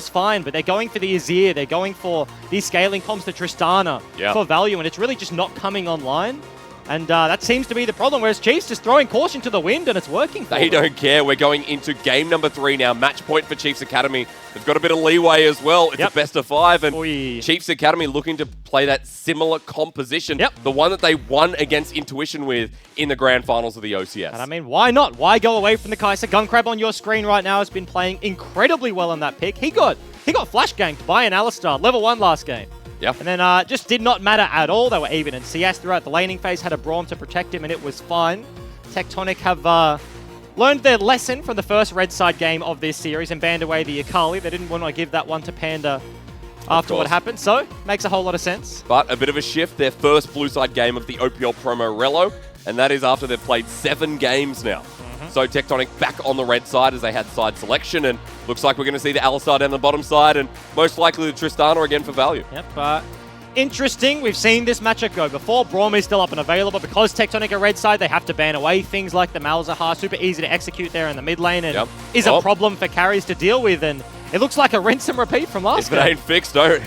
fine. But they're going for the Azir, they're going for these scaling comps to Tristana for value, and it's really just not coming online. And that seems to be the problem, whereas Chiefs just throwing caution to the wind, and it's working for them. Don't care. We're going into game number 3 now. Match point for Chiefs Academy. They've got a bit of leeway as well. It's a best of 5, and Chiefs Academy looking to play that similar composition, the one that they won against Intuition with in the grand finals of the OCS. And I mean, why not? Why go away from the Kai'Sa? Gunkrab on your screen right now has been playing incredibly well on that pick. He got flash ganked by an Alistar, level 1 last game. And then just did not matter at all. They were even in CS throughout the laning phase, had a Braum to protect him, and it was fine. Tectonic have learned their lesson from the first red side game of this series and banned away the Akali. They didn't want to give that one to Panda after what happened, so makes a whole lot of sense. But a bit of a shift, their first blue side game of the OPL promo relo, and that is after they've played 7 games now. So Tectonic back on the red side as they had side selection, and looks like we're going to see the Alistar down the bottom side, and most likely the Tristana again for value. Interesting. We've seen this matchup go before. Braum is still up and available. Because Tectonic are red side, they have to ban away things like the Malzahar. Super easy to execute there in the mid lane, and is a problem for carries to deal with. And it looks like a rinse and repeat from last game. If it ain't fixed, don't.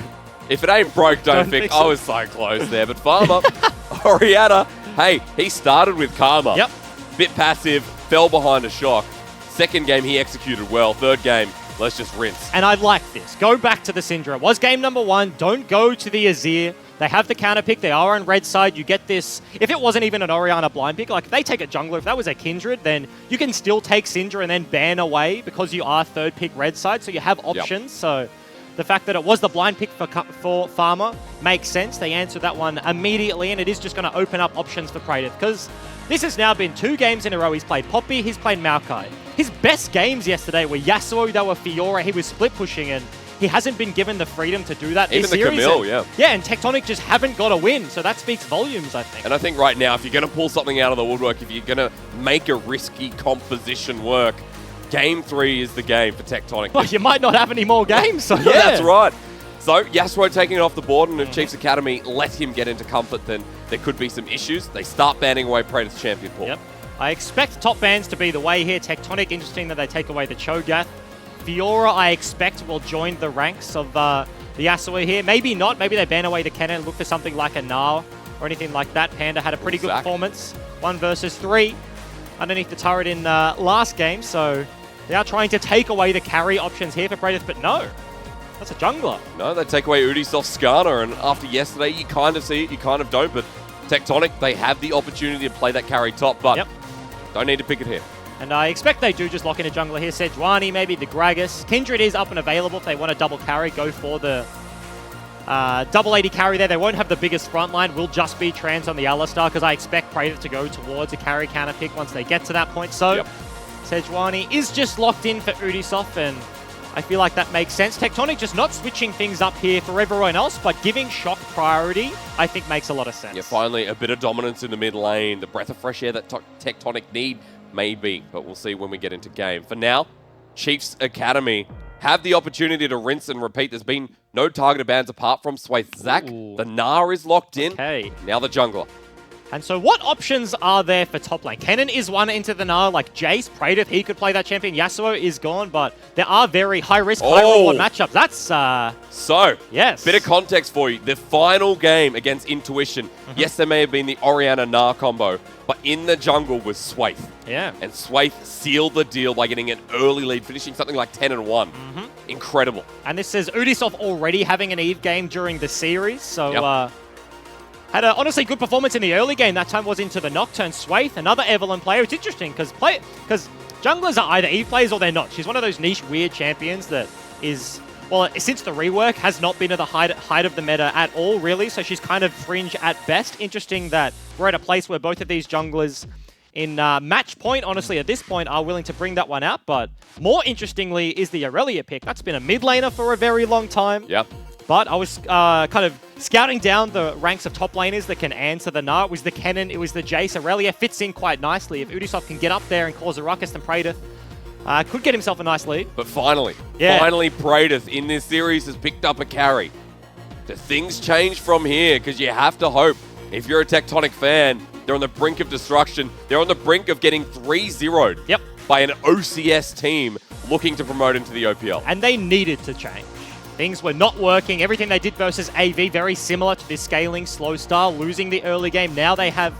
If it ain't broke, don't fix it. I was so close there. But Farmer, Oriana, hey, he started with Karma. Bit passive, fell behind a Shock. Second game, he executed well. Third game, let's just rinse. And I like this. Go back to the Syndra. It was game number 1. Don't go to the Azir. They have the counter pick. They are on red side. You get this. If it wasn't even an Oriana blind pick, like if they take a jungler, if that was a Kindred, then you can still take Syndra and then ban away because you are third pick red side. So you have options. So the fact that it was the blind pick for Farmer makes sense. They answered that one immediately, and it is just going to open up options for Praetor, because this has now been 2 games in a row. He's played Poppy, he's played Maokai. His best games yesterday were Yasuo, they were Fiora, he was split pushing, and he hasn't been given the freedom to do that this series. Even the Camille, and Tectonic just haven't got a win, so that speaks volumes, I think. And I think right now, if you're going to pull something out of the woodwork, if you're going to make a risky composition work, Game 3 is the game for Tectonic. Well, you might not have any more games, so That's right. So, Yasuo taking it off the board, and if Chiefs Academy let him get into comfort, then there could be some issues. They start banning away Praetor's champion, Paul. I expect top bans to be the way here. Tectonic, interesting that they take away the Cho'Gath. Fiora, I expect, will join the ranks of the Yasuo here. Maybe not. Maybe they ban away the Kennen and look for something like a Nao or anything like that. Panda had a pretty good performance. 1 versus 3 underneath the turret in last game, so they are trying to take away the carry options here for Praetor, but no. That's a jungler. No, they take away Ubisoft Skarner, and after yesterday, you kind of see it, you kind of don't, but Tectonic, they have the opportunity to play that carry top, but don't need to pick it here. And I expect they do just lock in a jungler here. Sejuani, maybe the Gragas. Kindred is up and available if they want a double carry. Go for the double AD carry there. They won't have the biggest front line. Will just be Trance on the Alistar because I expect Praetor to go towards a carry counter pick once they get to that point. So Sejuani is just locked in for Ubisoft, and I feel like that makes sense. Tectonic just not switching things up here for everyone else, but giving Shock priority, I think makes a lot of sense. Yeah, finally a bit of dominance in the mid lane. The breath of fresh air that Tectonic need, maybe, but we'll see when we get into game. For now, Chiefs Academy have the opportunity to rinse and repeat. There's been no targeted bans apart from Swayth. Zach, the Gnar is locked in. Okay. Now the jungler. And so what options are there for top lane? Kennen is one into the Gnar, like Jace, Praetor, he could play that champion. Yasuo is gone, but there are very high-risk, high-reward matchups. That's, So, yes. Bit of context for you. The final game against Intuition, yes, there may have been the Orianna Gnar combo, but in the jungle was Swayth. Yeah. And Swayth sealed the deal by getting an early lead, finishing something like 10-1. Incredible. And this says Ubisoft already having an Eve game during the series, so had a honestly good performance in the early game. That time was into the Nocturne. Swayth, another Evelynn player. It's interesting because junglers are either Eve players or they're not. She's one of those niche weird champions that is, well, since the rework, has not been at the height of the meta at all, really. So she's kind of fringe at best. Interesting that we're at a place where both of these junglers in match point, honestly, at this point, are willing to bring that one out. But more interestingly is the Aurelia pick. That's been a mid laner for a very long time. Yep. But I was kind of scouting down the ranks of top laners that can answer the Gnar. It was the Kennen, it was the Jace. Aurelia fits in quite nicely. If Ubisoft can get up there and cause a ruckus, then Praetor could get himself a nice lead. But finally, Praetor in this series has picked up a carry. Do things change from here? Because you have to hope. If you're a Tectonic fan, they're on the brink of destruction. They're on the brink of getting 3-0'd by an OCS team looking to promote into the OPL. And they needed to change. Things were not working. Everything they did versus AV, very similar to this scaling slow style, losing the early game. Now they have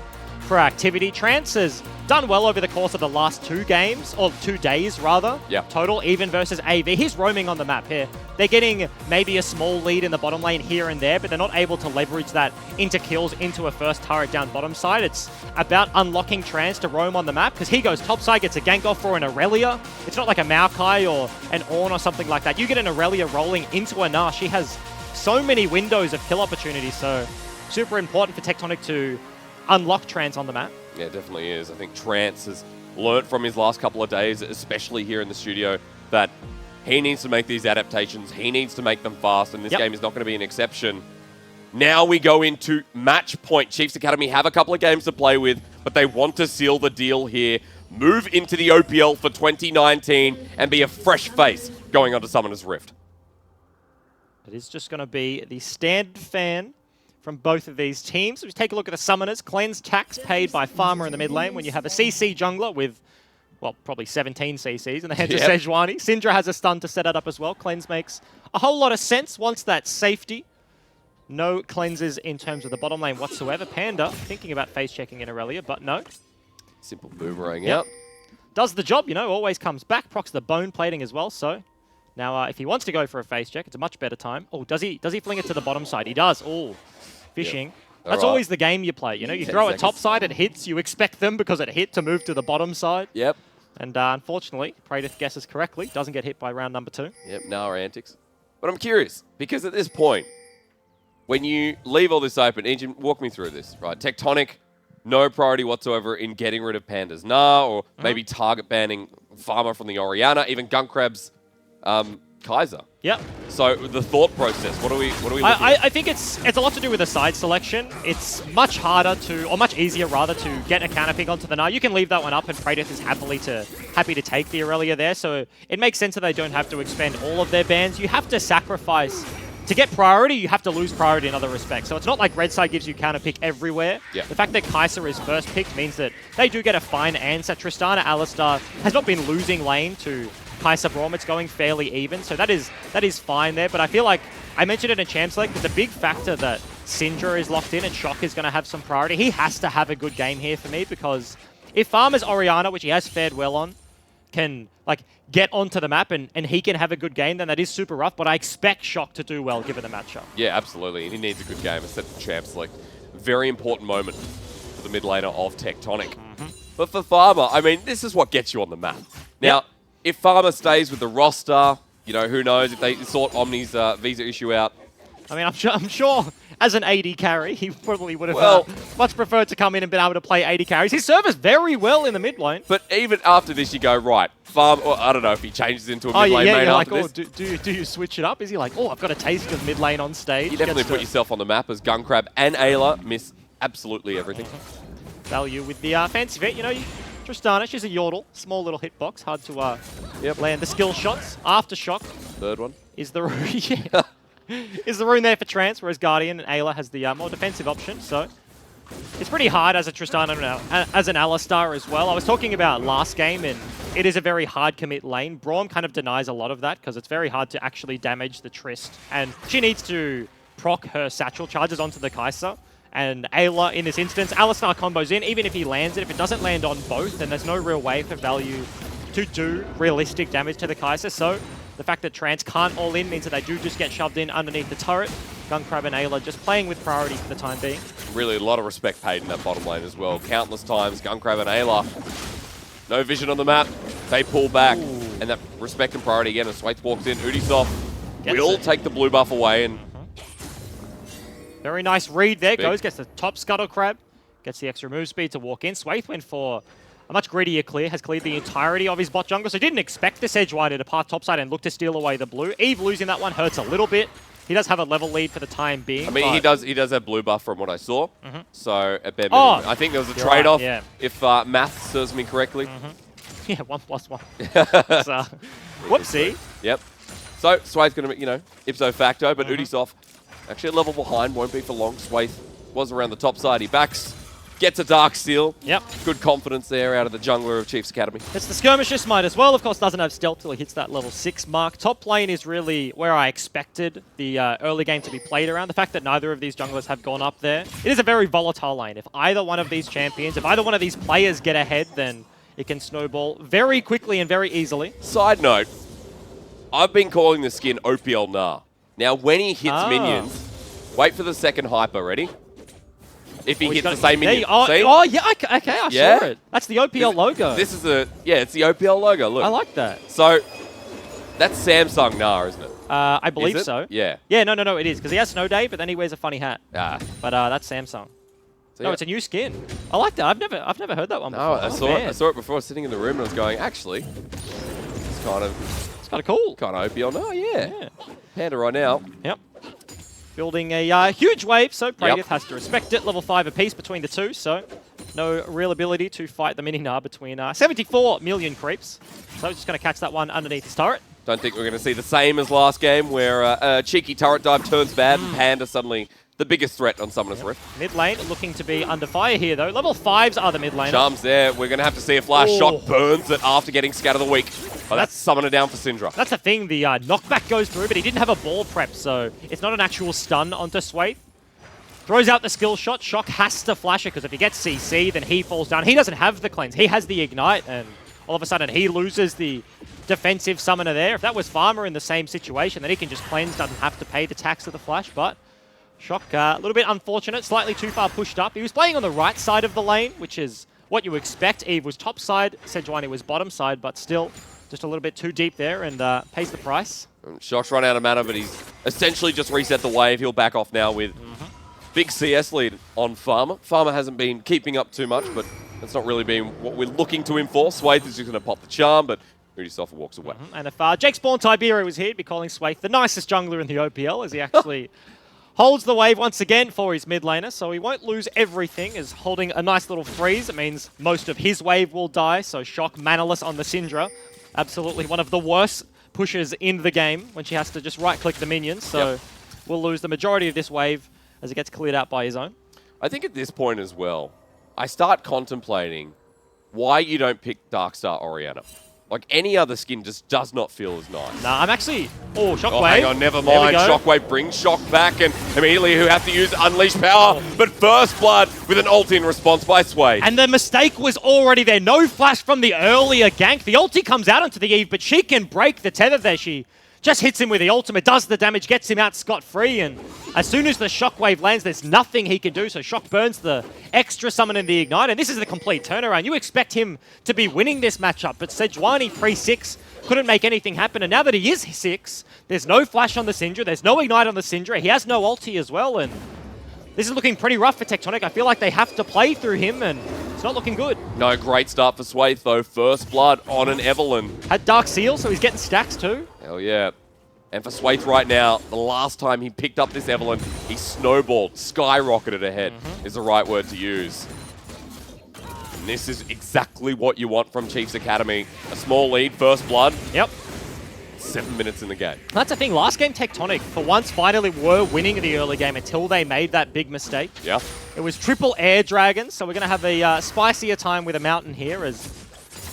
proactivity. Trance has done well over the course of the last 2 games, or 2 days rather, total, even versus AV. He's roaming on the map here. They're getting maybe a small lead in the bottom lane here and there, but they're not able to leverage that into kills into a first turret down bottom side. It's about unlocking Trance to roam on the map, because he goes top side, gets a gank off for an Aurelia. It's not like a Maokai or an Ornn or something like that. You get an Aurelia rolling into a Gnar. She has so many windows of kill opportunities, so super important for Tectonic to unlock Trance on the map. Yeah, it definitely is. I think Trance has learnt from his last couple of days, especially here in the studio, that he needs to make these adaptations. He needs to make them fast, and this game is not going to be an exception. Now we go into match point. Chiefs Academy have a couple of games to play with, but they want to seal the deal here, move into the OPL for 2019, and be a fresh face going on to Summoner's Rift. It is just going to be the standard fan from both of these teams. So just take a look at the Summoners. Cleanse tax paid by Farmer in the mid lane when you have a CC jungler with, well, probably 17 CCs in the hands of Sejuani. Syndra has a stun to set it up as well. Cleanse makes a whole lot of sense once that's safety. No cleanses in terms of the bottom lane whatsoever. Panda thinking about face checking in Aurelia, but no. Simple boomerang out. Does the job, you know, always comes back. Procs the bone plating as well, so now if he wants to go for a face check, it's a much better time. Oh, does he fling it to the bottom side? He does. Oh. Fishing. That's always the game you play. You know, you throw it top side, it hits. You expect them because it hit to move to the bottom side. Yep. And unfortunately, Praetor guesses correctly. Doesn't get hit by round number 2. Yep, Gnar antics. But I'm curious, because at this point, when you leave all this open, Engine, walk me through this, right? Tectonic, no priority whatsoever in getting rid of Panda's Gnar, or maybe target banning Farmer from the Orianna, even Gunkrab's Kaiser. Yep. So the thought process, what are we looking at? I think it's a lot to do with the side selection. It's much harder to, or much easier rather, to get a counter pick onto the Gnar. You can leave that one up and Praetor is happy to take the Aurelia there. So it makes sense that they don't have to expend all of their bans. You have to sacrifice. To get priority, you have to lose priority in other respects. So it's not like red side gives you counter pick everywhere. Yeah. The fact that Kai'Sa is first picked means that they do get a fine answer. Tristana Alistar has not been losing lane to Kai'Sa Braum. It's going fairly even, so that is fine there. But I feel like I mentioned it in Champ Select, but the big factor that Syndra is locked in and Shock is going to have some priority. He has to have a good game here for me, because if Farmer's Orianna, which he has fared well on, can get onto the map and he can have a good game, then that is super rough. But I expect Shock to do well given the matchup. Yeah, absolutely. He needs a good game. It's set for Champ Select. Very important moment for the mid laner of Tectonic. But for Farmer, I mean, this is what gets you on the map. Now, if Farmer stays with the roster, you know, who knows if they sort Omni's visa issue out. I mean, I'm sure as an AD carry, he probably would have much preferred to come in and been able to play AD carries. He serves very well in the mid lane. But even after this, you go, right, Farm, or I don't know if he changes into a mid lane main after like, this. do you switch it up? Is he like, oh, I've got a taste of mid lane on stage? You definitely put yourself on the map as Gunkrab and Ayla miss absolutely everything. Value with the fancy fit, you know, Tristana, she's a Yordle, small little hitbox, hard to land the skill shots. Aftershock. Third one. Is the is the rune there for Trance, whereas Guardian and Ayla has the more defensive option, so it's pretty hard as a Tristana and as an Alistar as well. I was talking about last game, and it is a very hard commit lane. Braum kind of denies a lot of that because it's very hard to actually damage the Trist, and she needs to proc her satchel charges onto the Kai'Sa. And Ayla, in this instance, Alistar combos in. Even if he lands it, if it doesn't land on both, then there's no real way for Value to do realistic damage to the Kai'Sa. So the fact that Trance can't all in means that they do just get shoved in underneath the turret. Gunkrab and Ayla just playing with priority for the time being. Really a lot of respect paid in that bottom lane as well. Countless times, Gunkrab and Ayla, no vision on the map. They pull back, and that respect and priority again as Swaith walks in. Udisoft will take the blue buff away, and very nice read there. Goes, gets the top Scuttle Crab, gets the extra move speed to walk in. Swaith went for a much greedier clear, has cleared the entirety of his bot jungle, so didn't expect this Edgewire to depart topside and look to steal away the blue. Eve losing that one hurts a little bit. He does have a level lead for the time being. I mean, he does have blue buff from what I saw. So at bare minimum, I think there was a trade-off, if math serves me correctly. Yeah, 1+1. So, whoopsie. Yep. So Swaith's going to be, you know, ipso facto, but Udisoft actually a level behind, won't be for long. Swaith was around the top side. He backs, gets a Dark Steel. Yep. Good confidence there out of the jungler of Chiefs Academy. It's the Skirmisher Smite as well. Of course, doesn't have stealth till he hits that level 6 mark. Top lane is really where I expected the early game to be played around. The fact that neither of these junglers have gone up there. It is a very volatile lane. If either one of these champions, if either one of these players get ahead, then it can snowball very quickly and very easily. Side note, I've been calling the skin OPL Nah. Now, when he hits minions, wait for the second hyper. Ready? If he hits the same minion. Yeah, I saw it. That's the OPL logo. This is it's the OPL logo. Look. I like that. So, that's Samsung Nah, isn't it? I believe so. Yeah. Yeah, no, it is. Because he has Snow Day, but then he wears a funny hat. Ah. But that's Samsung. So it's a new skin. I like that. I've never heard that one before. No, I saw it before sitting in the room and I was going, actually, it's kind of cool. Kind of OPL. No, yeah. Panda right now. Yep. Building a huge wave, so Praedyth has to respect it. Level 5 apiece between the two, so no real ability to fight the mini-Nah between 74 million creeps. So just going to catch that one underneath his turret. Don't think we're going to see the same as last game where a cheeky turret dive turns bad and Panda suddenly the biggest threat on Summoner's Rift. Mid lane looking to be under fire here, though. Level 5s are the mid lane. Charms there. We're going to have to see if Flash Shot burns it after getting Scatter the Weak. Oh, that's Summoner down for Syndra. That's the thing. The knockback goes through, but he didn't have a ball prep, so it's not an actual stun onto Swaith. Throws out the skill shot. Shock has to flash it, because if he gets CC, then he falls down. He doesn't have the cleanse. He has the ignite, and all of a sudden he loses the defensive summoner there. If that was Farmer in the same situation, then he can just cleanse, doesn't have to pay the tax of the flash, but Shock, a little bit unfortunate, slightly too far pushed up. He was playing on the right side of the lane, which is what you expect. Eve was top side, Sejuani was bottom side, but still just a little bit too deep there and pays the price. Shock's run out of mana, but he's essentially just reset the wave. He'll back off now with big CS lead on Farmer. Farmer hasn't been keeping up too much, but that's not really been what we're looking to enforce. Swaith is just going to pop the charm, but Udisoft walks away. And if Jake Spawn Tiberi was here, he'd be calling Swaith the nicest jungler in the OPL, as he actually holds the wave once again for his mid laner, so he won't lose everything, as holding a nice little freeze. It means most of his wave will die, so Shock manaless on the Syndra. Absolutely one of the worst pushes in the game when she has to just right-click the minions, so we'll lose the majority of this wave as it gets cleared out by his own. I think at this point as well, I start contemplating why you don't pick Darkstar Orianna. Like, any other skin just does not feel as nice. Nah, I'm actually... Oh, Shockwave. Oh, hang on, never mind. Shockwave brings Shock back, and immediately who have to use Unleash Power. But First Blood with an ult in response by Sway. And the mistake was already there. No flash from the earlier gank. The ulti comes out onto the Eve, but she can break the tether there. She just hits him with the ultimate, does the damage, gets him out scot-free, and as soon as the Shockwave lands, there's nothing he can do, so Shock burns the extra summon in the Ignite, and this is the complete turnaround. You expect him to be winning this matchup, but Sejuani pre-6 couldn't make anything happen, and now that he is 6, there's no flash on the Syndra, there's no Ignite on the Syndra, he has no ulti as well, and this is looking pretty rough for Tectonic. I feel like they have to play through him, and it's not looking good. No, great start for Swaith, though. First blood on an Evelyn. Had Dark Seal, so he's getting stacks too. Hell yeah. And for Swaith right now, the last time he picked up this Evelyn, he snowballed, skyrocketed ahead, is the right word to use. And this is exactly what you want from Chiefs Academy. A small lead, first blood. Yep. 7 minutes in the game. That's the thing. Last game, Tectonic, for once, finally were winning the early game until they made that big mistake. Yeah. It was triple air dragons, so we're going to have a spicier time with a mountain here as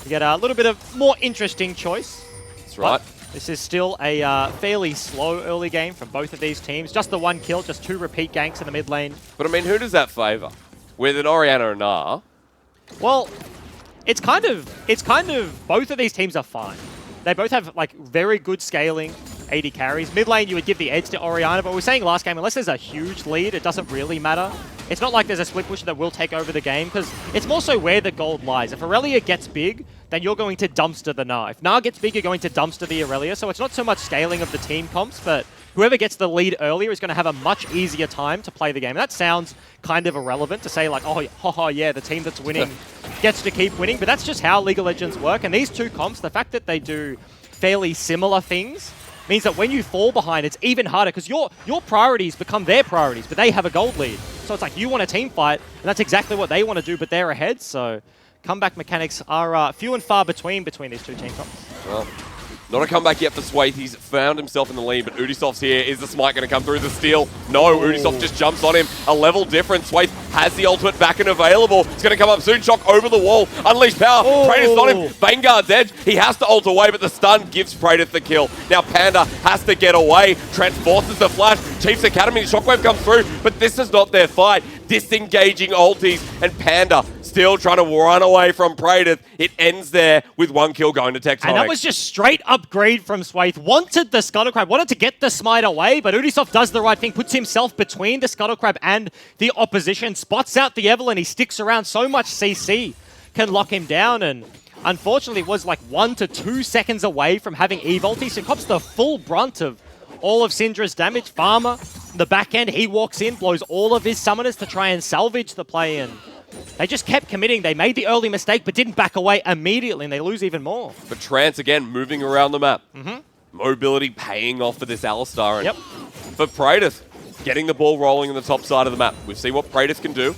we get a little bit of more interesting choice. That's right. But this is still a fairly slow early game from both of these teams. Just the one kill, just 2 repeat ganks in the mid lane. But I mean, who does that favour? With an Orianna and Nah? Well, it's kind of both of these teams are fine. They both have like very good scaling, 80 carries. Mid lane, you would give the edge to Orianna, but we were saying last game, unless there's a huge lead, it doesn't really matter. It's not like there's a split push that will take over the game, because it's more so where the gold lies. If Aurelia gets big, then you're going to dumpster the Nah. If Nah gets big, you're going to dumpster the Aurelia, so it's not so much scaling of the team comps, but whoever gets the lead earlier is going to have a much easier time to play the game. And that sounds kind of irrelevant to say like, oh, yeah, the team that's winning gets to keep winning, but that's just how League of Legends work. And these two comps, the fact that they do fairly similar things means that when you fall behind, it's even harder because your priorities become their priorities, but they have a gold lead. So it's like you want a team fight, and that's exactly what they want to do, but they're ahead. So comeback mechanics are few and far between these two team comps. Well, not a comeback yet for Swaith. He's found himself in the lead, but Udisoft's here. Is the smite going to come through the steal? No, Udisoft just jumps on him. A level difference. Swaith has the ultimate back and available. It's going to come up soon. Shock over the wall. Unleash power. Praetor's on him. Vanguard's edge. He has to ult away, but the stun gives Praetor the kill. Now Panda has to get away. Transforces the flash. Chiefs Academy. Shockwave comes through, but this is not their fight. Disengaging ultis, and Panda still trying to run away from Praetor. It ends there with 1 kill going to Tectonic. And that was just straight upgrade from Swaith. Wanted the Scuttlecrab, wanted to get the smite away, but Udisoft does the right thing, puts himself between the Scuttlecrab and the opposition, spots out the Evelyn, he sticks around, so much CC can lock him down, and unfortunately it was like 1 to 2 seconds away from having Eve ulti, so cops the full brunt of all of Syndra's damage. Farmer, the back end, he walks in, blows all of his summoners to try and salvage the play, and they just kept committing. They made the early mistake, but didn't back away immediately, and they lose even more. But Trance, again, moving around the map. Mobility paying off for this Alistar. And for Praetor, getting the ball rolling on the top side of the map. We've seen what Praetor can do.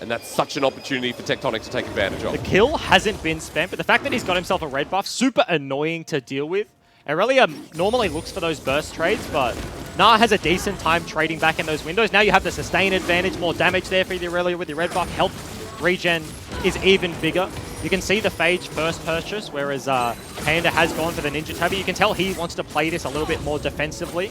And that's such an opportunity for Tectonic to take advantage of. The kill hasn't been spent, but the fact that he's got himself a red buff, super annoying to deal with. Aurelia normally looks for those burst trades, but Nah has a decent time trading back in those windows. Now you have the sustain advantage, more damage there for the Aurelia with the red buff. Health regen is even bigger. You can see the Phage first purchase, whereas Panda has gone for the Ninja Tabby. You can tell he wants to play this a little bit more defensively.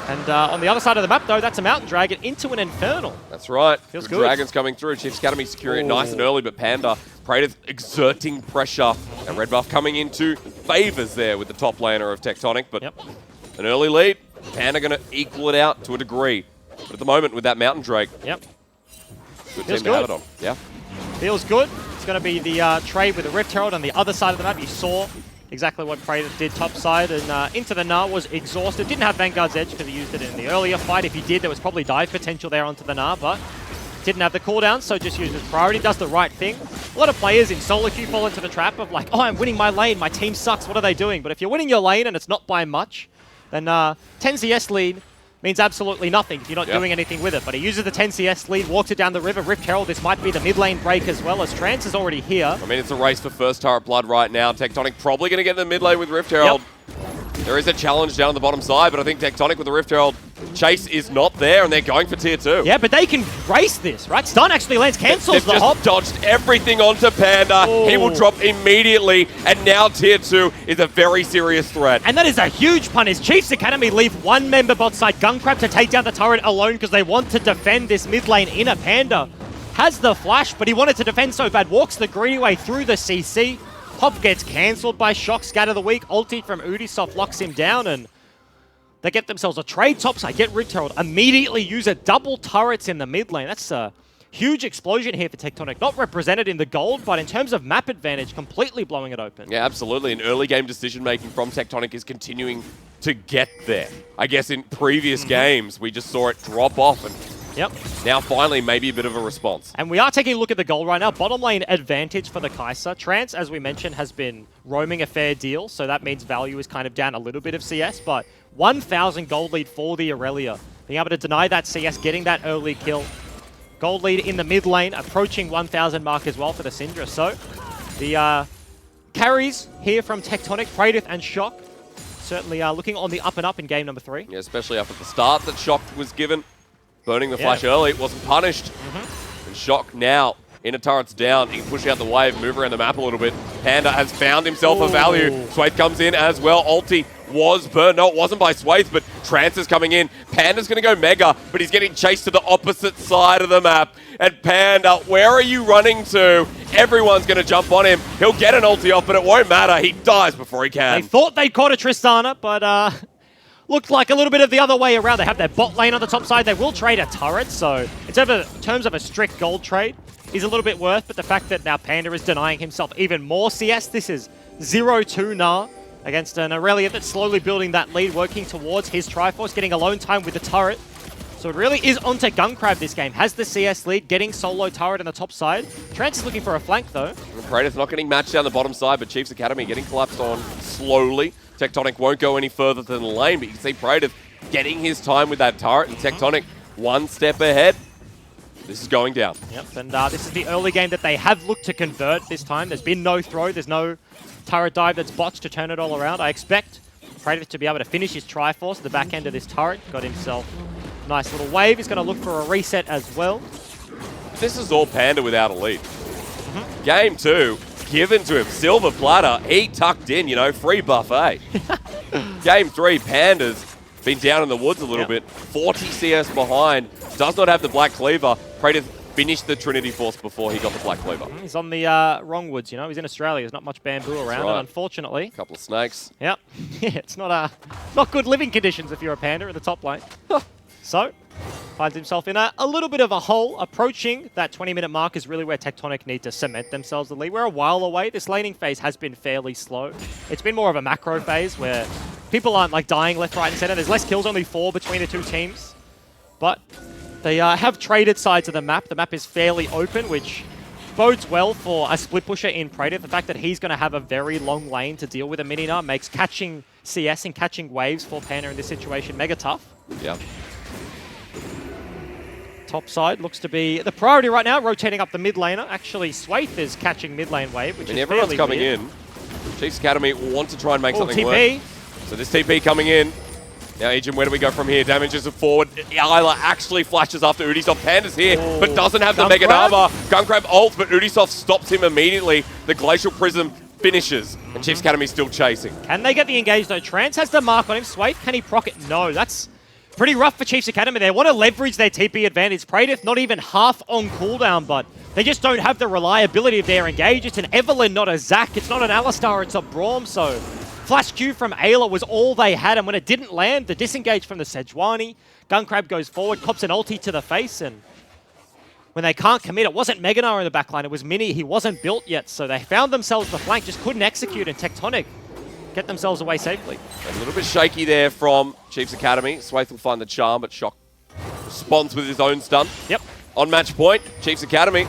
And on the other side of the map, though, that's a Mountain Dragon into an Infernal. That's right. Feels good. good. Dragons coming through. Chiefs Academy securing it nice and early, but Panda, Praetor exerting pressure. And red buff coming into favors there with the top laner of Tectonic, but an early lead. Panda going to equal it out to a degree. But at the moment, with that Mountain Drake, good Feels team to good. have it on. Feels good. It's going to be the trade with the Rift Herald on the other side of the map. You saw exactly what Praetor did topside, and into the Nah was exhausted. Didn't have Vanguard's Edge because he used it in the earlier fight. If he did, there was probably dive potential there onto the Nah, but didn't have the cooldown, so just used his priority. Does the right thing. A lot of players in solo queue fall into the trap of like, oh, I'm winning my lane, my team sucks, what are they doing? But if you're winning your lane and it's not by much, then 10 CS lead means absolutely nothing if you're not doing anything with it. But he uses the 10 CS lead, walks it down the river. Rift Herald, this might be the mid lane break as well, as Trance is already here. I mean, it's a race for first turret blood right now. Tectonic probably going to get in the mid lane with Rift Herald. There is a challenge down the bottom side, but I think Tectonic with the Rift Herald chase is not there, and they're going for tier 2. Yeah, but they can race this, right? Stun actually lands, cancels the hop. They've just dodged everything onto Panda. He will drop immediately, and now tier 2 is a very serious threat. And that is a huge punish. Chiefs Academy leave one member bot side, Gunkrab, to take down the turret alone because they want to defend this mid lane inner. Panda has the flash, but he wanted to defend so bad. Walks the greedy way through the CC. Pop gets cancelled by Shock, scatter the weak. Ulti from Ubisoft locks him down, and they get themselves a trade topside, get Rift Herald, immediately use a double turrets in the mid lane. That's a huge explosion here for Tectonic. Not represented in the gold, but in terms of map advantage, completely blowing it open. Yeah, absolutely. And early game decision-making from Tectonic is continuing to get there. I guess in previous games, we just saw it drop off, and now finally maybe a bit of a response. And we are taking a look at the gold right now. Bottom lane advantage for the Kai'Sa. Trance, as we mentioned, has been roaming a fair deal, so that means value is kind of down a little bit of CS, but 1,000 gold lead for the Aurelia. Being able to deny that CS, getting that early kill. Gold lead in the mid lane, approaching 1,000 mark as well for the Syndra. So the carries here from Tectonic, Praedyth and Shock, certainly looking on the up and up in game number 3. Yeah, especially up at the start that Shock was given. Burning the flash early, it wasn't punished. And Shock now, inner turret's down. He can push out the wave, move around the map a little bit. Panda has found himself a value. Swathe comes in as well. Ulti was burned. No, it wasn't by Swathe, but Trance is coming in. Panda's going to go Mega, but he's getting chased to the opposite side of the map. And Panda, where are you running to? Everyone's going to jump on him. He'll get an ulti off, but it won't matter. He dies before he can. They thought they caught a Tristana, but looked like a little bit of the other way around. They have their bot lane on the top side. They will trade a turret, so in terms of a strict gold trade, is a little bit worth, but the fact that now Panda is denying himself even more CS, this is 0-2 Nah against an Aurelia that's slowly building that lead, working towards his Triforce, getting alone time with the turret. So it really is onto Gunkrab this game. Has the CS lead, getting solo turret on the top side. Trance is looking for a flank though. Praedyth not getting matched down the bottom side, but Chiefs Academy getting collapsed on slowly. Tectonic won't go any further than the lane, but you can see Praedyth getting his time with that turret, and Tectonic one step ahead. This is going down. Yep, and this is the early game that they have looked to convert this time. There's been no throw, there's no turret dive that's botched to turn it all around. I expect Praedyth to be able to finish his Triforce at the back end of this turret. Got himself a nice little wave. He's going to look for a reset as well. This is all Panda without a lead. Game 2, given to him. Silver platter, he tucked in, you know, free buffet. Game 3, Panda's been down in the woods a little bit. 40 CS behind. Does not have the Black Cleaver. Praedyth finished the Trinity Force before he got the Black Cleaver. He's on the wrong woods, you know. He's in Australia. There's not much bamboo around, and unfortunately... A couple of snakes. Yep. Yeah, it's not good living conditions if you're a Panda in the top lane. So, finds himself in a little bit of a hole. Approaching that 20-minute mark is really where Tectonic need to cement themselves the lead. We're a while away. This laning phase has been fairly slow. It's been more of a macro phase where people aren't like dying left, right, and center. There's less kills, only 4 between the two teams. But they have traded sides of the map. The map is fairly open, which bodes well for a split pusher in Praedyth. The fact that he's going to have a very long lane to deal with a Mini-Nah makes catching CS and catching waves for Panda in this situation mega tough. Yeah. Top side looks to be the priority right now, rotating up the mid laner. Actually, Swathe is catching mid lane wave, which is everyone's coming weird. in. Chiefs Academy want to try and make something TP. work. So this TP coming in. Now, Ejim, where do we go from here? Damages it forward. Isla actually flashes after Ubisoft. Panda's here, but doesn't have the Mega Armor. Gunkrab ults, but Ubisoft stops him immediately. The Glacial Prism finishes, and Chiefs Academy still chasing. Can they get the engage though? Trance has the mark on him. Swathe, can he proc it? No, that's pretty rough for Chiefs Academy. They want to leverage their TP advantage. Praedyth not even half on cooldown, but they just don't have the reliability of their engage. It's an Evelyn, not a Zac. It's not an Alistar, it's a Braum, so Flash Q from Ayla was all they had, and when it didn't land, the disengage from the Sejuani. Gunkrab goes forward, cops an ulti to the face, and when they can't commit, it wasn't Meganar in the backline, it was Mini. He wasn't built yet, so they found themselves the flank, just couldn't execute, and Tectonic get themselves away safely. A little bit shaky there from Chiefs Academy. Swathe will find the charm, but Shock responds with his own stun. Yep. On match point, Chiefs Academy.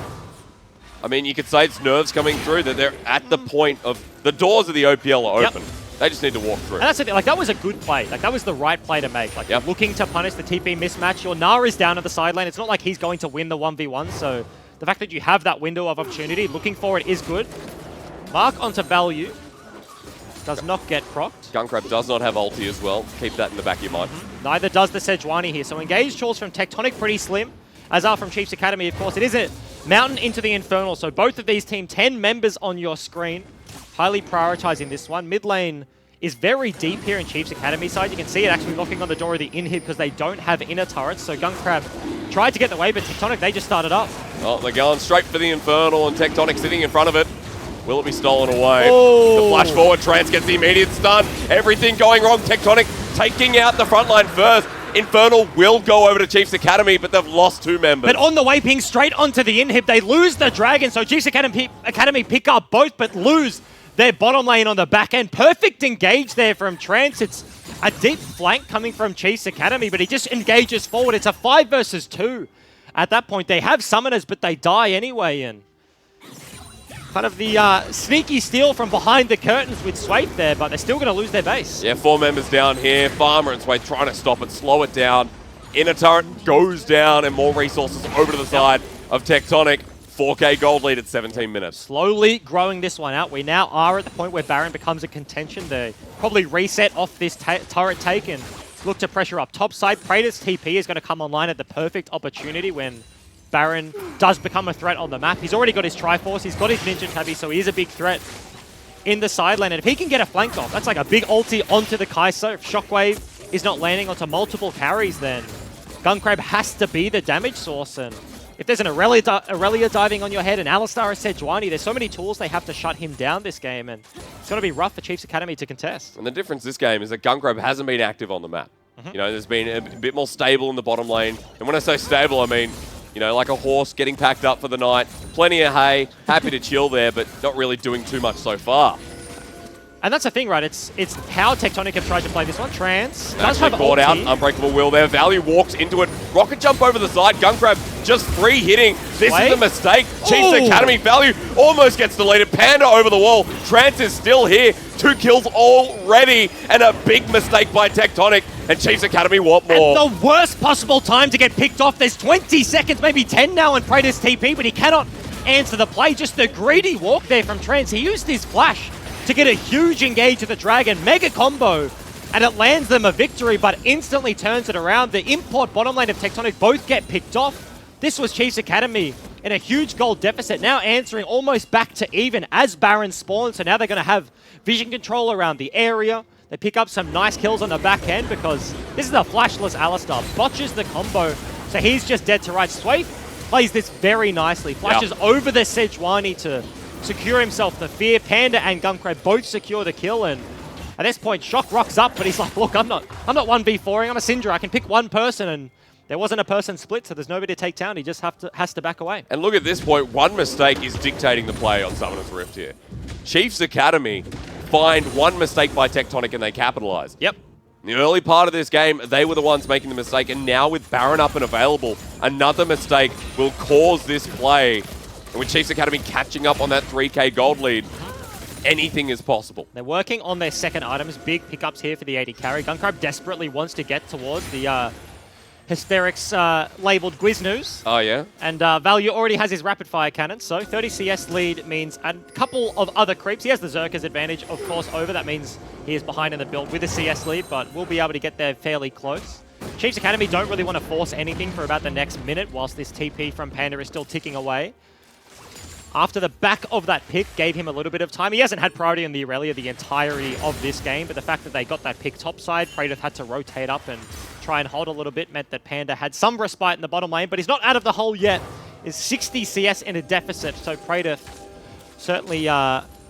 I mean, you could say it's nerves coming through, that they're at the point of the doors of the OPL are open. They just need to walk through. And that's the thing, like that was a good play. Like that was the right play to make. Like you're looking to punish the TP mismatch. Your Gnar is down at the sideline. It's not like he's going to win the 1v1. So the fact that you have that window of opportunity, looking for it is good. Mark onto value. Does not get procced. Gunkrab does not have ulti as well. Keep that in the back of your mind. Neither does the Sejuani here. So engaged tools from Tectonic pretty slim. As are from Chiefs Academy, of course. It is a Mountain into the Infernal. So both of these team, 10 members on your screen. Highly prioritizing this one. Mid lane is very deep here in Chiefs Academy side. You can see it actually knocking on the door of the inhib because they don't have inner turrets. So Gunkrab tried to get the way, but Tectonic, they just started up. Oh, they're going straight for the Infernal, and Tectonic sitting in front of it. Will it be stolen away? Oh. The flash forward, Trance gets the immediate stun. Everything going wrong. Tectonic taking out the front line first. Infernal will go over to Chiefs Academy, but they've lost 2 members. But on the way, ping straight onto the inhib. They lose the Dragon, so Chiefs Academy pick up both, but lose their bottom lane on the back end. Perfect engage there from Trance. It's a deep flank coming from Chiefs Academy, but he just engages forward. It's a 5 versus 2. At that point, they have summoners, but they die anyway, and kind of the sneaky steal from behind the curtains with Swaith there, but they're still going to lose their base. Yeah, 4 members down here. Farmer and Swaith trying to stop it, slow it down. Inner turret goes down, and more resources over to the side of Tectonic. 4K gold lead at 17 minutes. Slowly growing this one out. We now are at the point where Baron becomes a contention. They probably reset off this turret take and look to pressure up top side. Praetor's TP is going to come online at the perfect opportunity when Baron does become a threat on the map. He's already got his Triforce, he's got his Ninja Tabby, so he is a big threat in the side lane. And if he can get a flank off, that's like a big ulti onto the Kai'Sa. If Shockwave is not landing onto multiple carries, then Gunkrab has to be the damage source. And if there's an Aurelia diving on your head, and Alistar or Sejuani, there's so many tools they have to shut him down this game, and it's going to be rough for Chiefs Academy to contest. And the difference this game is that Gunkrab hasn't been active on the map. You know, there's been a bit more stable in the bottom lane. And when I say stable, I mean, you know, like a horse getting packed up for the night. Plenty of hay, happy to chill there, but not really doing too much so far. And that's the thing, right? It's how Tectonic have tried to play this one. Trance does have caught out. ulti. Unbreakable Will there. Value walks into it. Rocket jump over the side. Gunkrab just free hitting. This is a mistake. Chiefs Academy Value almost gets deleted. Panda over the wall. Trance is still here. 2 kills already. And a big mistake by Tectonic. And Chiefs Academy want more. At the worst possible time to get picked off. There's 20 seconds, maybe 10 now in Praetor's TP, but he cannot answer the play. Just the greedy walk there from Trance. He used his flash to get a huge engage to the Dragon. Mega combo, and it lands them a victory, but instantly turns it around. The import bottom lane of Tectonic both get picked off. This was Chiefs Academy in a huge gold deficit, now answering almost back to even as Baron spawns. So now they're going to have vision control around the area. They pick up some nice kills on the back end because this is a flashless Alistar. Botches the combo, so he's just dead to right. Swaith plays this very nicely. Flashes over the Sejuani to secure himself the fear. Panda and Gunkrab both secure the kill, and at this point, Shock rocks up, but he's like, look, I'm not 1v4ing, I'm a Syndra. I can pick one person, and there wasn't a person split, so there's nobody to take down. He just has to back away. And look, at this point, one mistake is dictating the play on Summoner's Rift here. Chiefs Academy find one mistake by Tectonic and they capitalize. Yep. In the early part of this game, they were the ones making the mistake, and now with Baron up and available, another mistake will cause this play. And with Chiefs Academy catching up on that 3K gold lead, anything is possible. They're working on their second items. Big pickups here for the AD carry. Gunkrab desperately wants to get towards the Hysterics labeled Gwiznooz. Oh, yeah? And Value already has his rapid fire cannon, so 30 CS lead means a couple of other creeps. He has the Zerka's advantage, of course, over. That means he is behind in the build with a CS lead, but will be able to get there fairly close. Chiefs Academy don't really want to force anything for about the next minute whilst this TP from Panda is still ticking away. After the back of that pick gave him a little bit of time. He hasn't had priority on the Aurelia the entirety of this game, but the fact that they got that pick topside, Praetor had to rotate up and try and hold a little bit, meant that Panda had some respite in the bottom lane, but he's not out of the hole yet. Is 60 CS in a deficit, so Praetor certainly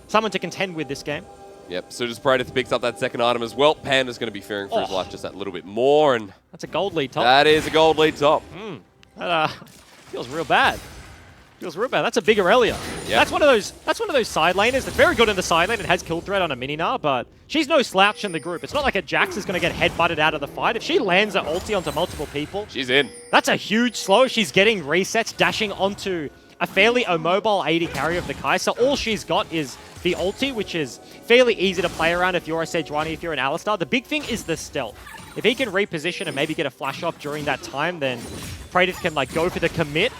someone to contend with this game. Yep, so just Praetor picks up that second item as well. Panda's going to be fearing for his life just that little bit more, and that's a gold lead top. That is a gold lead top. That feels real bad. Feels real bad. That's a big Aurelia. Yep. That's one of those side laners that's very good in the side lane and has kill threat on a Mininar, but she's no slouch in the group. It's not like a Jax is going to get headbutted out of the fight. If she lands an ulti onto multiple people, she's in. That's a huge slow. She's getting resets, dashing onto a fairly immobile AD carry of the Kai'Sa. All she's got is the ulti, which is fairly easy to play around if you're a Sejuani, if you're an Alistar. The big thing is the stealth. If he can reposition and maybe get a flash off during that time, then Praetor can like go for the commit,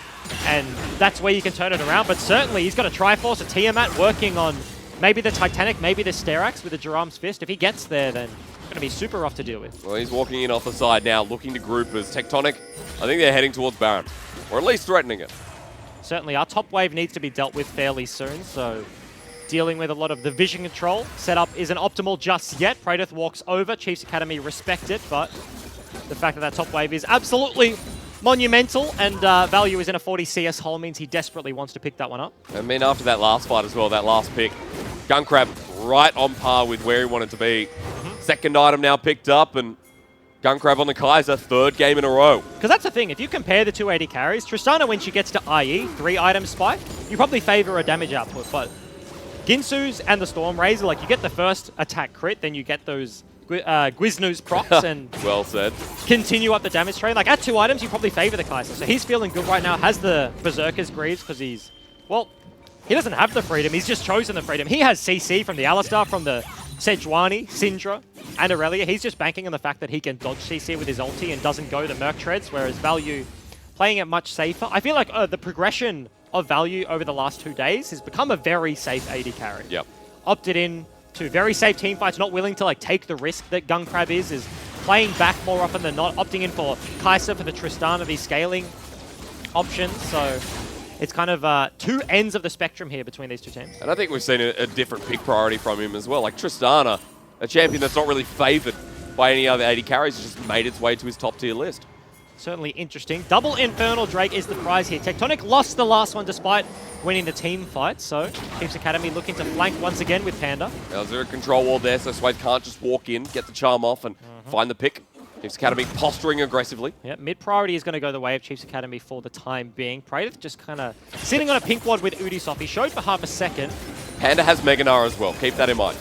and that's where you can turn it around. But certainly he's got a Triforce, a Tiamat working on maybe the Titanic, maybe the Sterax with the Jerome's Fist. If he gets there, then it's going to be super rough to deal with. Well, he's walking in off the side now, looking to group as Tectonic. I think they're heading towards Baron, or at least threatening it. Certainly, our top wave needs to be dealt with fairly soon, so dealing with a lot of the vision control setup isn't optimal just yet. Praetor walks over, Chiefs Academy respect it, but the fact that top wave is absolutely monumental, and Value is in a 40 CS hole, means he desperately wants to pick that one up. I mean, after that last fight as well, that last pick, Gunkrab right on par with where he wanted to be. Second item now picked up, and Gunkrab on the Kaiser, third game in a row. Because that's the thing, if you compare the two AD carries, Tristana, when she gets to IE, 3-item spike, you probably favor a damage output, but Ginsu's and the Storm Razor, like, you get the first attack crit, then you get those Guiznu's procs and well said. Continue up the damage train. Like, at 2 items, you probably favor the Kaiser. So he's feeling good right now, has the Berserker's Greaves because he's, well, he doesn't have the freedom. He's just chosen the freedom. He has CC from the Alistar, from the Sejuani, Syndra, and Aurelia. He's just banking on the fact that he can dodge CC with his ulti and doesn't go the Merc Treads, whereas Value playing it much safer. I feel like the progression of Value over the last 2 days has become a very safe AD carry. Yep. Opted in to very safe team fights, not willing to like take the risk that Gunkrab is playing back more often than not, opting in for Kaiser for the Tristana, these scaling options. So it's kind of 2 ends of the spectrum here between these two teams. And I think we've seen a different pick priority from him as well. Like Tristana, a champion that's not really favoured by any other AD carries, just made its way to his top tier list. Certainly interesting. Double Infernal Drake is the prize here. Tectonic lost the last one despite winning the team fight, so Chiefs Academy looking to flank once again with Panda. Now, there a control wall there, so Swade can't just walk in, get the charm off, and find the pick. Chiefs Academy posturing aggressively. Yeah, mid priority is going to go the way of Chiefs Academy for the time being. Praetor just kind of sitting on a pink ward with Ubisoft. He showed for half a second. Panda has Meganar as well. Keep that in mind.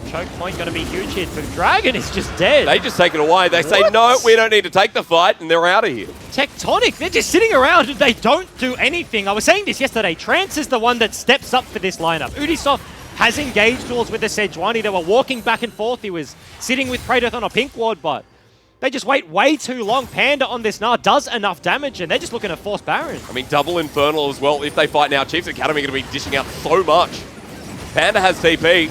Choke point going to be huge here, but Dragon is just dead. They just take it away. They say, no, we don't need to take the fight, and they're out of here. Tectonic, they're just sitting around and they don't do anything. I was saying this yesterday. Trance is the one that steps up for this lineup. Ubisoft has engaged tools with the Sejuani. They were walking back and forth. He was sitting with Praetor on a pink ward, but they just wait way too long. Panda on this Gnar does enough damage, and they're just looking to force Baron. I mean, double Infernal as well. If they fight now, Chiefs Academy are going to be dishing out so much. Panda has TP.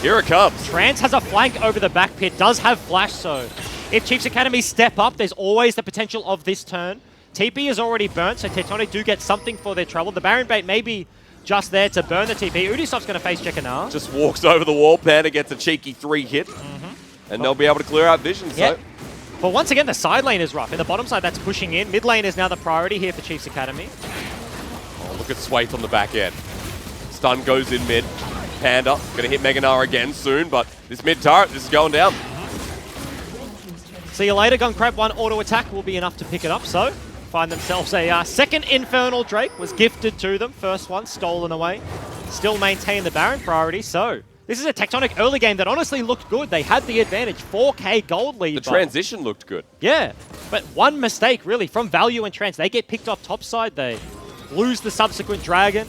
Here it comes. Trance has a flank over the back pit, does have flash, so if Chiefs Academy step up, there's always the potential of this turn. TP is already burnt, so Tectonic do get something for their trouble. The Baron bait may be just there to burn the TP. Ubisoft's going to face Jekkanar. Just walks over the wall. Panda gets a cheeky 3 hit, and they'll be able to clear out vision. So. Yep. But once again, the side lane is rough. In the bottom side, that's pushing in. Mid lane is now the priority here for Chiefs Academy. Oh, look at Swate on the back end. Stun goes in mid. Panda going to hit Meganar again soon, but this mid turret, this is going down. See you later. Gunkrab 1 auto attack will be enough to pick it up, so find themselves a second Infernal Drake. Was gifted to them. First one stolen away. Still maintain the Baron priority, so this is a Tectonic early game that honestly looked good. They had the advantage. 4K gold lead. The transition looked good. Yeah, but one mistake really from Value and Trance. They get picked off topside. They lose the subsequent Dragon.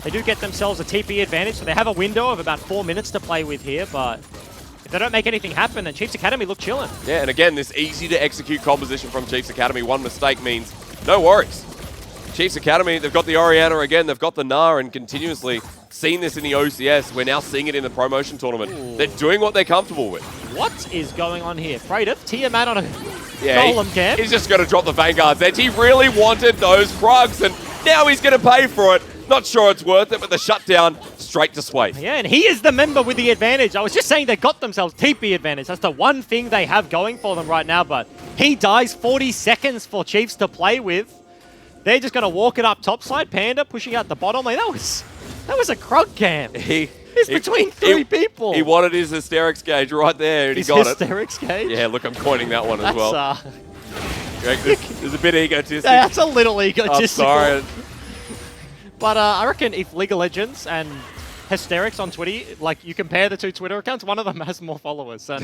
They do get themselves a TP advantage, so they have a window of about 4 minutes to play with here, but if they don't make anything happen, then Chiefs Academy look chilling. Yeah, and again, this easy to execute composition from Chiefs Academy. One mistake means no worries. Chiefs Academy, they've got the Orianna again, they've got the Gnar, and continuously seen this in the OCS. We're now seeing it in the promotion tournament. Ooh. They're doing what they're comfortable with. What is going on here? Praetor, Tiamat on a golem camp. He's just going to drop the Vanguard's edge. He really wanted those Krugs, and now he's going to pay for it. Not sure it's worth it, but the shutdown straight to Swathe. Yeah, and he is the member with the advantage. I was just saying they got themselves TP advantage. That's the one thing they have going for them right now, but he dies 40 seconds for Chiefs to play with. They're just going to walk it up topside. Panda pushing out the bottom lane. That was a Krug camp. It's between three people. He wanted his hysterics gauge right there, and he got it. Hysterics gauge? Yeah, look, I'm coining that one as well. There's a bit egotistic. That's a little egotistical. I'm sorry. But I reckon if League of Legends and Hysterics on Twitter, like you compare the two Twitter accounts, one of them has more followers. And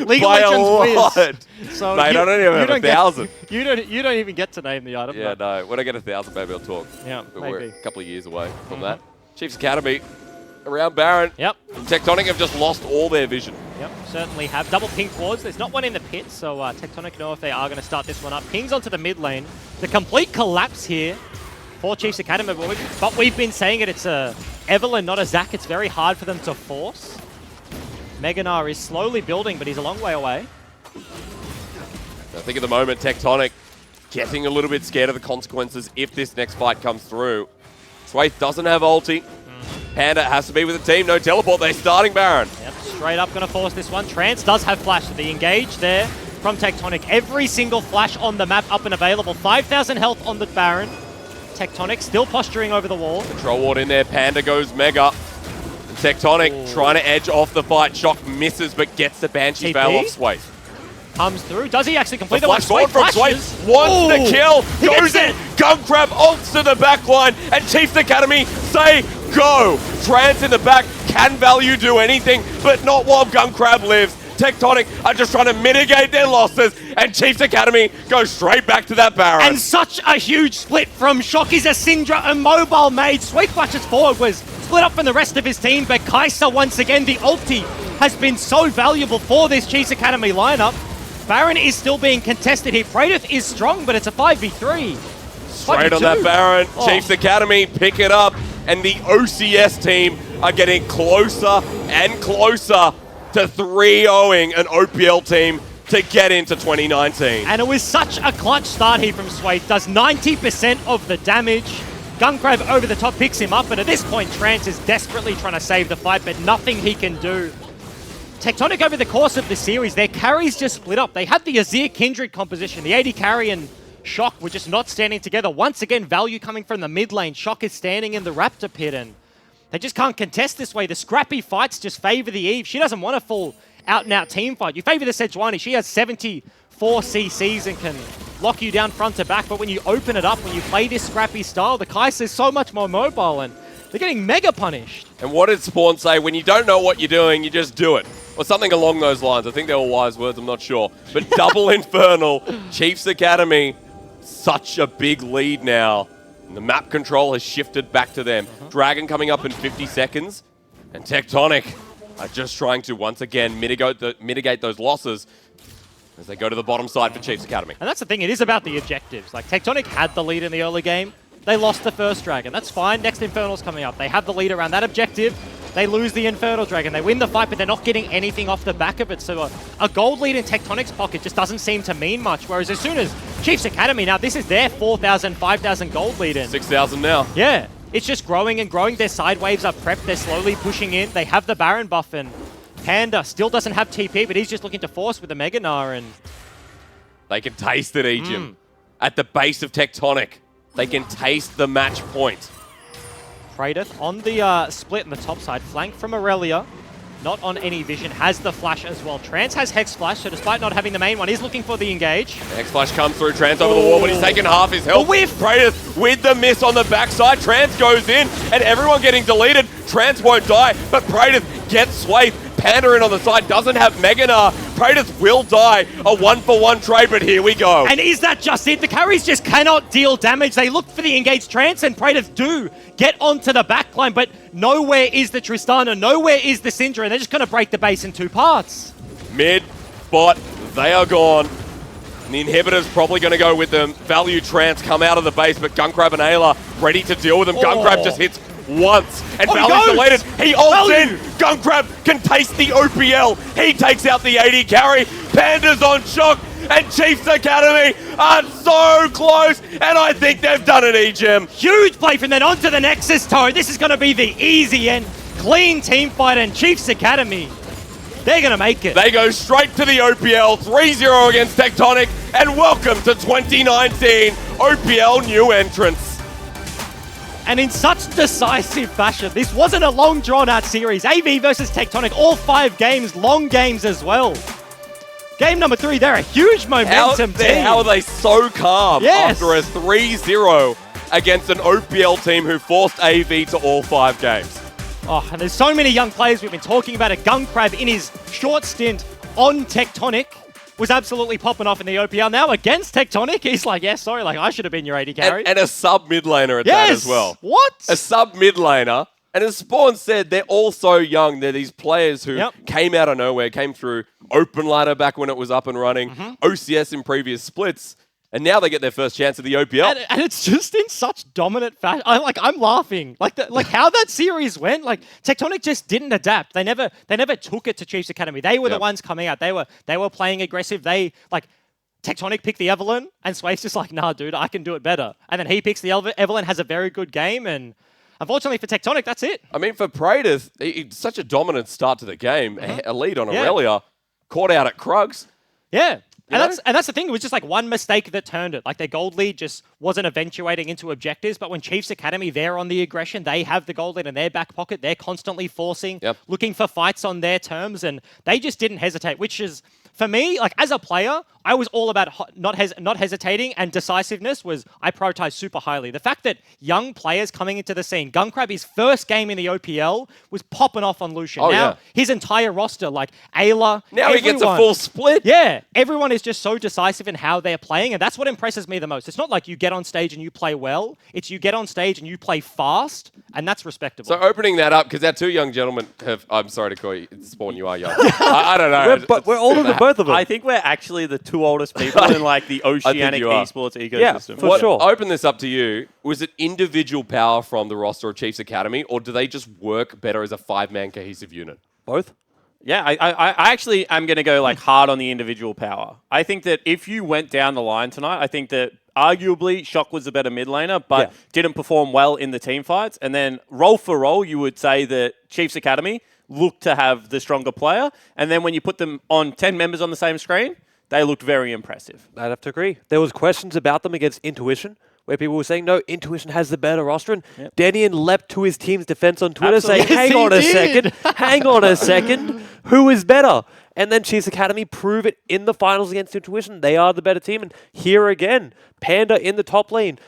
League of Legends Wiz. So mate, I don't even have 1,000. You don't even get to name the item. Yeah, no. When I get 1,000, maybe I'll talk. Yeah, but maybe. We're a couple of years away from that. Chiefs Academy around Baron. Yep. Tectonic have just lost all their vision. Yep, certainly have. Double pink wards. There's not one in the pit, so Tectonic know if they are going to start this one up. Pings onto the mid lane. The complete collapse here for Chiefs Academy, but we've been saying it, it's a Evelyn, not a Zac. It's very hard for them to force. Meganar is slowly building, but he's a long way away. I think at the moment, Tectonic getting a little bit scared of the consequences if this next fight comes through. Swathe doesn't have ulti. Panda has to be with the team. No teleport. They're starting Baron. Yep, straight up going to force this one. Trance does have flash, so the engage there from Tectonic. Every single flash on the map up and available. 5,000 health on the Baron. Tectonic still posturing over the wall. Control ward in there. Panda goes mega. And Tectonic trying to edge off the fight. Shock misses but gets the Banshee Veil off Sway. Comes through. Does he actually complete the one? flash forward from Sway. Wants the kill. Goes in. Gunkrab ults to the back line. And Chiefs Academy say go. Trans in the back. Can Value do anything? But not while Gunkrab lives. Tectonic are just trying to mitigate their losses, and Chiefs Academy goes straight back to that Baron. And such a huge split from Shock. Is a Syndra, a mobile made. Sweet Flashes forward was split up from the rest of his team, but Kai'Sa once again, the ulti has been so valuable for this Chiefs Academy lineup. Baron is still being contested here. Praedyth is strong, but it's a 5v3. Straight on that Baron. Chiefs Academy pick it up, and the OCS team are getting closer and closer to 3-0ing an OPL team to get into 2019. And it was such a clutch start here from Sway. Does 90% of the damage. Gunkrab over the top picks him up, but at this point, Trance is desperately trying to save the fight, but nothing he can do. Tectonic over the course of the series, their carries just split up. They had the Azir Kindred composition. The AD carry and Shock were just not standing together. Once again, Value coming from the mid lane. Shock is standing in the Raptor pit, and they just can't contest this way. The scrappy fights just favor the Eve. She doesn't want a full out-and-out team fight. You favor the Sejuani. She has 74 CCs and can lock you down front to back. But when you open it up, when you play this scrappy style, the Kai'Sa is so much more mobile, and they're getting mega punished. And what did Spawn say? When you don't know what you're doing, you just do it. Or something along those lines. I think they were wise words, I'm not sure. But double Infernal, Chiefs Academy, such a big lead now. And the map control has shifted back to them. Dragon coming up in 50 seconds. And Tectonic are just trying to, once again, mitigate those losses as they go to the bottom side for Chiefs Academy. And that's the thing, it is about the objectives. Like, Tectonic had the lead in the early game. They lost the first Dragon. That's fine. Next Infernal's coming up. They have the lead around that objective. They lose the Infernal Dragon. They win the fight, but they're not getting anything off the back of it. So a gold lead in Tectonic's pocket just doesn't seem to mean much. Whereas as soon as Chiefs Academy, now this is their 4,000, 5,000 gold lead in. 6,000 now. Yeah. It's just growing and growing. Their side waves are prepped. They're slowly pushing in. They have the Baron buff, and Panda still doesn't have TP, but he's just looking to force with the Mega Gnar, and they can taste it, Ejim. At the base of Tectonic, they can taste the match point. Praedyth on the split on the top side, flanked from Aurelia. Not on any vision, has the flash as well. Trance has Hex Flash, so despite not having the main one, is looking for the engage. The Hex Flash comes through, Trance over the wall, but he's taken half his health. Praedyth with the miss on the backside. Trance goes in, and everyone getting deleted. Trance won't die, but Praedyth gets swathed. Panda in on the side, doesn't have Mega Gnar. Praedyth will die. A 1-for-1 trade, but here we go. And is that just it? The carries just cannot deal damage. They look for the engaged Trance, and Praedyth do get onto the backline, but nowhere is the Tristana, nowhere is the Syndra, and they're just going to break the base in two parts. Mid, bot, they are gone. And the inhibitor's probably going to go with them. Value Trance come out of the base, but Gunkrab and Ayla ready to deal with them. Gunkrab just hits once, and Value's deleted. He ults in. Gunkrab can taste the OPL. He takes out the AD carry. Panda's on Shock, and Chiefs Academy are so close, and I think they've done it, Ejim. Huge play from then onto the Nexus Toe. This is going to be the easy and clean team fight, and Chiefs Academy, they're going to make it. They go straight to the OPL, 3-0 against Tectonic, and welcome to 2019 OPL new entrants. And in such decisive fashion, this wasn't a long drawn-out series. AV versus Tectonic, all 5 games, long games as well. Game number 3, they're a huge momentum team. How are they so calm after a 3-0 against an OPL team who forced AV to all 5 games? Oh, and there's so many young players we've been talking about. Gunkrab in his short stint on Tectonic was absolutely popping off in the OPL. Now against Tectonic, he's like, yeah, sorry, like I should have been your AD carry. And a sub mid laner at that as well. What? A sub mid laner. And as Spawn said, they're all so young. They're these players who came out of nowhere, came through Open Ladder back when it was up and running, OCS in previous splits, and now they get their first chance at the OPL. And it's just in such dominant fashion. I'm laughing. Like how that series went. Like Tectonic just didn't adapt. They never took it to Chiefs Academy. They were the ones coming out. They were playing aggressive. Tectonic picked the Evelynn, and Sway's just like, nah, dude, I can do it better. And then he picks the Evelynn, has a very good game, and unfortunately for Tectonic, that's it. I mean, for Praedyth, it's such a dominant start to the game. A lead on Aurelia, caught out at Krugs. Yeah. And that's the thing. It was just like one mistake that turned it. Like their gold lead just wasn't eventuating into objectives. But when Chiefs Academy, they're on the aggression. They have the gold lead in their back pocket. They're constantly forcing, looking for fights on their terms. And they just didn't hesitate, which is, for me, like as a player, I was all about not hesitating, and decisiveness was I prioritized super highly. The fact that young players coming into the scene, Gunkrab, his first game in the OPL was popping off on Lucian. Now his entire roster, like Ayla, now he gets a full split. Yeah, everyone is just so decisive in how they're playing, and that's what impresses me the most. It's not like you get on stage and you play well. It's you get on stage and you play fast, and that's respectable. So opening that up, because our two young gentlemen have, I'm sorry to call you, Spawn, you are young. I don't know. But we're older than both of them. I think we're actually the two oldest people in like the oceanic esports ecosystem. Yeah, for sure. Open this up to you. Was it individual power from the roster of Chiefs Academy, or do they just work better as a 5-man cohesive unit? Both. Yeah, I actually am going to go like hard on the individual power. I think that if you went down the line tonight, I think that arguably Shock was the better mid laner, but didn't perform well in the team fights. And then role for role, you would say that Chiefs Academy looked to have the stronger player. And then when you put them on 10 members on the same screen, they looked very impressive. I'd have to agree. There was questions about them against Intuition, where people were saying, no, Intuition has the better roster. And Denian leapt to his team's defense on Twitter saying, hang on a second, who is better? And then Chiefs Academy prove it in the finals against Intuition. They are the better team. And here again, Panda in the top lane.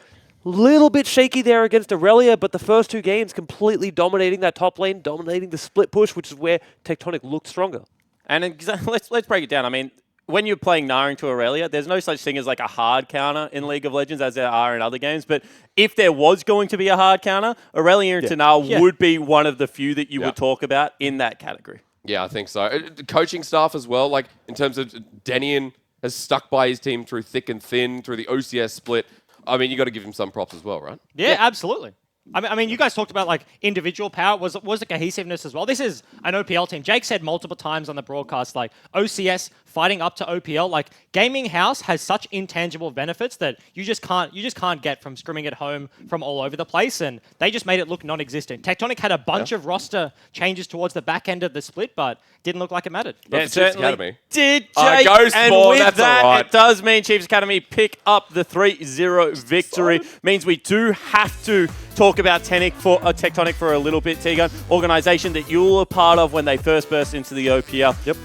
Little bit shaky there against Aurelia, but the first two games completely dominating that top lane, dominating the split push, which is where Tectonic looked stronger. And let's break it down. I mean, when you're playing Nara into Aurelia, there's no such thing as like a hard counter in League of Legends as there are in other games. But if there was going to be a hard counter, Aurelia into Nara would be one of the few that you would talk about in that category. Yeah, I think so. Coaching staff as well, like in terms of Denian has stuck by his team through thick and thin, through the OCS split. I mean, you got to give him some props as well, right? Yeah, absolutely. I mean, you guys talked about like individual power. Was the cohesiveness as well? This is an OPL team. Jake said multiple times on the broadcast, like OCS fighting up to OPL. Like Gaming House has such intangible benefits that you just can't get from scrimming at home from all over the place, and they just made it look non-existent. Tectonic had a bunch of roster changes towards the back end of the split, but didn't look like it mattered. Yeah, it certainly did, Jake. Go and Spawn, with that's that, all right. it does mean Chiefs Academy pick up the 3-0 victory. Means we do have to talk about Tectonic for a little bit, Tegan. Organisation that you were a part of when they first burst into the OPL. Yep.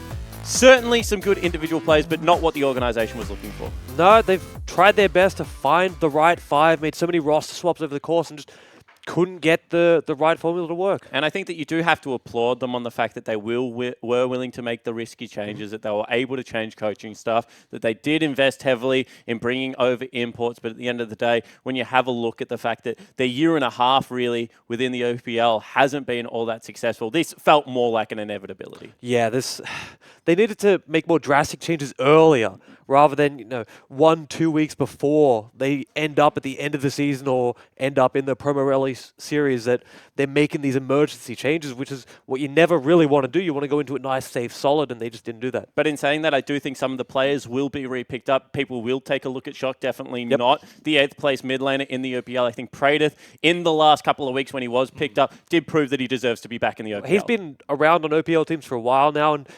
Certainly some good individual players, but not what the organisation was looking for. No, they've tried their best to find the right five, made so many roster swaps over the course, and just couldn't get the right formula to work. And I think that you do have to applaud them on the fact that they were willing to make the risky changes, that they were able to change coaching stuff, that they did invest heavily in bringing over imports. But at the end of the day, when you have a look at the fact that their year and a half really within the OPL hasn't been all that successful, this felt more like an inevitability. Yeah, they needed to make more drastic changes earlier rather than 1-2 weeks before they end up at the end of the season or end up in the promo rally series, that they're making these emergency changes, which is what you never really want to do. You want to go into it nice, safe, solid, and they just didn't do that. But in saying that, I do think some of the players will be re-picked up. People will take a look at Shock, definitely not the 8th place mid laner in the OPL. I think Pradith, in the last couple of weeks when he was picked up, did prove that he deserves to be back in the OPL. He's been around on OPL teams for a while now, and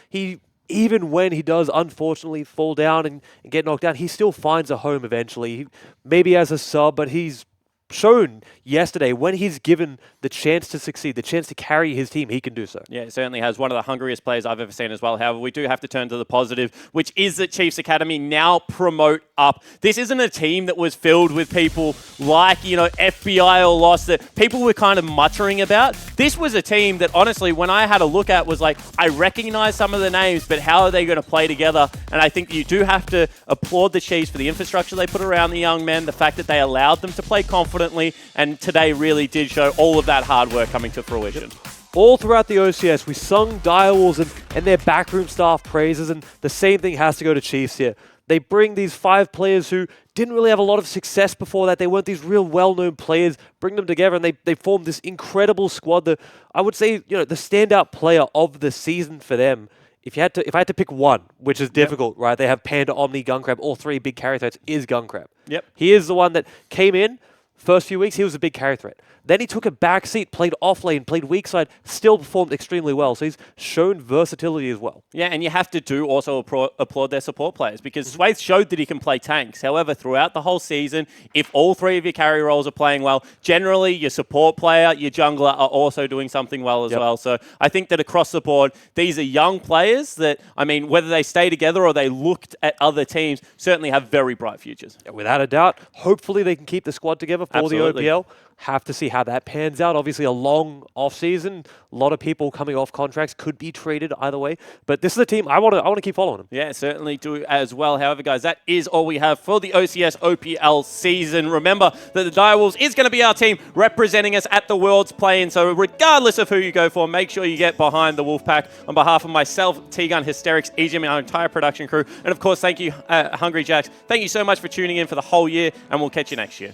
even when he does unfortunately fall down and get knocked down, he still finds a home eventually. Maybe as a sub, but he's shown yesterday when he's given the chance to succeed, the chance to carry his team, he can do so. Yeah, it certainly has. One of the hungriest players I've ever seen as well. However, we do have to turn to the positive, which is that Chiefs Academy now promote up. This isn't a team that was filled with people like, FBI or Lost that people were kind of muttering about. This was a team that, honestly, when I had a look at, was like, I recognize some of the names, but how are they going to play together? And I think you do have to applaud the Chiefs for the infrastructure they put around the young men, the fact that they allowed them to play confidently, and today really did show all of that hard work coming to fruition. All throughout the OCS, we sung Direwolves and their backroom staff praises, and the same thing has to go to Chiefs here. They bring these 5 players who didn't really have a lot of success before that. They weren't these real well-known players. Bring them together, and they formed this incredible squad. I would say, the standout player of the season for them. If I had to pick one, which is difficult, right? They have Panda, Omni, Gunkrab, all 3 big carry threats is Gunkrab. Yep. He is the one that came in, First few weeks, he was a big carry threat. Then he took a back seat, played off lane, played weak side, still performed extremely well. So he's shown versatility as well. Yeah, and you have to also applaud their support players because Swaith showed that he can play tanks. However, throughout the whole season, if all three of your carry roles are playing well, generally your support player, your jungler are also doing something well as well. So I think that across the board, these are young players that, I mean, whether they stay together or they looked at other teams, certainly have very bright futures. Yeah, without a doubt. Hopefully they can keep the squad together for Absolutely. the OPL. Have to see how that pans out. Obviously, a long off-season. A lot of people coming off contracts could be traded either way. But this is a team I want to keep following them. Yeah, certainly do as well. However, guys, that is all we have for the OCS OPL season. Remember that the Direwolves is going to be our team representing us at the Worlds play-in. So regardless of who you go for, make sure you get behind the Wolfpack. On behalf of myself, T-Gun, Hysterics, EGM, and our entire production crew. And of course, thank you, Hungry Jacks. Thank you so much for tuning in for the whole year, and we'll catch you next year.